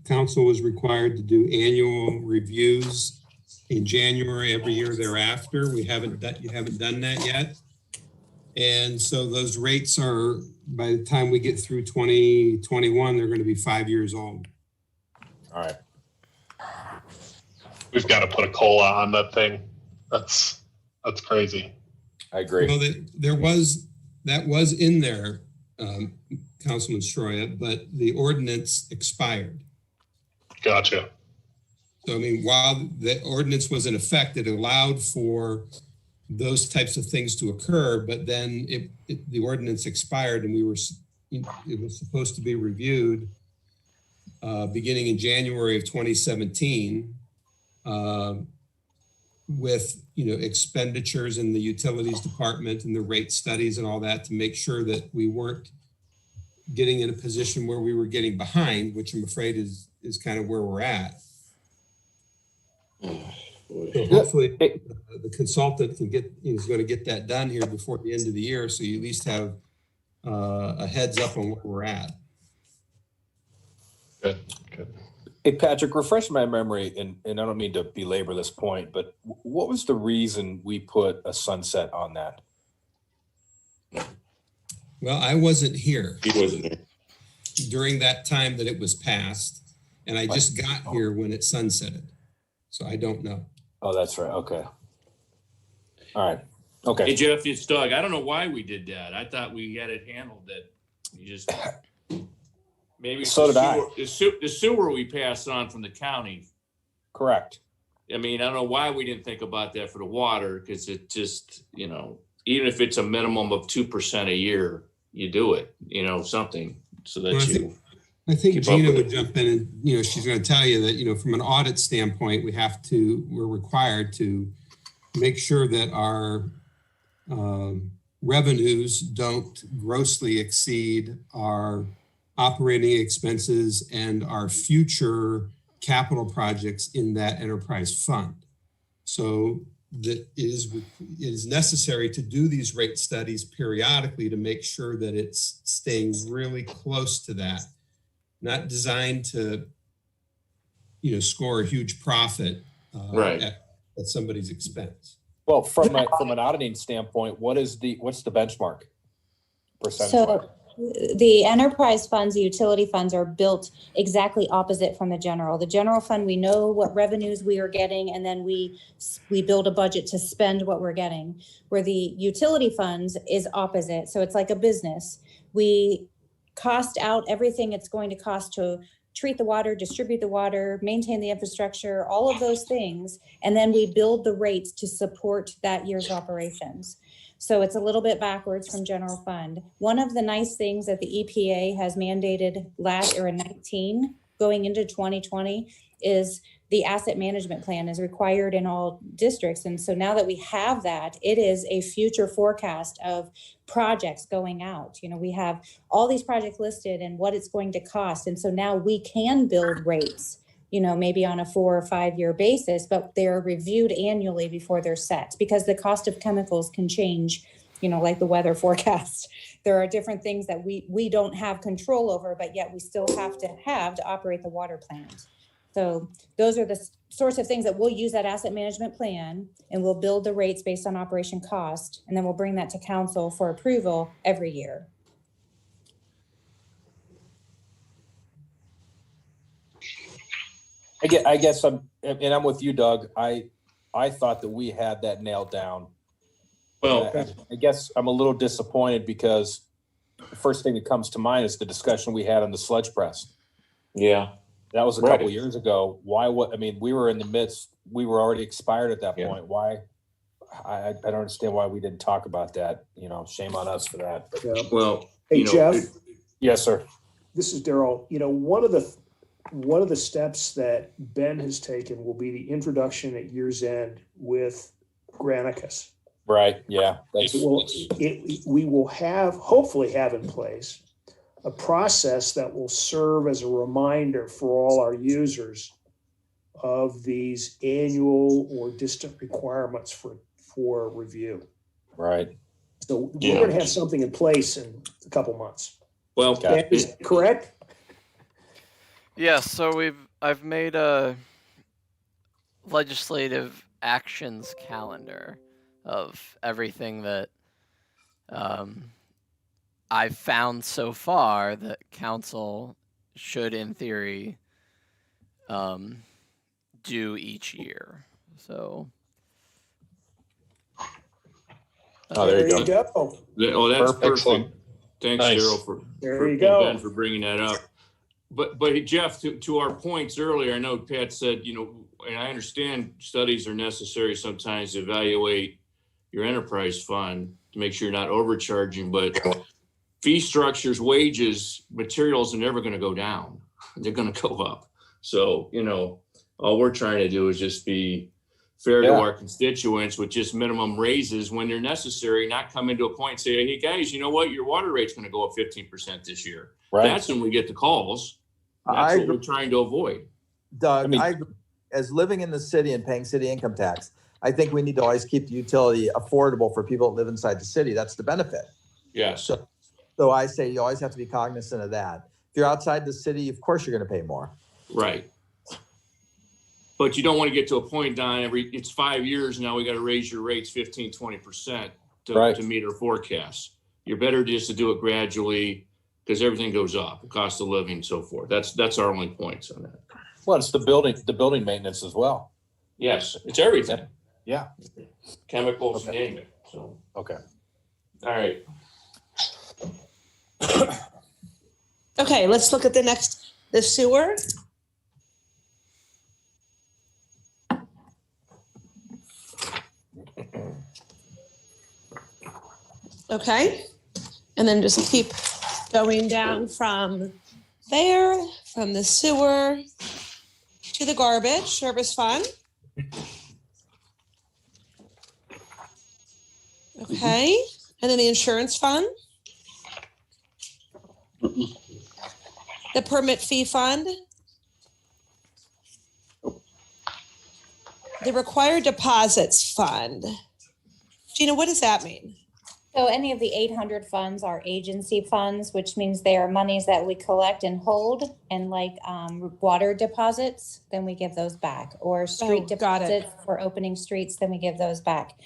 N: Council was required to do annual reviews in January every year thereafter. You haven't done that yet. And so those rates are, by the time we get through 2021, they're going to be 5 years old.
A: All right.
G: We've got to put a COLA on that thing. That's crazy.
A: I agree.
N: Well, that was in there, Councilman Stroya, but the ordinance expired.
G: Gotcha.
N: So, I mean, while the ordinance was in effect, it allowed for those types of things to occur, but then the ordinance expired, and it was supposed to be reviewed beginning in January of 2017 with expenditures in the utilities department and the rate studies and all that to make sure that we weren't getting in a position where we were getting behind, which I'm afraid is kind of where we're at. So hopefully the consultant is going to get that done here before the end of the year, so you at least have a heads up on where we're at.
G: Good.
A: Hey, Patrick, refresh my memory, and I don't mean to belabor this point, but what was the reason we put a sunset on that?
N: Well, I wasn't here.
K: He wasn't there.
N: During that time that it was passed, and I just got here when it sunsetted. So I don't know.
A: Oh, that's right. Okay. All right. Okay.
M: Hey, Jeff, it's Doug. I don't know why we did that. I thought we had it handled that you just, maybe.
A: So did I.
M: The sewer we passed on from the county.
A: Correct.
M: I mean, I don't know why we didn't think about that for the water, because it just, even if it's a minimum of 2% a year, you do it, something so that
N: I think
M: keep up
N: Gina
M: with
N: would
M: it.
N: jump in and, she's going to tell you that, from an audit standpoint, we're required to make sure that our revenues don't grossly exceed our operating expenses and our future capital projects in that enterprise fund. So that it is necessary to do these rate studies periodically to make sure that it's staying really close to that. Not designed to, score a huge profit
M: Right.
N: at somebody's expense.
A: Well, from an auditing standpoint, what's the benchmark percentage?
L: So the enterprise funds, the utility funds are built exactly opposite from the general. The general fund, we know what revenues we are getting, and then we build a budget to spend what we're getting. Where the utility funds is opposite. So it's like a business. We cost out everything it's going to cost to treat the water, distribute the water, maintain the infrastructure, all of those things. And then we build the rates to support that year's operations. So it's a little bit backwards from general fund. One of the nice things that the EPA has mandated in 19 going into 2020 is the asset management plan is required in all districts. And so now that we have that, it is a future forecast of projects going out. We have all these projects listed and what it's going to cost. And so now we can build rates, maybe on a 4 or 5 year basis, but they're reviewed annually before they're set because the cost of chemicals can change, like the weather forecast. There are different things that we don't have control over, but yet we still have to operate the water plant. So those are the sorts of things that we'll use that asset management plan, and we'll build the rates based on operation cost, and then we'll bring that to council for approval every year.
A: I guess I'm with you, Doug. I thought that we had that nailed down.
M: Well,
A: I guess I'm a little disappointed because the first thing that comes to mind is the discussion we had on the sludge press.
M: Yeah.
A: That was a couple years ago. We were in the midst, we were already expired at that point. Why? I don't understand why we didn't talk about that. Shame on us for that. But,
E: Yeah.
M: Well,
E: Hey, Jeff.
A: Yes, sir.
E: This is Daryl. One of the steps that Ben has taken will be the introduction at year's end with Granicus.
A: Right. Yeah.
E: We will hopefully have in place a process that will serve as a reminder for all our users of these annual or distant requirements for review.
A: Right.
E: So we're going to have something in place in a couple months.
M: Well,
E: is that correct?
B: Yes. So I've made a legislative actions calendar of everything that I've found so far that council should, in theory, do each year. So.
A: There you go.
M: Oh, that's perfect.
G: Excellent.
M: Thanks,
G: Nice.
M: Daryl, for Ben for bringing that up. But Jeff, to our points earlier, I know Pat said, and I understand studies are necessary sometimes to evaluate your enterprise fund to make sure you're not overcharging, but fee structures, wages, materials are never going to go down. They're going to go up. So, all we're trying to do is just be fair to our constituents with just minimum raises when they're necessary, not come into a point and say, hey guys, you know what? Your water rate's going to go up 15% this year. Right. That's when we get the calls. That's what we're trying to avoid.
D: Doug, as living in the city and paying city income tax, I think we need to always keep the utility affordable for people that live inside the city. That's the benefit.
M: Yes.
D: So I say you always have to be cognizant of that. If you're outside the city, of course you're going to pay more.
M: Right. But you don't want to get to a point, Don, it's 5 years now, we got to raise your rates 15, 20% to meet our forecasts. You're better just to do it gradually because everything goes up, cost of living and so forth. That's our only points on that.
A: Well, it's the building maintenance as well.
M: Yes, it's everything.
A: Yeah.
M: Chemicals, name it. So
A: okay.
M: All right.
J: Okay, let's look at the sewer. Okay. And then just keep going down from there, from the sewer to the garbage service fund. Okay. And then the insurance fund. The permit fee fund. The required deposits fund. Gina, what does that mean?
L: So any of the 800 funds are agency funds, which means they are monies that we collect and hold, and like water deposits, then we give those back, or street deposits for opening streets, then we give those back.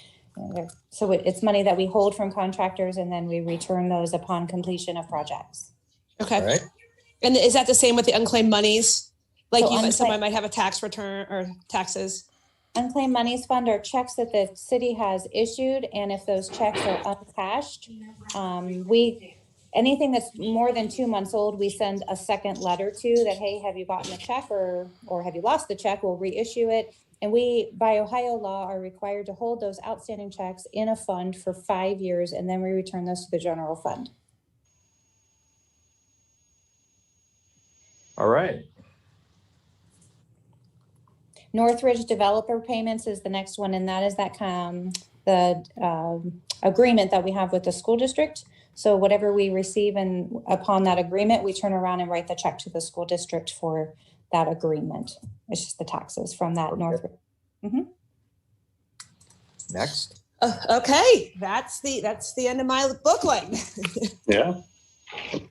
L: So it's money that we hold from contractors, and then we return those upon completion of projects.
J: Okay.
D: All right.
J: And is that the same with the unclaimed monies? Like
L: So
J: someone might have a tax return or taxes.
L: Unclaimed monies fund are checks that the city has issued, and if those checks are uncashed, anything that's more than 2 months old, we send a second letter to that, hey, have you gotten a check or have you lost the check? We'll reissue it. And we, by Ohio law, are required to hold those outstanding checks in a fund for 5 years, and then we return those to the general fund.
A: All right.
L: Northridge developer payments is the next one, and that is the agreement that we have with the school district. So whatever we receive and upon that agreement, we turn around and write the check to the school district for that agreement. It's just the taxes from that. Okay. Northridge. Mm-hmm.
D: Next.
J: Okay, that's the end of my booklet.
I: Yeah.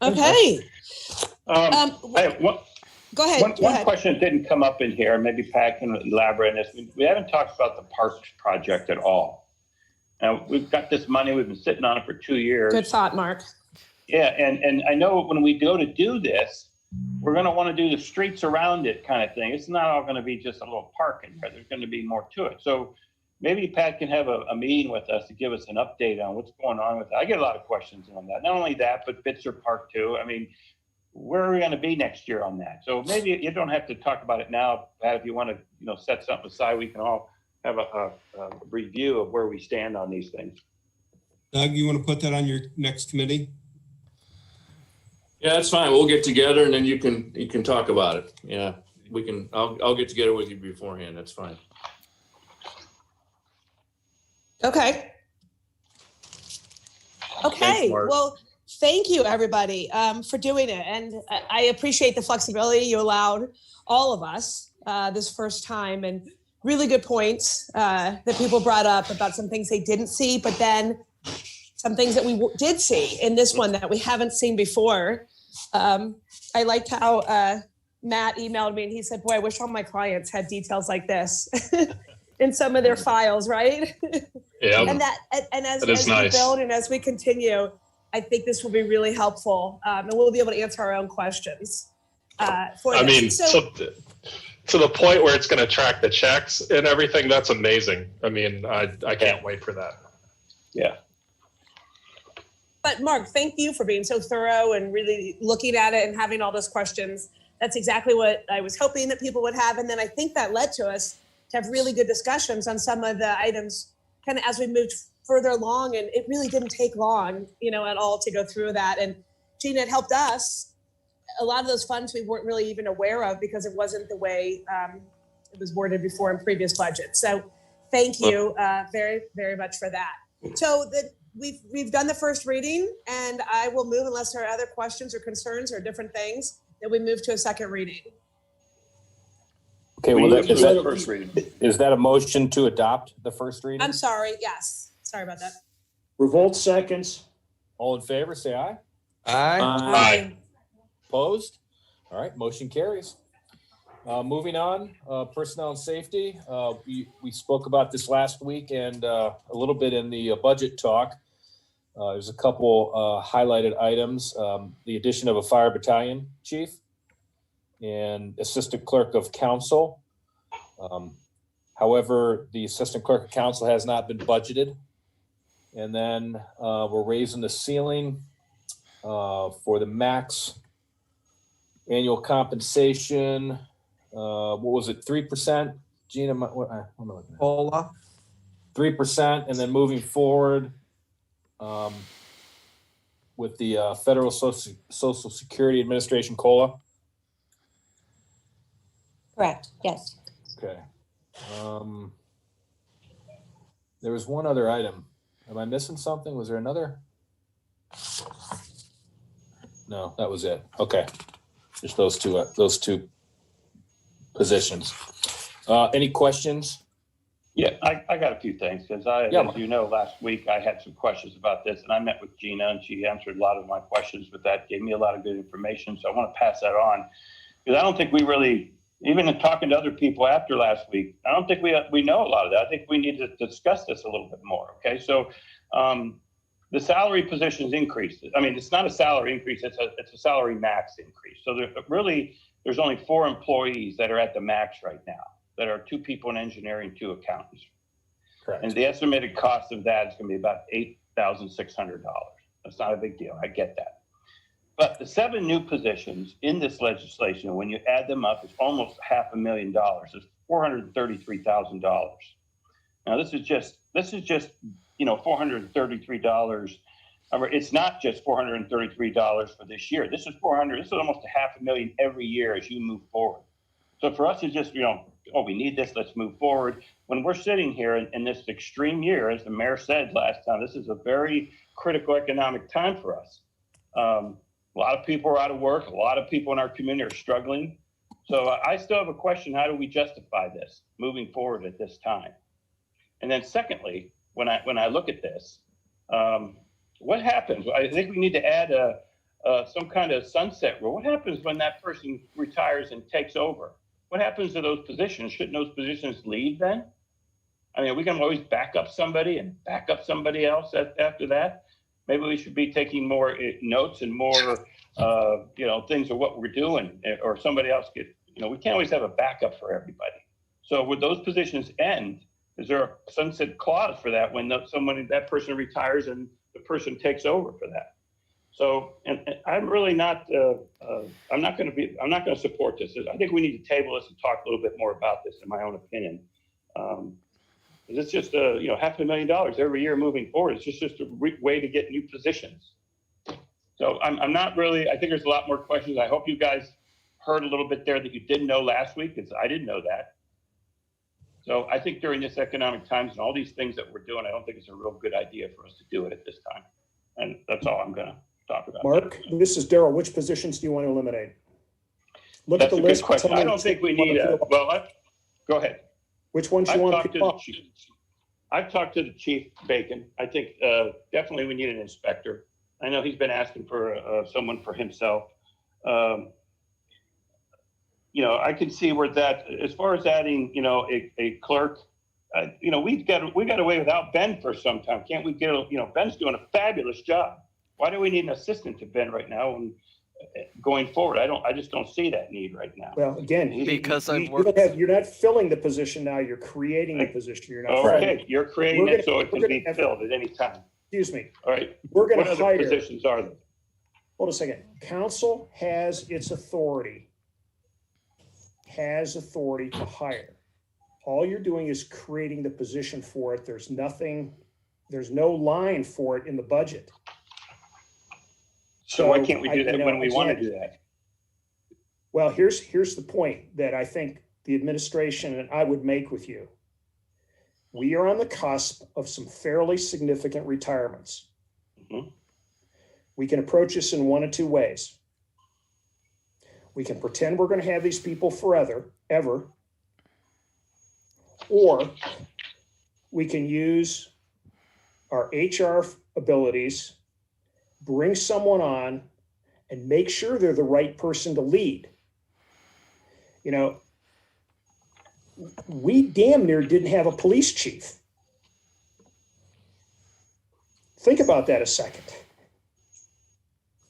J: Okay.
I: Go ahead. One question that didn't come up in here, maybe Pat can elaborate on this. We haven't talked about the parks project at all. Now, we've got this money, we've been sitting on it for 2 years.
J: Good thought, Mark.
I: Yeah, and I know when we go to do this, we're going to want to do the streets around it kind of thing. It's not all going to be just a little park in there. There's going to be more to it. So maybe Pat can have a meeting with us to give us an update on what's going on with that. I get a lot of questions on that. Not only that, but Bitzer Park too. I mean, where are we going to be next year on that? So maybe you don't have to talk about it now, Pat. If you want to, set something aside, we can all have a review of where we stand on these things.
N: Doug, you want to put that on your next committee?
M: Yeah, that's fine. We'll get together and then you can talk about it. Yeah, we can. I'll get together with you beforehand. That's fine.
J: Okay.
M: Thanks, Mark.
J: Well, thank you, everybody, for doing it. And I appreciate the flexibility you allowed all of us this first time, and really good points that people brought up about some things they didn't see, but then some things that we did see in this one that we haven't seen before. I liked how Matt emailed me and he said, boy, I wish all my clients had details like this in some of their files, right?
G: Yeah.
J: And as
G: nice.
J: We build and as we continue, I think this will be really helpful, and we'll be able to answer our own questions.
G: To the point where it's going to track the checks and everything, that's amazing. I mean, I can't wait for that.
I: Yeah.
J: But Mark, thank you for being so thorough and really looking at it and having all those questions. That's exactly what I was hoping that people would have. And then I think that led to us to have really good discussions on some of the items kind of as we moved further along. And it really didn't take long, at all to go through that. And Gina, it helped us. A lot of those funds we weren't really even aware of because it wasn't the way it was worded before in previous budgets. So thank you very, very much for that. So we've done the first reading, and I will move, unless there are other questions or concerns or different things, that we move to a second reading.
A: Okay, well, is that a motion to adopt the first reading?
J: I'm sorry. Yes. Sorry about that.
E: Revolt seconds.
A: All in favor, say aye.
D: Aye.
A: Aye. Opposed? All right, motion carries. Moving on, personnel and safety. We spoke about this last week and a little bit in the budget talk. There's a couple highlighted items. The addition of a fire battalion chief and assistant clerk of council. However, the assistant clerk of council has not been budgeted. And then we're raising the ceiling for the max annual compensation. What was it, 3%? Gina, what am I looking at? 3%, and then moving forward, with the Federal Social Security Administration COLA?
L: Correct, yes.
A: Okay. There was one other item. Am I missing something? Was there another? No, that was it. Okay. Just those two positions. Any questions?
I: Yeah, I got a few things because as you know, last week I had some questions about this, and I met with Gina, and she answered a lot of my questions with that, gave me a lot of good information. So I want to pass that on because I don't think we really, even in talking to other people after last week, I don't think we know a lot of that. I think we need to discuss this a little bit more. Okay, so the salary positions increased. I mean, it's not a salary increase; it's a salary max increase. So there's only 4 employees that are at the max right now. That are 2 people in engineering, 2 accountants.
A: Correct.
I: And the estimated cost of that is going to be about $8,600. That's not a big deal. I get that. But the 7 new positions in this legislation, when you add them up, it's almost $500,000. It's $433,000. Now this is just $433. It's not just $433 for this year. This is almost $500,000 every year as you move forward. So for us, it's just, we need this, let's move forward. When we're sitting here in this extreme year, as the mayor said last time, this is a very critical economic time for us. A lot of people are out of work. A lot of people in our community are struggling. So I still have a question, how do we justify this moving forward at this time? And then secondly, when I look at this, what happens? I think we need to add some kind of sunset rule. What happens when that person retires and takes over? What happens to those positions? Shouldn't those positions leave then? I mean, are we going to always back up somebody and back up somebody else after that? Maybe we should be taking more notes and more, things of what we're doing, or somebody else we can't always have a backup for everybody. So would those positions end? Is there a sunset clause for that when that person retires and the person takes over for that? So, and I'm really not. I'm not going to support this. I think we need to table this and talk a little bit more about this, in my own opinion. It's just $500,000 every year moving forward. It's just a way to get new positions. So I'm not really. I think there's a lot more questions. I hope you guys heard a little bit there that you didn't know last week, because I didn't know that. So I think during this economic times and all these things that we're doing, I don't think it's a real good idea for us to do it at this time. And that's all I'm going to talk about.
E: Mark, this is Daryl. Which positions do you want to eliminate? Look
I: That's
E: at the
I: a
E: list.
I: good question. I don't think we need go ahead.
E: Which ones do you want to pick up?
I: I've talked to the Chief Bacon. I think definitely we need an inspector. I know he's been asking for someone for himself. I can see where that, as far as adding, a clerk, we got away without Ben for some time. Can't we get, Ben's doing a fabulous job. Why do we need an assistant to Ben right now? And going forward, I just don't see that need right now.
E: Well, again, you're not filling the position now. You're creating a position. You're not.
I: Okay, you're creating it so it can be filled at any time.
E: Excuse me.
I: All right.
E: We're going to
I: hire. What other positions are there?
E: Hold a second. Council has its authority. Has authority to hire. All you're doing is creating the position for it. There's no line for it in the budget.
I: So why can't we do that when we want to do that?
E: Well, here's the point that I think the administration and I would make with you. We are on the cusp of some fairly significant retirements.
I: Mm-hmm.
E: We can approach this in one of two ways. We can pretend we're going to have these people forever, or we can use our HR abilities, bring someone on, and make sure they're the right person to lead. We damn near didn't have a police chief. Think about that a second.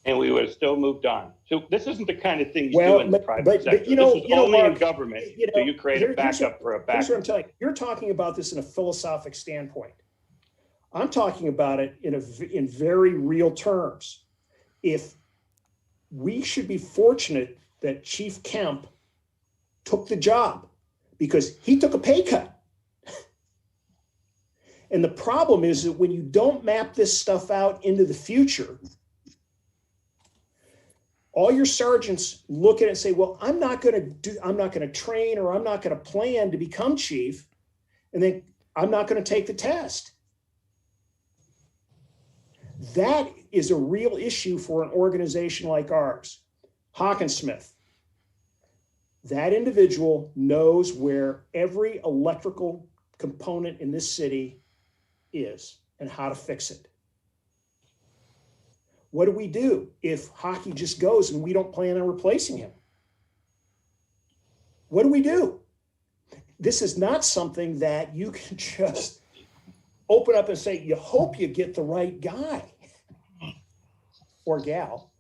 I: And we would have still moved on. So this isn't the kind of thing you do in the private sector. This is only in government do you create a backup for a backup.
E: Here's what I'm telling you. You're talking about this in a philosophic standpoint. I'm talking about it in very real terms. If we should be fortunate that Chief Kemp took the job because he took a pay cut. And the problem is that when you don't map this stuff out into the future, all your sergeants look at it and say, well, I'm not going to train, or I'm not going to plan to become chief, and then I'm not going to take the test. That is a real issue for an organization like ours. Hawkinsmith, that individual knows where every electrical component in this city is and how to fix it. What do we do if Hockey just goes and we don't plan on replacing him? What do we do? This is not something that you can just open up and say, you hope you get the right guy or gal.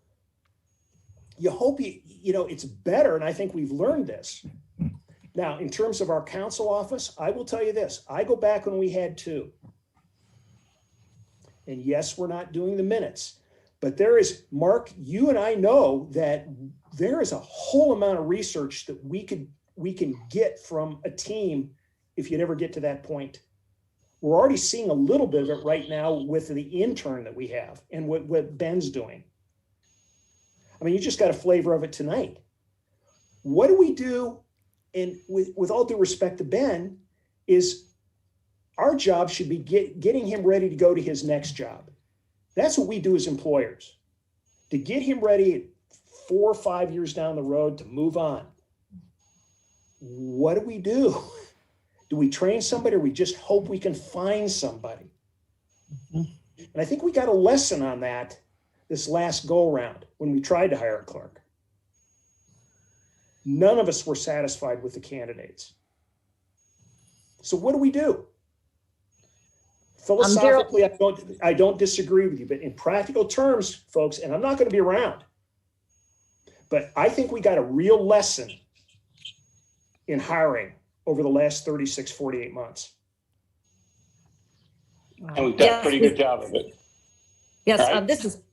E: You hope it's better. And I think we've learned this. Now, in terms of our council office, I will tell you this. I go back when we had 2. And yes, we're not doing the minutes, but there is, Mark, you and I know that there is a whole amount of research that we can get from a team if you'd ever get to that point. We're already seeing a little bit of it right now with the intern that we have and what Ben's doing. I mean, you just got a flavor of it tonight. What do we do? And with all due respect to Ben, is our job should be getting him ready to go to his next job. That's what we do as employers, to get him ready 4 or 5 years down the road to move on. What do we do? Do we train somebody, or we just hope we can find somebody? And I think we got a lesson on that this last go around when we tried to hire a clerk. None of us were satisfied with the candidates. So what do we do? Philosophically, I don't disagree with you, but in practical terms, folks, and I'm not going to be around, but I think we got a real lesson in hiring over the last 36, 48 months.
I: And we've done a pretty good job of it.
Q: Yes,
I: Right.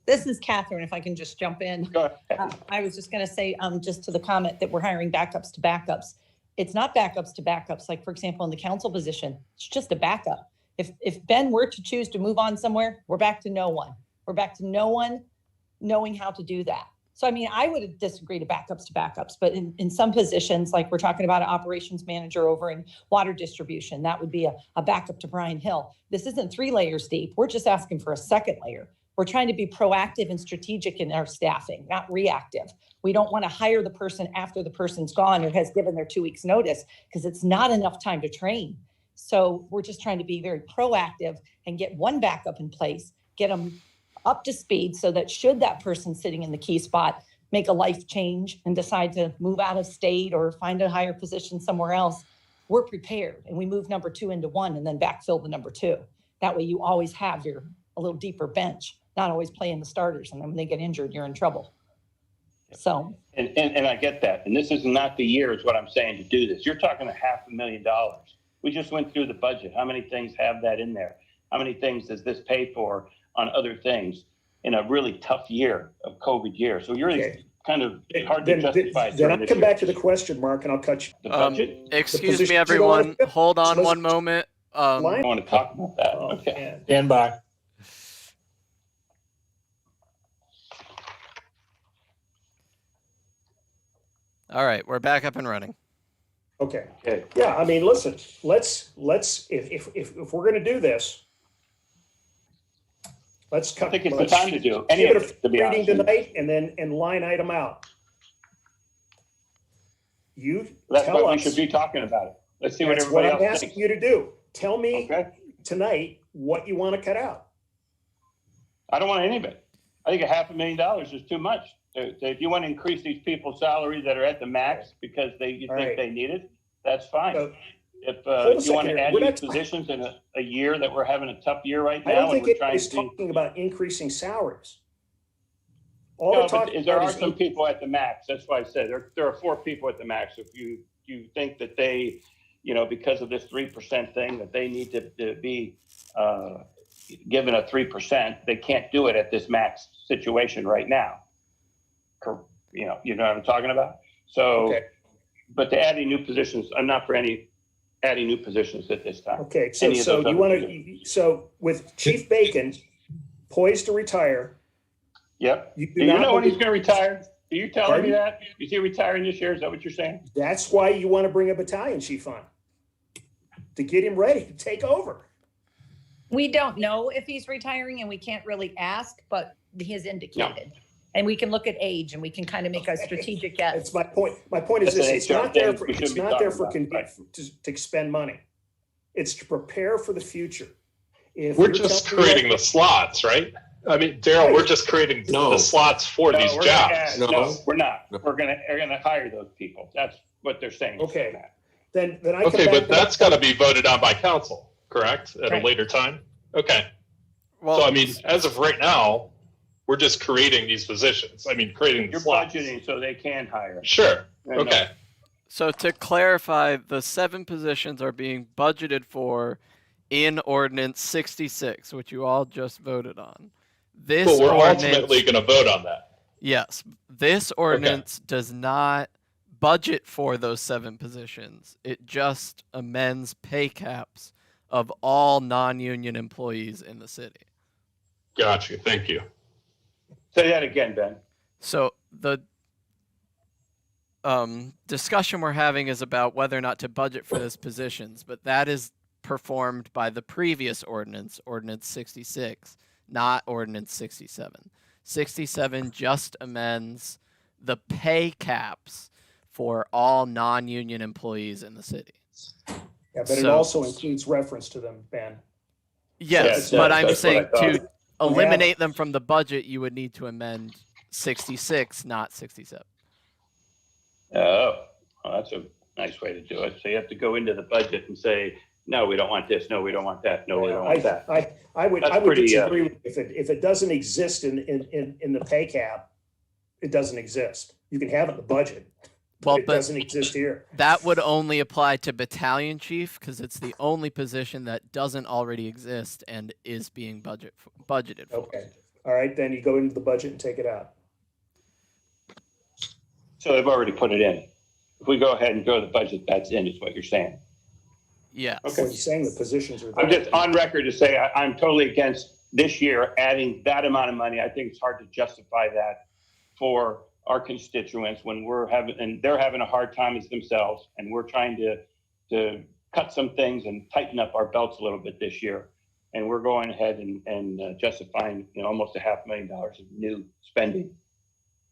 Q: This is Catherine, if I can just jump in.
I: Go ahead.
Q: I was just going to say, just to the comment that we're hiring backups to backups. It's not backups to backups. Like, for example, in the council position, it's just a backup. If Ben were to choose to move on somewhere, we're back to no one. We're back to no one knowing how to do that. So, I mean, I would disagree to backups, but in some positions, like we're talking about an operations manager over in water distribution, that would be a backup to Brian Hill. This isn't 3 layers deep. We're just asking for a second layer. We're trying to be proactive and strategic in our staffing, not reactive. We don't want to hire the person after the person's gone or has given their 2 weeks notice, because it's not enough time to train. So we're just trying to be very proactive and get one backup in place, get them up to speed, so that should that person sitting in the key spot make a life change and decide to move out of state or find a higher position somewhere else, we're prepared, and we move number 2 into 1 and then backfill the number 2. That way you always have a little deeper bench, not always playing the starters, and then when they get injured, you're in trouble. So.
I: And I get that. And this is not the year, is what I'm saying, to do this. You're talking $500,000. We just went through the budget. How many things have that in there? How many things does this pay for on other things in a really tough year of COVID year? So you're kind of hard to justify.
E: Then I'll come back to the question, Mark, and I'll cut you.
I: The budget?
B: Excuse me, everyone. Hold on one moment.
I: I want to talk about that. Okay.
A: Stand by.
B: All right, we're back up and running.
E: Okay. Yeah, I mean, listen, let's if we're going to do this, let's cut.
I: I think it's the time to do
E: any of it, to be honest. Tonight, and line item out.
I: That's what we should be talking about. It. Let's see what everybody else thinks.
E: I'm asking you to do. Tell me tonight what you want to cut out.
I: I don't want any of it. I think $500,000 is too much. If you want to increase these people's salaries that are at the max because you think they need it, that's fine. So, if you want to add new positions in a year that we're having a tough year right now,
E: I don't think anybody's talking about increasing salaries.
I: There are some people at the max. That's why I said there are 4 people at the max. If you think that they, because of this 3% thing, that they need to be given a 3%, they can't do it at this max situation right now. You know what I'm talking about? So, but to add any new positions, I'm not for adding new positions at this time.
E: Okay, so you want to, so with Chief Bacon poised to retire.
I: Yep. You know when he's going to retire? Are you telling me that? Is he retiring this year? Is that what you're saying?
E: That's why you want to bring a battalion chief on, to get him ready to take over.
Q: We don't know if he's retiring and we can't really ask, but he has indicated. And we can look at age and we can kind of make a strategic guess.
E: That's my point. My point is this, it's not there for, to expend money. It's to prepare for the future. If
G: We're just creating the slots, right? I mean, Daryl, we're just creating the slots for these jobs.
I: No, we're not. We're gonna hire those people. That's what they're saying.
E: Okay. Then I
G: Okay, but that's got to be voted on by council, correct? At a later time? Okay.
B: Well,
G: so, I mean, as of right now, we're just creating these positions. I mean, creating
I: You're
G: slots.
I: budgeting so they can hire.
G: Sure. Okay.
B: So to clarify, the 7 positions are being budgeted for in Ordinance 66, which you all just voted on. This
G: Well, we're
B: ordinance,
G: ultimately going to vote on that.
B: Yes. This ordinance does not budget for those 7 positions. It just amends pay caps of all non-union employees in the city.
G: Got you. Thank you.
I: Say that again, Ben.
B: So the discussion we're having is about whether or not to budget for those positions, but that is performed by the previous ordinance, Ordinance 66, not Ordinance 67. 67 just amends the pay caps for all non-union employees in the city.
E: Yeah, but it also includes reference to them, Ben.
B: Yes, but I'm saying to eliminate them from the budget, you would need to amend 66, not 67.
I: Oh, well, that's a nice way to do it. So you have to go into the budget and say, no, we don't want this. No, we don't want that. No, we don't want that.
E: I would disagree with if it doesn't exist in the pay cap, it doesn't exist. You can have it in the budget.
B: Well,
E: it doesn't exist here.
B: That would only apply to battalion chief because it's the only position that doesn't already exist and is being budgeted for.
E: Okay. All right, then you go into the budget and take it out.
I: So they've already put it in. If we go ahead and go to the budget, that's in, is what you're saying.
B: Yeah.
E: Okay. You're saying the positions are there.
I: I'm just on record to say I'm totally against this year adding that amount of money. I think it's hard to justify that for our constituents when they're having a hard time as themselves, and we're trying to cut some things and tighten up our belts a little bit this year. And we're going ahead and justifying almost $500,000 of new spending.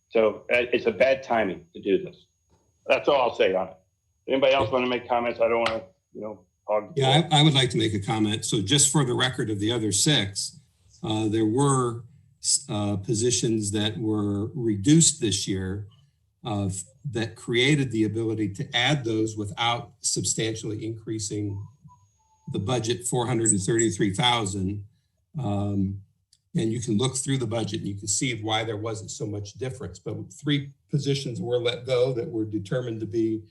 I: So it's a bad timing to do this. That's all I'll say on it. Anybody else want to make comments? I don't want to, hog.
N: Yeah, I would like to make a comment. So just for the record of the other 6, there were positions that were reduced this year that created the ability to add those without substantially increasing the budget, 433,000. And you can look through the budget and you can see why there wasn't so much difference. But 3 positions were let go that were determined to be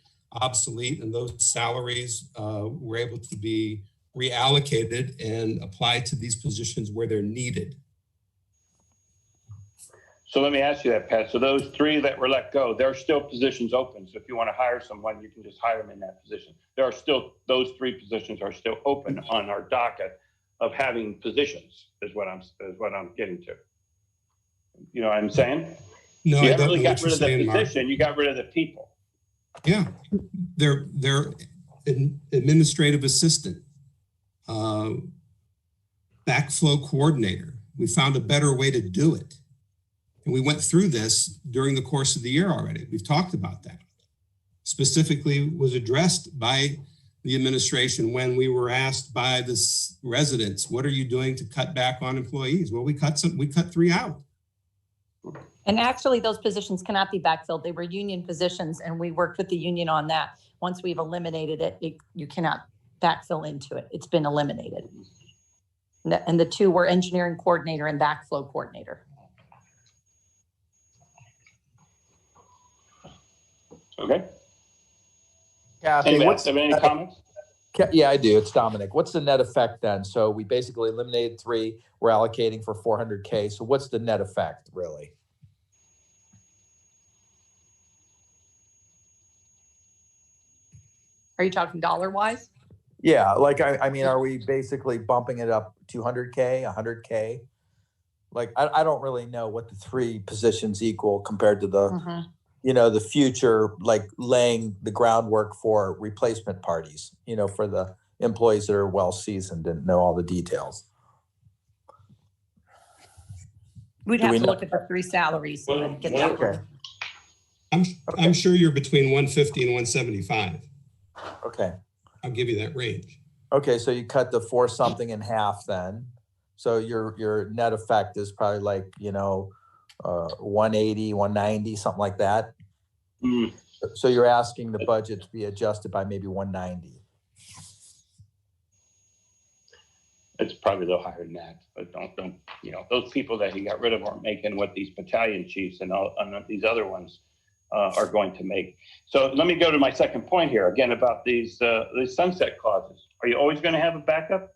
N: obsolete, and those salaries were able to be reallocated and applied to these positions where they're needed.
I: So let me ask you that, Pat. So those 3 that were let go, there are still positions open. So if you want to hire someone, you can just hire them in that position. There are still, those 3 positions are still open on our docket of having positions, is what I'm getting to. You know what I'm saying?
N: No,
I: you
N: I
I: haven't
N: don't
I: really
N: know
I: got
N: what
I: rid
N: you're
I: of the
N: saying, Mark.
I: position, you got rid of the people.
N: Yeah, they're administrative assistant, backflow coordinator. We found a better way to do it. And we went through this during the course of the year already. We've talked about that. Specifically was addressed by the administration when we were asked by the residents, what are you doing to cut back on employees? Well, we cut 3 out.
Q: And actually, those positions cannot be backfilled. They were union positions, and we worked with the union on that. Once we've eliminated it, you cannot backfill into it. It's been eliminated. And the 2 were engineering coordinator and backflow coordinator.
I: Okay.
D: Kathy,
I: Anybody else have any comments?
D: Yeah, I do. It's Dominic. What's the net effect then? So we basically eliminated 3. We're allocating for $400K. So what's the net effect really?
Q: Are you talking dollar wise?
D: Yeah, like I mean, are we basically bumping it up 200K, 100K? like, I don't really know what the 3 positions equal compared to the, the future, like laying the groundwork for replacement parties, for the employees that are well seasoned and know all the details.
Q: We'd
D: Do
Q: have
D: we
Q: to
D: know-
Q: look at the 3 salaries and get that
D: Okay.
Q: one.
N: I'm sure you're between 150 and 175.
D: Okay.
N: I'll give you that range.
D: Okay, so you cut the 4 something in half then. So your net effect is probably like, 180, 190, something like that. So you're asking the budget to be adjusted by maybe 190.
I: It's probably a little higher than that, but don't, those people that he got rid of aren't making what these battalion chiefs and these other ones are going to make. So let me go to my second point here again about these sunset clauses. Are you always going to have a backup?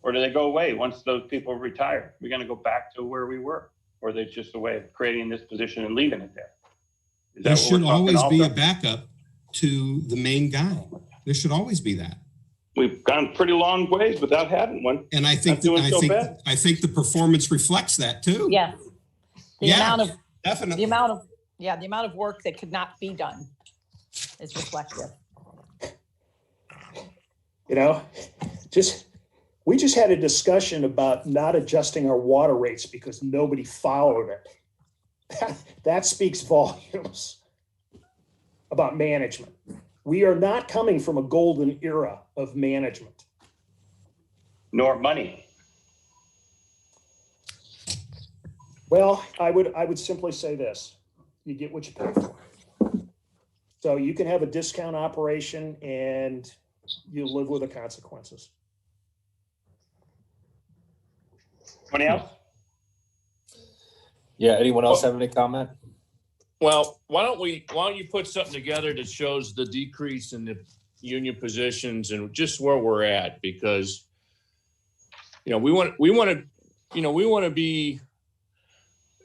I: Or do they go away once those people retire? We're going to go back to where we were, or they're just a way of creating this position and leaving it there. Is that
N: There
I: what
N: should
I: we're talking
N: always be a
I: also?
N: backup to the main guy. There should always be that.
I: We've gone pretty long ways without having one.
N: And I think I think the performance reflects that too.
Q: Yes. The
N: Yeah,
Q: amount of
N: definitely.
Q: the amount of work that could not be done is reflective.
E: We just had a discussion about not adjusting our water rates because nobody followed it. That speaks volumes about management. We are not coming from a golden era of management.
I: Nor money.
E: Well, I would simply say this: you get what you pay for. So you can have a discount operation and you live with the consequences.
I: Anybody else?
A: Yeah, anyone else have any comment?
M: Well, why don't you put something together that shows the decrease in the union positions and just where we're at, because we want to be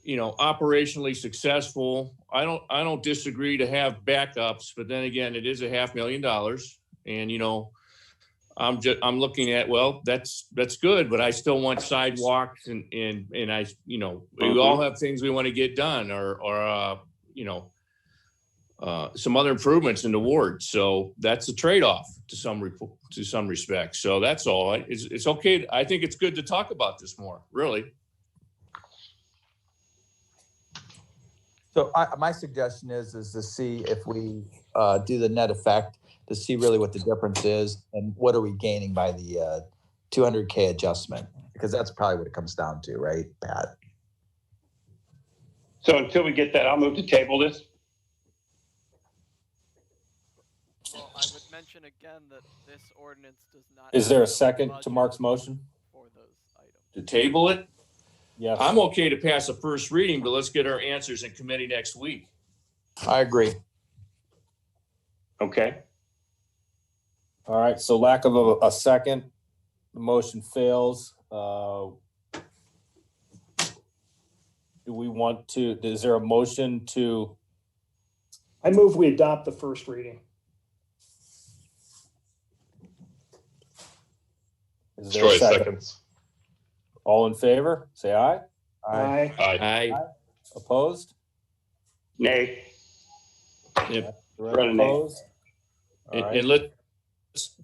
M: operationally successful. I don't disagree to have backups, but then again, it is $500,000, and I'm looking at, well, that's good, but I still want sidewalks and I, we all have things we want to get done or some other improvements in the ward. So that's a trade-off to some respect. So that's all. It's okay. I think it's good to talk about this more, really.
D: So my suggestion is to see if we do the net effect to see really what the difference is and what are we gaining by the $200K adjustment, because that's probably what it comes down to, right, Pat?
I: So until we get that, I'll move to table this.
B: Well, I would mention again that this ordinance does not.
A: Is there a second to Mark's motion?
B: For those items.
M: To table it?
A: Yes.
M: I'm okay to pass a first reading, but let's get our answers in committee next week.
D: I agree.
I: Okay.
A: All right, so lack of a second, the motion fails. Is there a motion to?
E: I move we adopt the first reading.
A: Is there a second? All in favor, say aye.
E: Aye.
M: Aye.
A: Opposed?
I: Nay.
M: Yep.
A: Opposed? All right.
M: And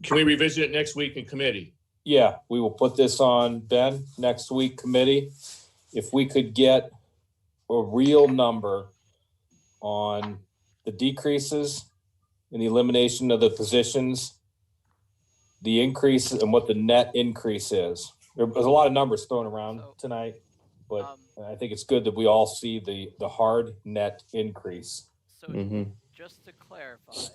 M: can we revisit it next week in committee?
A: Yeah, we will put this on, Ben, next week committee. If we could get a real number on the decreases and the elimination of the positions, the increase and what the net increase is. There's a lot of numbers thrown around tonight, but I think it's good that we all see the hard net increase.
B: So just to clarify.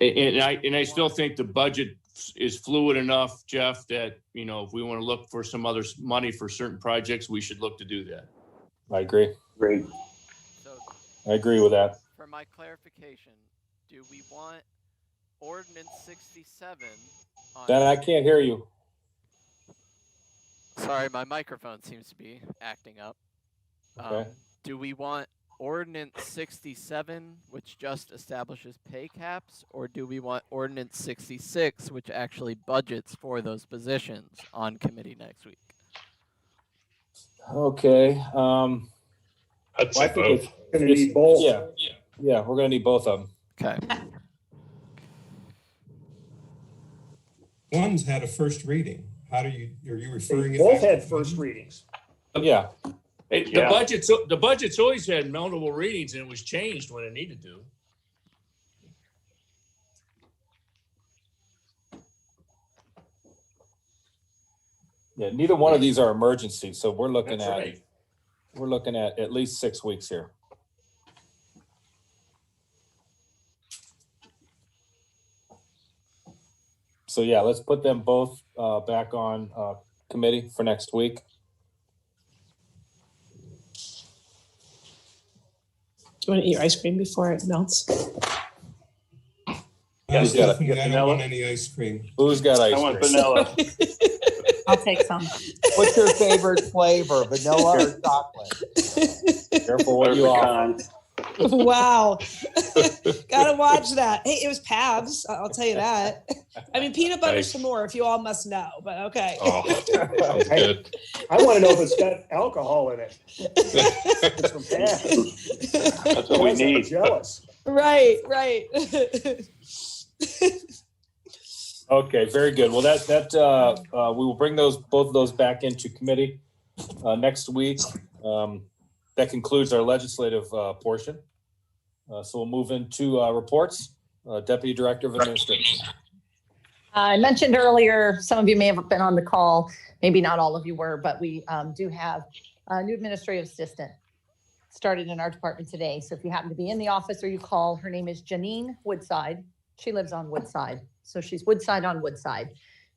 M: And I still think the budget is fluid enough, Jeff, that, if we want to look for some other money for certain projects, we should look to do that.
A: I agree.
I: Great.
B: So
A: I agree with that.
B: for my clarification, do we want Ordinance 67 on?
A: Ben, I can't hear you.
B: Sorry, my microphone seems to be acting up.
A: Okay.
B: Do we want Ordinance 67, which just establishes pay caps, or do we want Ordinance 66, which actually budgets for those positions on committee next week?
A: Okay.
G: I'd say
A: I think
G: both.
E: Gonna need both.
A: Yeah, we're gonna need both of them.
B: Okay.
N: One's had a first reading. Are you referring?
E: They
N: it
E: both
N: back
E: had
N: to
E: first
N: one?
E: readings.
A: Yeah.
M: Hey, the budget's always had multiple readings, and it was changed when it needed to.
A: Yeah, neither one of these are emergencies, so we're looking
M: That's right.
A: at least 6 weeks here. So yeah, let's put them both back on committee for next week.
H: Do you want to eat your ice cream before it melts?
A: Who's got it?
N: I don't want any ice cream.
A: Who's got ice
I: I want
A: cream?
I: vanilla.
Q: I'll take some.
D: What's your favorite flavor, vanilla or chocolate?
A: Careful what you offer.
H: Wow. Gotta watch that. Hey, it was Pabs. I'll tell you that. I mean, peanut butter some more if you all must know, but okay.
G: Oh, sounds good.
E: I want to know if it's got alcohol in it. It's from Pabs.
I: That's what we need.
E: Jealous.
H: Right.
A: Okay, very good. Well, we will bring both of those back into committee next week. That concludes our legislative portion. So we'll move into reports. Deputy Director of Administration.
Q: I mentioned earlier, some of you may have been on the call, maybe not all of you were, but we do have a new administrative assistant started in our department today. So if you happen to be in the office or you call, her name is Janine Woodside. She lives on Woodside. So she's Woodside on Woodside.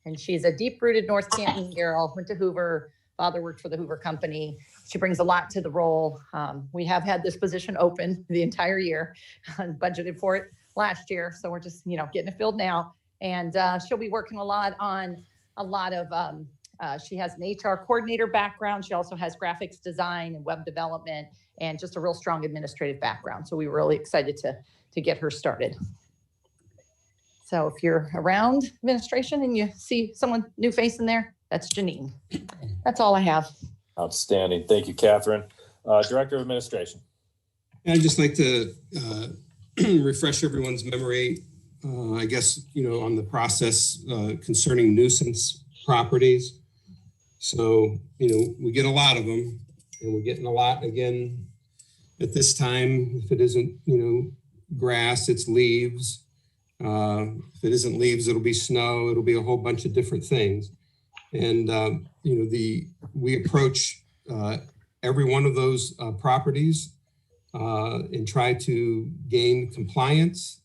Q: And she's a deep-rooted North Canton girl, went to Hoover, father worked for the Hoover Company. She brings a lot to the role. We have had this position open the entire year and budgeted for it last year. So we're just, getting it filled now. And she'll be working a lot of, she has an HR coordinator background. She also has graphics design and web development and just a real strong administrative background. So we were really excited to get her started. So if you're around administration and you see someone new face in there, that's Janine. That's all I have.
A: Outstanding. Thank you, Catherine. Director of Administration.
N: I'd just like to refresh everyone's memory, I guess, on the process concerning nuisance properties. So, we get a lot of them, and we're getting a lot again at this time. If it isn't, grass, it's leaves. If it isn't leaves, it'll be snow. It'll be a whole bunch of different things. And, we approach every one of those properties and try to gain compliance,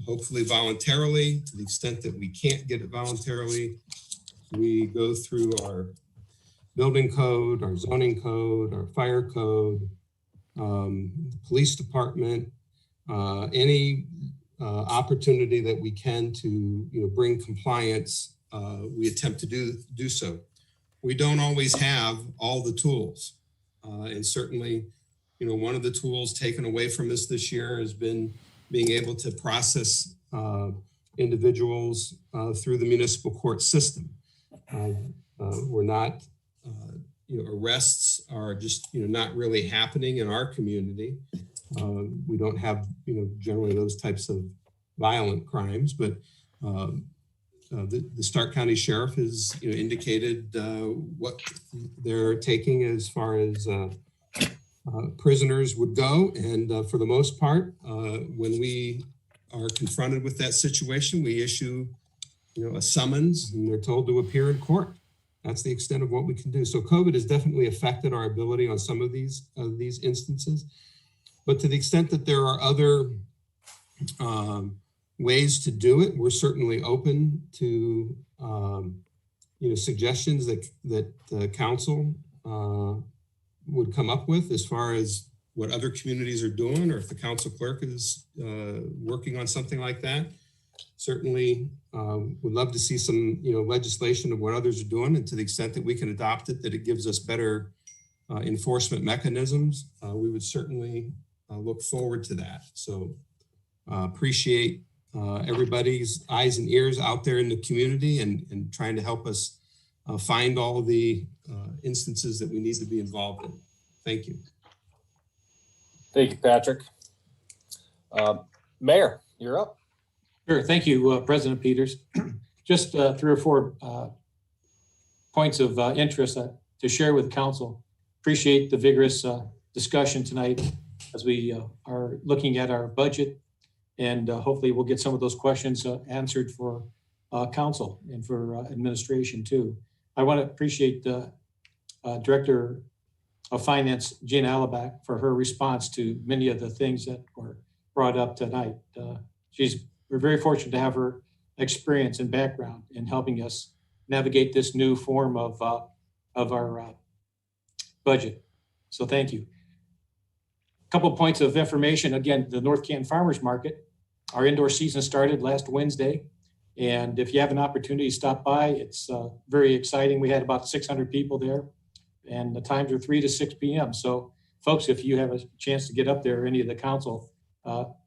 N: hopefully voluntarily. To the extent that we can't get it voluntarily, we go through our building code, our zoning code, our fire code, police department, any opportunity that we can to bring compliance, we attempt to do so. We don't always have all the tools, and certainly, one of the tools taken away from us this year has been being able to process individuals through the municipal court system. We're not, arrests are just not really happening in our community. We don't have generally those types of violent crimes, but the Stark County Sheriff has indicated what they're taking as far as prisoners would go. And for the most part, when we are confronted with that situation, we issue a summons and they're told to appear in court. That's the extent of what we can do. So COVID has definitely affected our ability on some of these instances. But to the extent that there are other ways to do it, we're certainly open to suggestions that council would come up with as far as what other communities are doing, or if the council clerk is working on something like that. Certainly would love to see some legislation of what others are doing, and to the extent that we can adopt it, that it gives us better enforcement mechanisms, we would certainly look forward to that. So appreciate everybody's eyes and ears out there in the community and trying to help us find all the instances that we need to be involved in. Thank you.
A: Thank you, Patrick. Mayor, you're up.
F: Sure. Thank you, President Peters. Just 3 or 4 points of interest to share with council. Appreciate the vigorous discussion tonight as we are looking at our budget, and hopefully we'll get some of those questions answered for council and for administration too. I want to appreciate Director of Finance, Jean Alabak, for her response to many of the things that were brought up tonight. We're very fortunate to have her experience and background in helping us navigate this new form of our budget. So thank you. A couple of points of information. Again, the North Canton Farmers Market, our indoor season started last Wednesday. And if you have an opportunity to stop by, it's very exciting. We had about 600 people there, and the times are 3 to 6 p.m. So folks, if you have a chance to get up there, any of the council,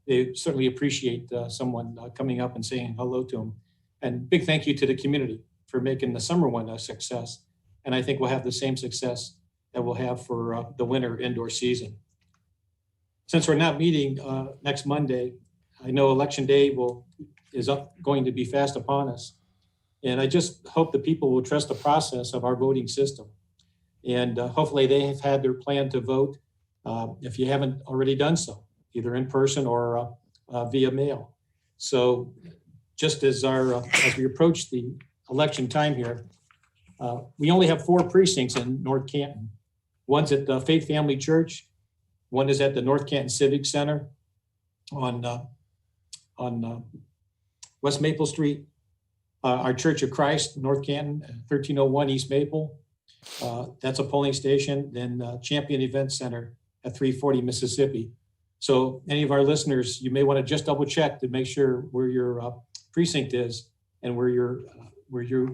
F: they certainly appreciate someone coming up and saying hello to them. And big thank you to the community for making the summer one a success. And I think we'll have the same success that we'll have for the winter indoor season. Since we're not meeting next Monday, I know Election Day is going to be fast upon us. And I just hope the people will trust the process of our voting system. And hopefully they have had their plan to vote if you haven't already done so, either in person or via mail. So just as we approach the election time here, we only have 4 precincts in North Canton. One's at the Faith Family Church. One is at the North Canton Civic Center on West Maple Street. Our Church of Christ, North Canton, 1301 East Maple. That's a polling station. Then Champion Event Center at 340 Mississippi. So any of our listeners, you may want to just double check to make sure where your precinct is and where you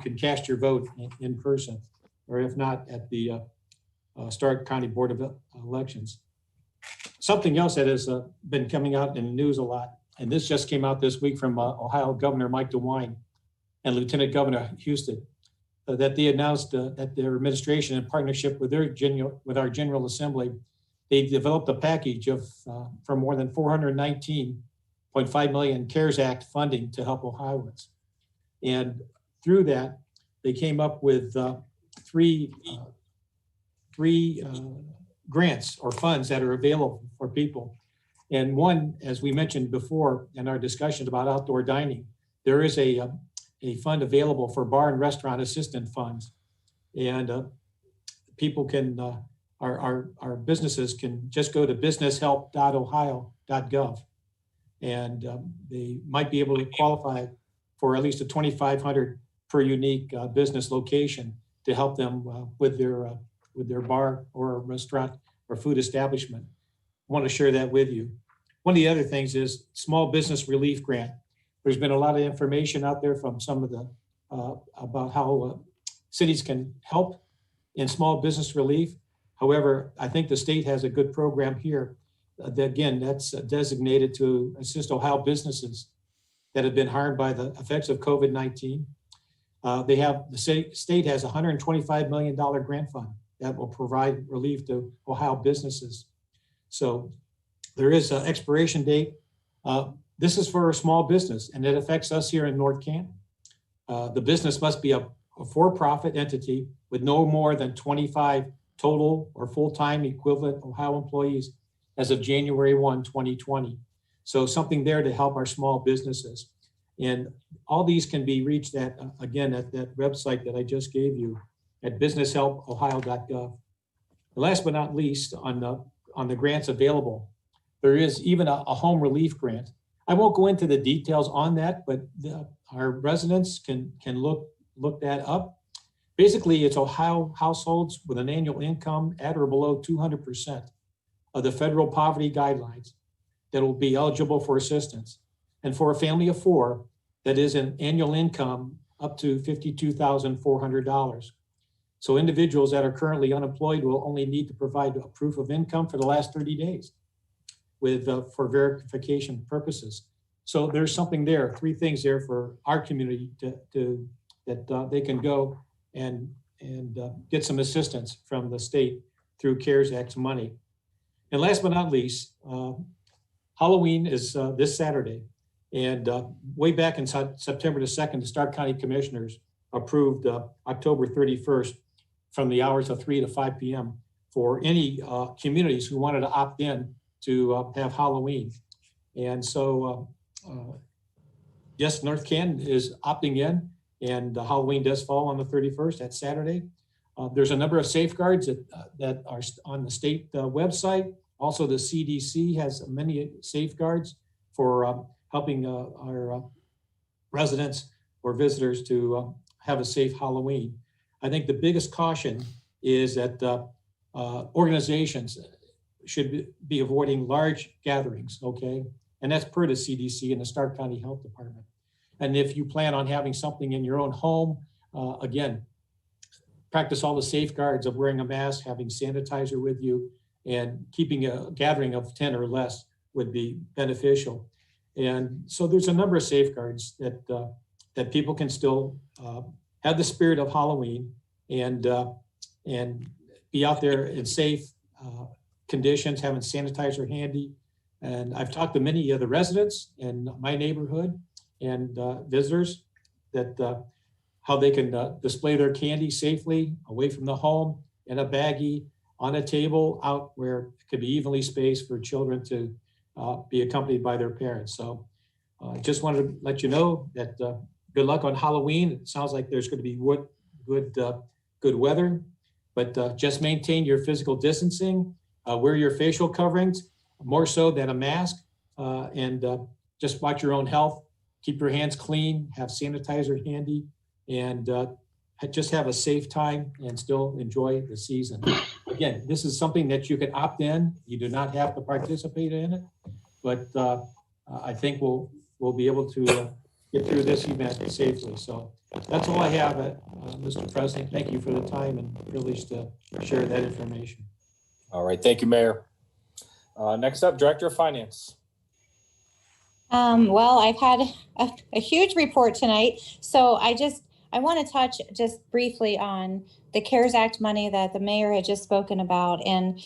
F: can cast your vote in person, or if not at the Stark County Board of Elections. Something else that has been coming out in the news a lot, and this just came out this week from Ohio Governor Mike DeWine and Lieutenant Governor Houston, that they announced that their administration, in partnership with our General Assembly, they developed a package of for more than $419.5 million CARES Act funding to help Ohioans. And through that, they came up with three grants or funds that are available for people. And one, as we mentioned before in our discussion about outdoor dining, there is a fund available for bar and restaurant assistant funds. And people can, our businesses can just go to businesshelp.ohio.gov, and they might be able to qualify for at least a $2,500 per unique business location to help them with their bar or restaurant or food establishment. I want to share that with you. One of the other things is small business relief grant. There's been a lot of information out there from some of the about how cities can help in small business relief. However, I think the state has a good program here. That's designated to assist Ohio businesses that have been harmed by the effects of COVID-19. The state has a $125 million grant fund that will provide relief to Ohio businesses. So there is an expiration date. This is for a small business, and it affects us here in North Canton. The business must be a for-profit entity with no more than 25 total or full-time equivalent Ohio employees as of January 1, 2020. So something there to help our small businesses. And all these can be reached at that website that I just gave you at businesshelpohio.gov. Last but not least, on the grants available, there is even a home relief grant. I won't go into the details on that, but our residents can look that up. Basically, it's Ohio households with an annual income at or below 200% of the federal poverty guidelines that will be eligible for assistance. And for a family of 4, that is an annual income up to $52,400. So individuals that are currently unemployed will only need to provide a proof of income for the last 30 days for verification purposes. So there's something there, 3 things there for our community that they can go and get some assistance from the state through CARES Act money. And last but not least, Halloween is this Saturday. And way back in September the 2nd, the Stark County Commissioners approved October 31st from the hours of 3 to 5 p.m. for any communities who wanted to opt in to have Halloween. And so, yes, North Canton is opting in, and Halloween does fall on the 31st, that's Saturday. There's a number of safeguards that are on the state website. Also, the CDC has many safeguards for helping our residents or visitors to have a safe Halloween. I think the biggest caution is that organizations should be avoiding large gatherings, okay? And that's per the CDC and the Stark County Health Department. And if you plan on having something in your own home, again, practice all the safeguards of wearing a mask, having sanitizer with you, and keeping a gathering of 10 or less would be beneficial. And so there's a number of safeguards that people can still have the spirit of Halloween and be out there in safe conditions, having sanitizer handy. And I've talked to many of the residents in my neighborhood and visitors that how they can display their candy safely away from the home in a baggie on a table out where it could be evenly spaced for children to be accompanied by their parents. So just wanted to let you know that good luck on Halloween. It sounds like there's going to be good weather, but just maintain your physical distancing, wear your facial coverings, more so than a mask, and just watch your own health. Keep your hands clean, have sanitizer handy, and just have a safe time and still enjoy the season. Again, this is something that you can opt in. You do not have to participate in it, but I think we'll be able to get through this event safely. So that's all I have, Mr. President. Thank you for the time and privilege to share that information.
A: All right, thank you, Mayor. Next up, Director of Finance.
L: Well, I've had a huge report tonight, so I want to touch just briefly on the CARES Act money that the mayor had just spoken about. And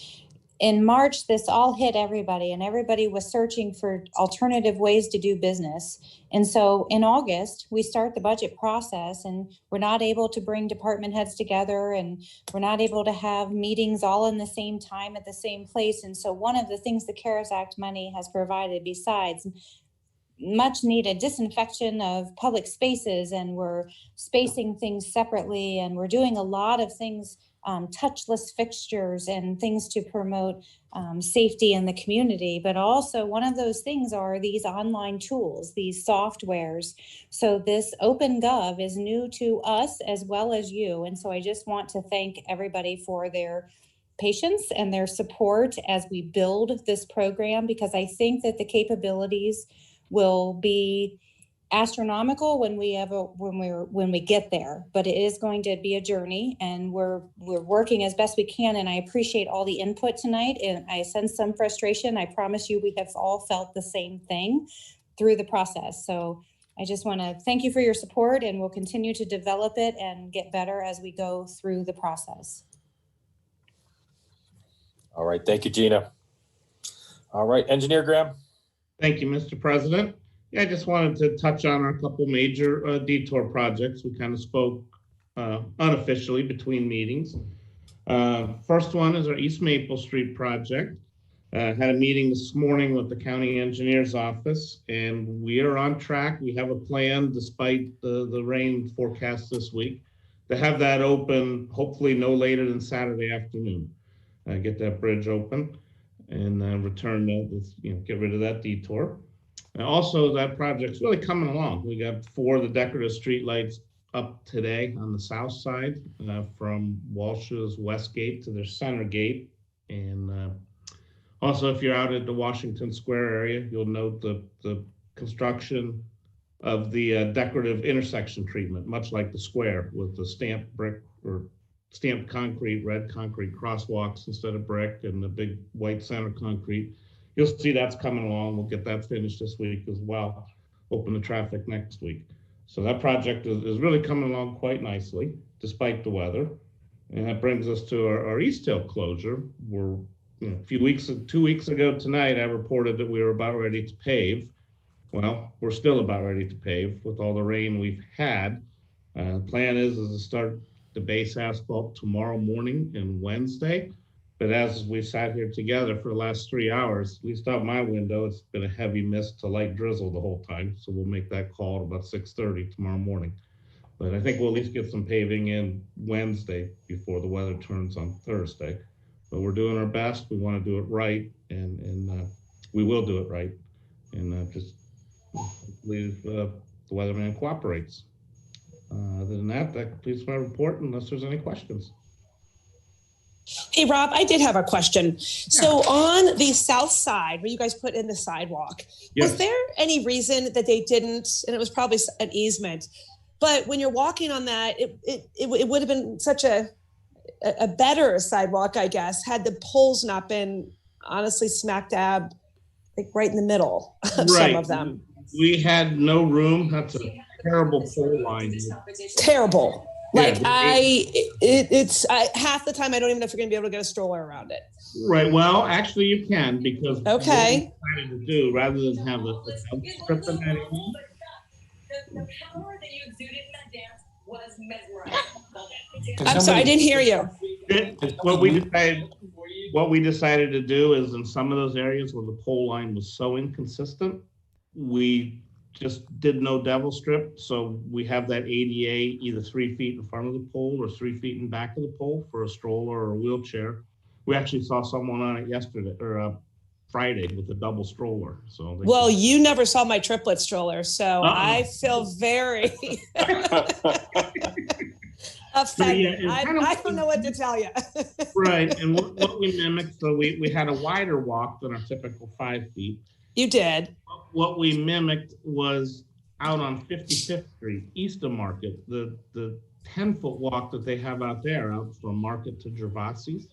L: in March, this all hit everybody, and everybody was searching for alternative ways to do business. And so in August, we start the budget process, and we're not able to bring department heads together, and we're not able to have meetings all in the same time at the same place. And so one of the things the CARES Act money has provided, besides much needed disinfection of public spaces, and we're spacing things separately, and we're doing a lot of things, touchless fixtures and things to promote safety in the community. But also one of those things are these online tools, these softwares. So this OpenGov is new to us as well as you. And so I just want to thank everybody for their patience and their support as we build this program, because I think that the capabilities will be astronomical when we get there, but it is going to be a journey, and we're working as best we can. And I appreciate all the input tonight, and I sense some frustration. I promise you, we have all felt the same thing through the process. So I just want to thank you for your support, and we'll continue to develop it and get better as we go through the process.
A: All right, thank you, Gina. All right, Engineer Graham.
P: Thank you, Mr. President. Yeah, I just wanted to touch on our couple major detour projects. We kind of spoke unofficially between meetings. First one is our East Maple Street project. Had a meeting this morning with the county engineer's office, and we are on track. We have a plan, despite the rain forecast this week, to have that open hopefully no later than Saturday afternoon. Get that bridge open and return get rid of that detour. And also, that project's really coming along. We got 4 of the decorative street lights up today on the south side, from Walsh's west gate to their center gate. And also, if you're out at the Washington Square area, you'll note the construction of the decorative intersection treatment, much like the square, with the stamped brick or stamped concrete, red concrete crosswalks instead of brick, and the big white center concrete. You'll see that's coming along. We'll get that finished this week as well. Open the traffic next week. So that project is really coming along quite nicely. despite the weather. And that brings us to our East Hill closure. We're, 2 weeks ago tonight, I reported that we were about ready to pave. Well, we're still about ready to pave with all the rain we've had. The plan is to start the base asphalt tomorrow morning and Wednesday. But as we sat here together for the last 3 hours, at least out my window, it's been a heavy mist to light drizzle the whole time. So we'll make that call at about 6:30 tomorrow morning. But I think we'll at least get some paving in Wednesday before the weather turns on Thursday. But we're doing our best. We want to do it right, and we will do it right. And just believe the weatherman cooperates. Other than that completes my report unless there's any questions.
J: Hey, Rob, I did have a question. So on the south side where you guys put in the sidewalk, was there any reason that they didn't, and it was probably an easement, but when you're walking on that, it would have been such a better sidewalk, I guess, had the poles not been honestly smack dab, like right in the middle of some of them.
P: We had no room. That's a terrible pole line.
J: Terrible. Like
P: Yeah,
J: it's half the time I don't even know if you're gonna be able to get a stroller around it.
P: Right. Well, actually, you can, because what we
J: Okay.
P: decided to do, rather than have the strip in that area,
R: The power that you exuded in that dance was mesmerizing.
J: I'm sorry, I didn't hear you.
P: what we decided to do is in some of those areas where the pole line was so inconsistent, we just did no devil strip. So we have that ADA either 3 feet in front of the pole or 3 feet in back of the pole for a stroller or a wheelchair. We actually saw someone on it yesterday or Friday with a double stroller. So
J: Well, you never saw my triplet stroller, so I feel very offended.
P: Yeah,
J: I don't know what to tell you.
P: Right, and what we mimicked, so we had a wider walk than our typical 5 feet.
J: You did.
P: What we mimicked was out on 55th Street, east of Market, the 10-foot walk that they have out there, out from Market to Gervasi's.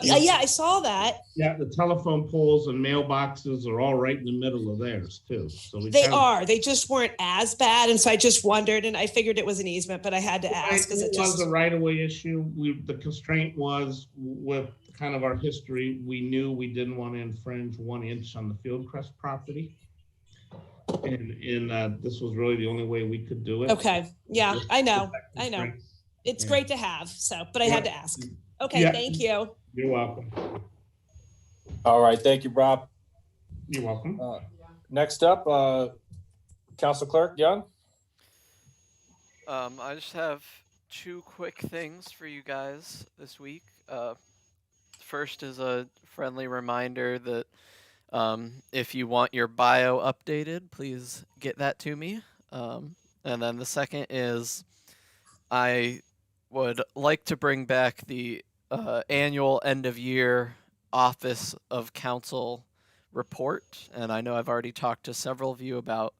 J: Yeah, I saw that.
P: Yeah, the telephone poles and mailboxes are all right in the middle of theirs too. So
J: They are. They just weren't as bad, and so I just wondered, and I figured it was an easement, but I had to ask because
P: it was a right-of-way issue. The constraint was with kind of our history. We knew we didn't want to infringe 1 inch on the Fieldcrest property, and this was really the only way we could do it.
J: Okay. Yeah, I know. It's great to have. So, but I had to ask. Okay. Thank you.
P: You're welcome.
A: All right. Thank you, Rob.
P: You're welcome.
A: Next up, Council Clerk Young.
B: I just have 2 quick things for you guys this week. First is a friendly reminder that if you want your bio updated, please get that to me. And then the second is I would like to bring back the annual end of year Office of Council report. And I know I've already talked to several of you about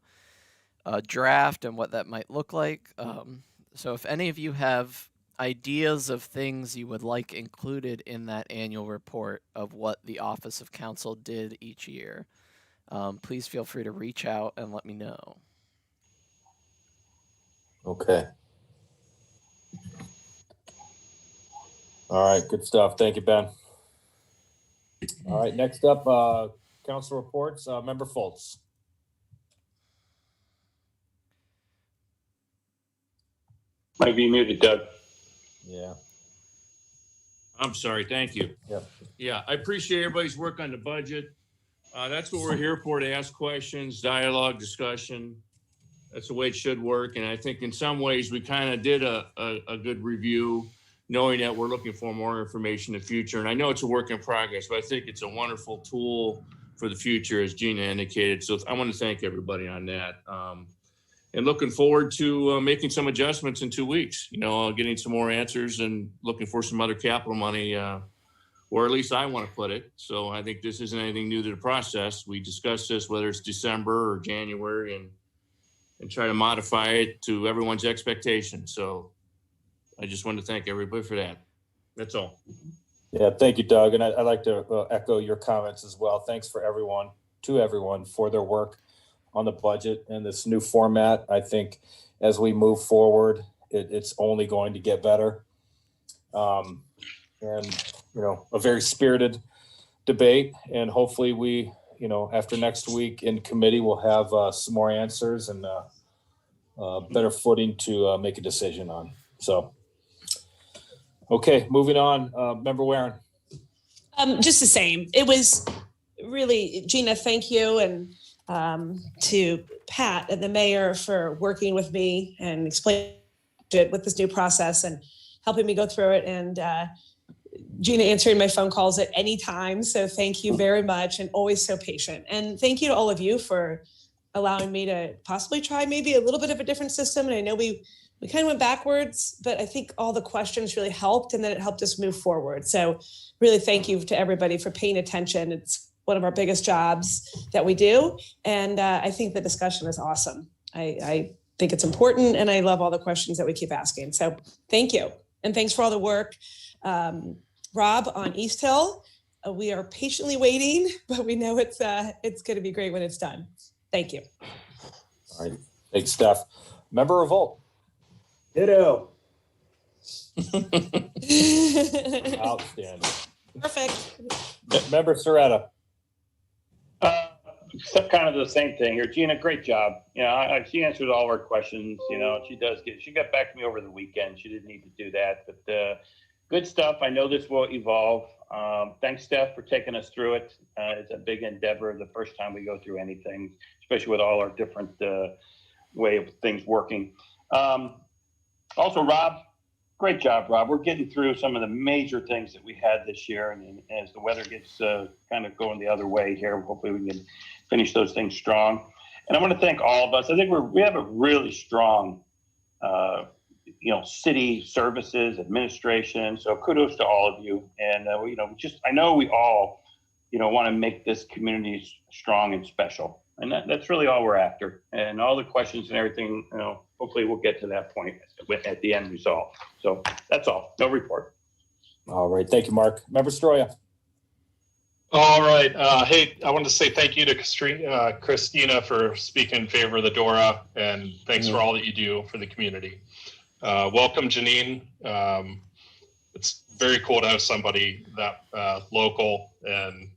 B: a draft and what that might look like. So if any of you have ideas of things you would like included in that annual report of what the Office of Council did each year, please feel free to reach out and let me know.
A: Okay. All right, good stuff. Thank you, Ben. All right, next up, council reports. Member Fultz.
I: Might be muted, Doug.
A: Yeah.
M: I'm sorry. Thank you. Yeah, I appreciate everybody's work on the budget. That's what we're here for, to ask questions, dialogue, discussion. That's the way it should work. And I think in some ways we kind of did a good review, knowing that we're looking for more information in the future. And I know it's a work in progress, but I think it's a wonderful tool for the future, as Gina indicated. So I want to thank everybody on that. And looking forward to making some adjustments in 2 weeks, getting some more answers and looking for some other capital money, or at least I want to put it. So I think this isn't anything new to the process. We discussed this, whether it's December or January, and try to modify it to everyone's expectations. So I just want to thank everybody for that. That's all.
A: Yeah, thank you, Doug. And I'd like to echo your comments as well. Thanks to everyone for their work on the budget and this new format. I think as we move forward it's only going to get better. And, a very spirited debate, and hopefully we, after next week in committee, we'll have some more answers and better footing to make a decision on. So, okay, moving on. Member Warren.
H: Just the same. It was really, Gina, thank you. And to Pat and the mayor for working with me and explaining it with this new process and helping me go through it. And Gina answering my phone calls at any time. So thank you very much, and always so patient. And thank you to all of you for allowing me to possibly try maybe a little bit of a different system. And I know we kind of went backwards, but I think all the questions really helped, and then it helped us move forward. So really thank you to everybody for paying attention. It's one of our biggest jobs that we do. And I think the discussion is awesome. I think it's important, and I love all the questions that we keep asking. So thank you. And thanks for all the work. Rob on East Hill, we are patiently waiting, but we know it's going to be great when it's done. Thank you.
A: All right. Thanks, Steph. Member Revolt.
E: Ditto.
A: Outstanding.
H: Perfect.
A: Member Soretta.
I: Kind of the same thing here. Gina, great job. She answered all our questions. She got back to me over the weekend. She didn't need to do that, but good stuff. I know this will evolve. Thanks, Steph, for taking us through it. It's a big endeavor the first time we go through anything, especially with all our different way of things working. Also, Rob, great job, Rob. We're getting through some of the major things that we had this year, and as the weather gets kind of going the other way here, hopefully we can finish those things strong. And I want to thank all of us. I think we have a really strong city services, administration. So kudos to all of you. And I know we all, want to make this community strong and special. And that's really all we're after. And all the questions and everything, hopefully we'll get to that point at the end result. So that's all. No report.
A: All right. Thank you, Mark. Member Stroya.
G: All right. Hey, I wanted to say thank you to Christina for speaking in favor of the DORA, and thanks for all that you do for the community. Welcome, Janine. It's very cool to have somebody that local and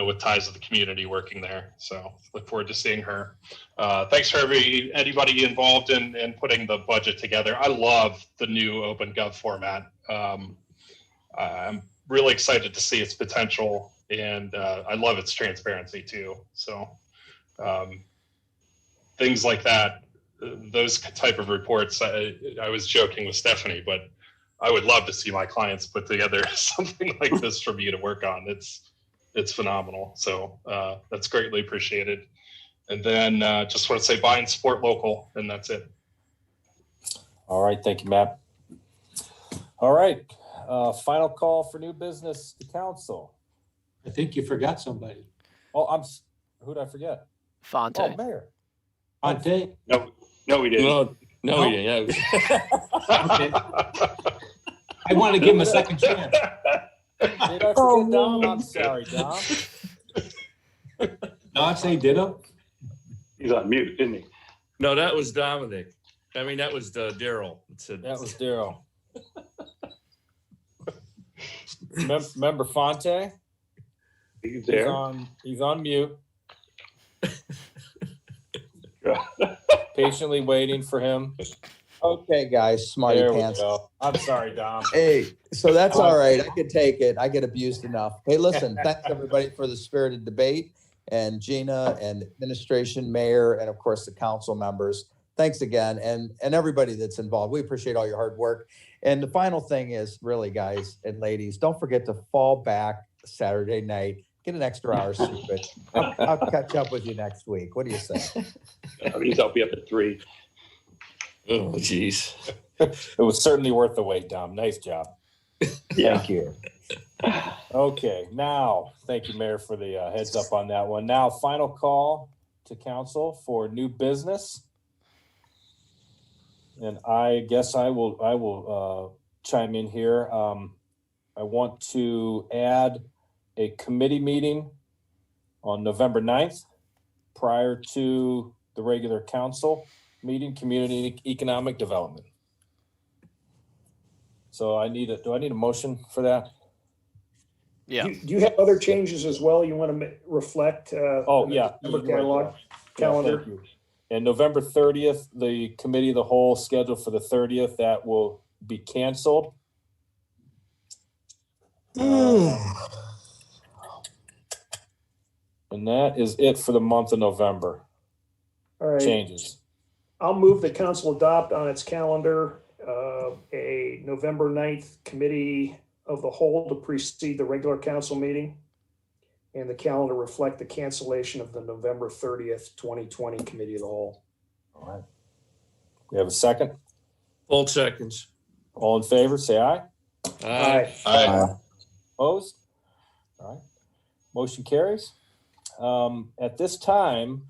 G: with ties to the community working there. So look forward to seeing her. Thanks for anybody involved in putting the budget together. I love the new OpenGov format. I'm really excited to see its potential, and I love its transparency too. So things like that, those type of reports, I was joking with Stephanie, but I would love to see my clients put together something like this for me to work on. It's phenomenal. So that's greatly appreciated. And then just want to say buy and support local, and that's it.
A: All right. Thank you, Matt. All right. Final call for new business to council.
F: I think you forgot somebody.
A: Oh, who did I forget?
B: Fonte.
A: Oh, Mayor.
F: Fonte?
I: No, we didn't.
K: No, we didn't.
F: Okay. I want to give him a second chance.
A: Did I forget Dom? I'm sorry, Dom.
F: Dom say ditto?
I: He's on mute, isn't he?
M: No, that was Dominic. I mean, that was Daryl.
A: That was Daryl. Remember Fonte?
I: He's there.
A: He's on mute. Patiently waiting for him.
D: Okay, guys, smarty
A: There we
D: pants.
A: go. I'm sorry, Dom.
D: Hey, so that's all right. I can take it. I get abused enough. Hey, listen, thanks everybody for the spirited debate, and Gina and administration, mayor, and of course the council members. Thanks again, and everybody that's involved. We appreciate all your hard work. And the final thing is, really, guys and ladies, don't forget to fall back Saturday night. Get an extra hour sleep. I'll catch up with you next week. What do you say?
I: I'll be up at 3.
K: Oh, geez.
A: It was certainly worth the wait, Dom. Nice job.
I: Yeah.
D: Thank you.
A: Okay, now, thank you, Mayor, for the heads up on that one. Now, final call to council for new business. And I guess I will chime in here. I want to add a committee meeting on November 9th prior to the regular council meeting, Community Economic Development. So do I need a motion for that?
B: Yeah.
E: Do you have other changes as well you want to reflect?
A: Oh,
E: in the
A: yeah.
E: December
A: You're right,
E: calendar?
A: thank you. And November 30th, the committee of the whole scheduled for the 30th, that will be canceled. And that is it for the month of November.
E: All right.
A: Changes.
E: I'll move the council adopt on its calendar a November 9th committee of the whole to precede the regular council meeting, and the calendar reflect the cancellation of the November 30th, 2020 committee of the whole.
A: All right. We have a second?
M: Both seconds.
A: All in favor, say aye.
E: Aye.
A: Opposed? All right. Motion carries. At this time,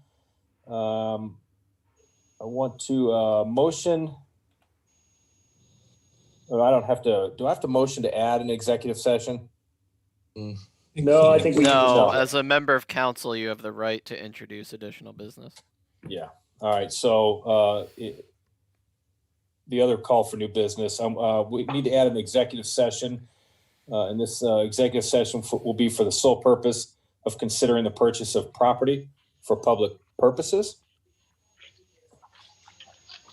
A: I want to motion. Do I have to motion to add an executive session?
E: No, I think we
B: No, as a member of council, you have the right to introduce additional business.
A: Yeah. All right. So the other call for new business, we need to add an executive session. And this executive session will be for the sole purpose of considering the purchase of property for public purposes.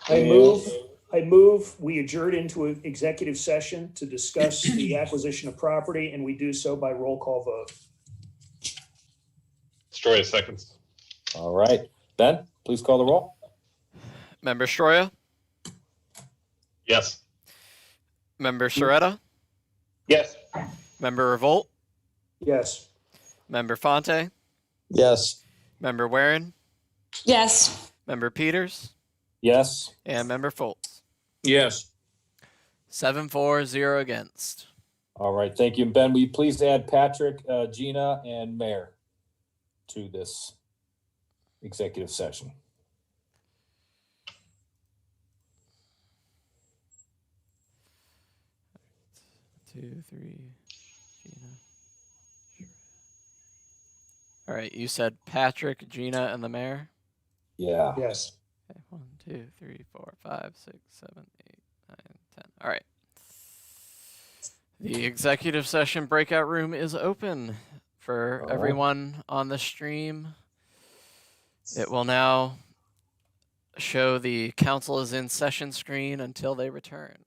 E: I move we adjourn into an executive session to discuss the acquisition of property, and we do so by roll call vote.
G: Stroya seconds.
A: All right. Ben, please call the roll.
B: Member Stroya?
G: Yes.
B: Member Soretta?
I: Yes.
B: Member Revolt?
E: Yes.
B: Member Fonte?
D: Yes.
B: Member Warren?
J: Yes.
B: Member Peters?
A: Yes.
B: And Member Foltz?
M: Yes.
B: 7-4-0 against.
A: All right. Thank you. And Ben, will you please add Patrick, Gina, and Mayor to this executive session?
B: Two, three, Gina. All right, you said Patrick, Gina, and the mayor?
A: Yeah.
E: Yes.
B: Okay, 1, 2, 3, 4, 5, 6, 7, 8, 9, 10. All right. The executive session breakout room is open for everyone on the stream. It will now show the council is in session screen until they return.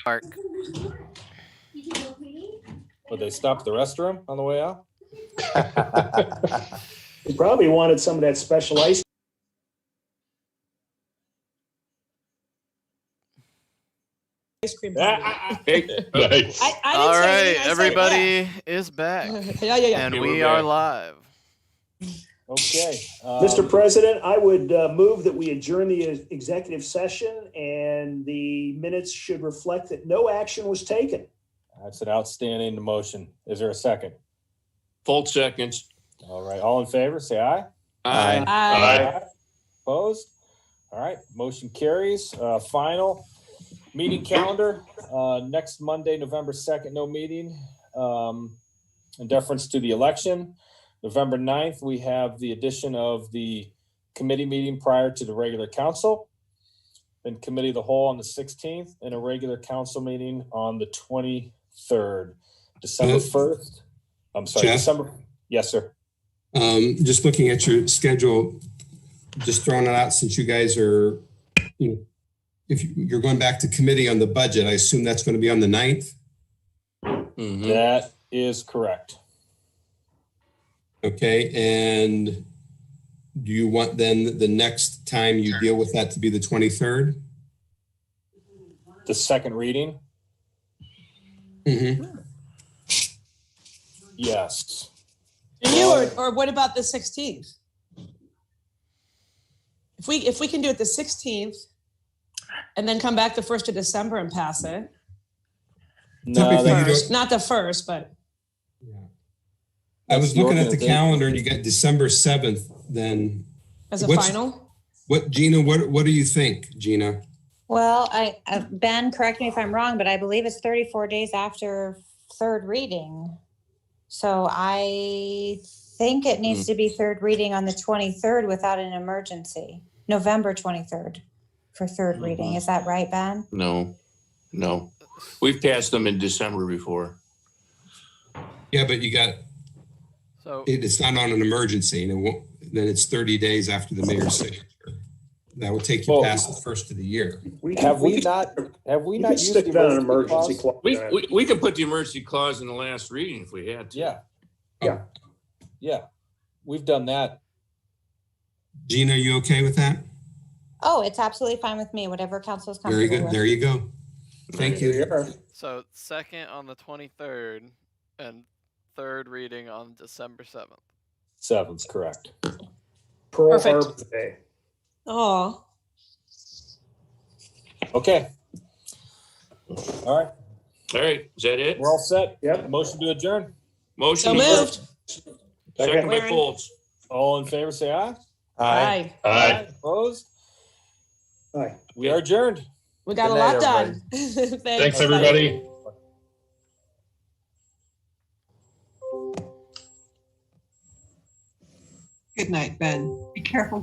B: Mark.
A: Would they stop at the restroom on the way out?
E: We probably wanted some of that special ice.
Q: Ice cream.
M: Nice.
Q: I didn't
B: All
Q: say
B: right,
Q: anything, I said
B: everybody is back.
Q: Yeah.
B: And
M: Okay,
B: we
M: we're
B: are
M: back.
B: live.
A: Okay.
E: Mr. President, I would move that we adjourn the executive session, and the minutes should reflect that no action was taken.
A: That's an outstanding motion. Is there a second?
M: Full seconds.
A: All right, all in favor, say aye.
K: Aye.
M: Aye.
A: Opposed? All right, motion carries. Final meeting calendar, next Monday, November 2nd, no meeting. In deference to the election. November 9th, we have the addition of the committee meeting prior to the regular council. Then committee of the whole on the 16th, and a regular council meeting on the 23rd. December 1st. I'm sorry,
N: Jeff?
A: December. Yes, sir.
N: Just looking at your schedule, just throwing it out since you guys are, if you're going back to committee on the budget, I assume that's going to be on the 9th?
K: Mhm.
A: That is correct.
N: Okay, and do you want then the next time you deal with that to be the 23rd?
A: The second reading?
N: Mm-hmm.
A: Yes.
Q: Do you, or what about the 16th? If we can do it the 16th and then come back the 1st of December and pass it.
A: No,
N: Typically, you
Q: First,
N: don't-
Q: not the 1st, but
N: I was
A: That's the
N: looking at the
A: organization.
N: calendar and you got December 7th, then.
Q: as a
N: What's-
Q: final.
N: Gina, what do you think, Gina?
L: Well, Ben, correct me if I'm wrong, but I believe it's 34 days after third reading. So I think it needs to be third reading on the 23rd without an emergency, November 23rd for third reading. Is that right, Ben?
M: No. We've passed them in December before.
N: Yeah, but you got,
B: So
N: it's not on an emergency, and it won't, then it's 30 days after the mayor's signature. That would take you
A: Well,
N: past the first of the year.
A: Have we not
E: You
A: used
E: could stick
A: the
E: down an
A: emergency
E: emergency
A: clause?
E: clause.
M: We could put the emergency clause in the last reading if we had to.
A: Yeah. We've done that.
N: Gina, you okay with that?
L: Oh, it's absolutely fine with me, whatever council's
N: Very
L: comfortable
N: good.
L: with.
N: There you go. Thank
E: There
N: you.
E: you are.
B: So second on the 23rd and third reading on December 7th.
A: 7th's correct.
E: Pearl
Q: Perfect.
E: Harbor Day.
Q: Oh,
A: Okay. All right,
M: All right, is that it?
A: we're all set.
E: Yep.
A: Motion to adjourn.
M: Motion
Q: so
M: to-
Q: moved.
M: Second by
Q: Second.
M: Foltz.
A: All in favor, say aye.
Q: Aye.
A: Opposed?
E: Aye.
A: We are adjourned.
Q: We got
D: Good
Q: a
D: night,
Q: lot done.
G: Thanks,
Q: Bye.
G: everybody.
S: Good night, Ben. Be careful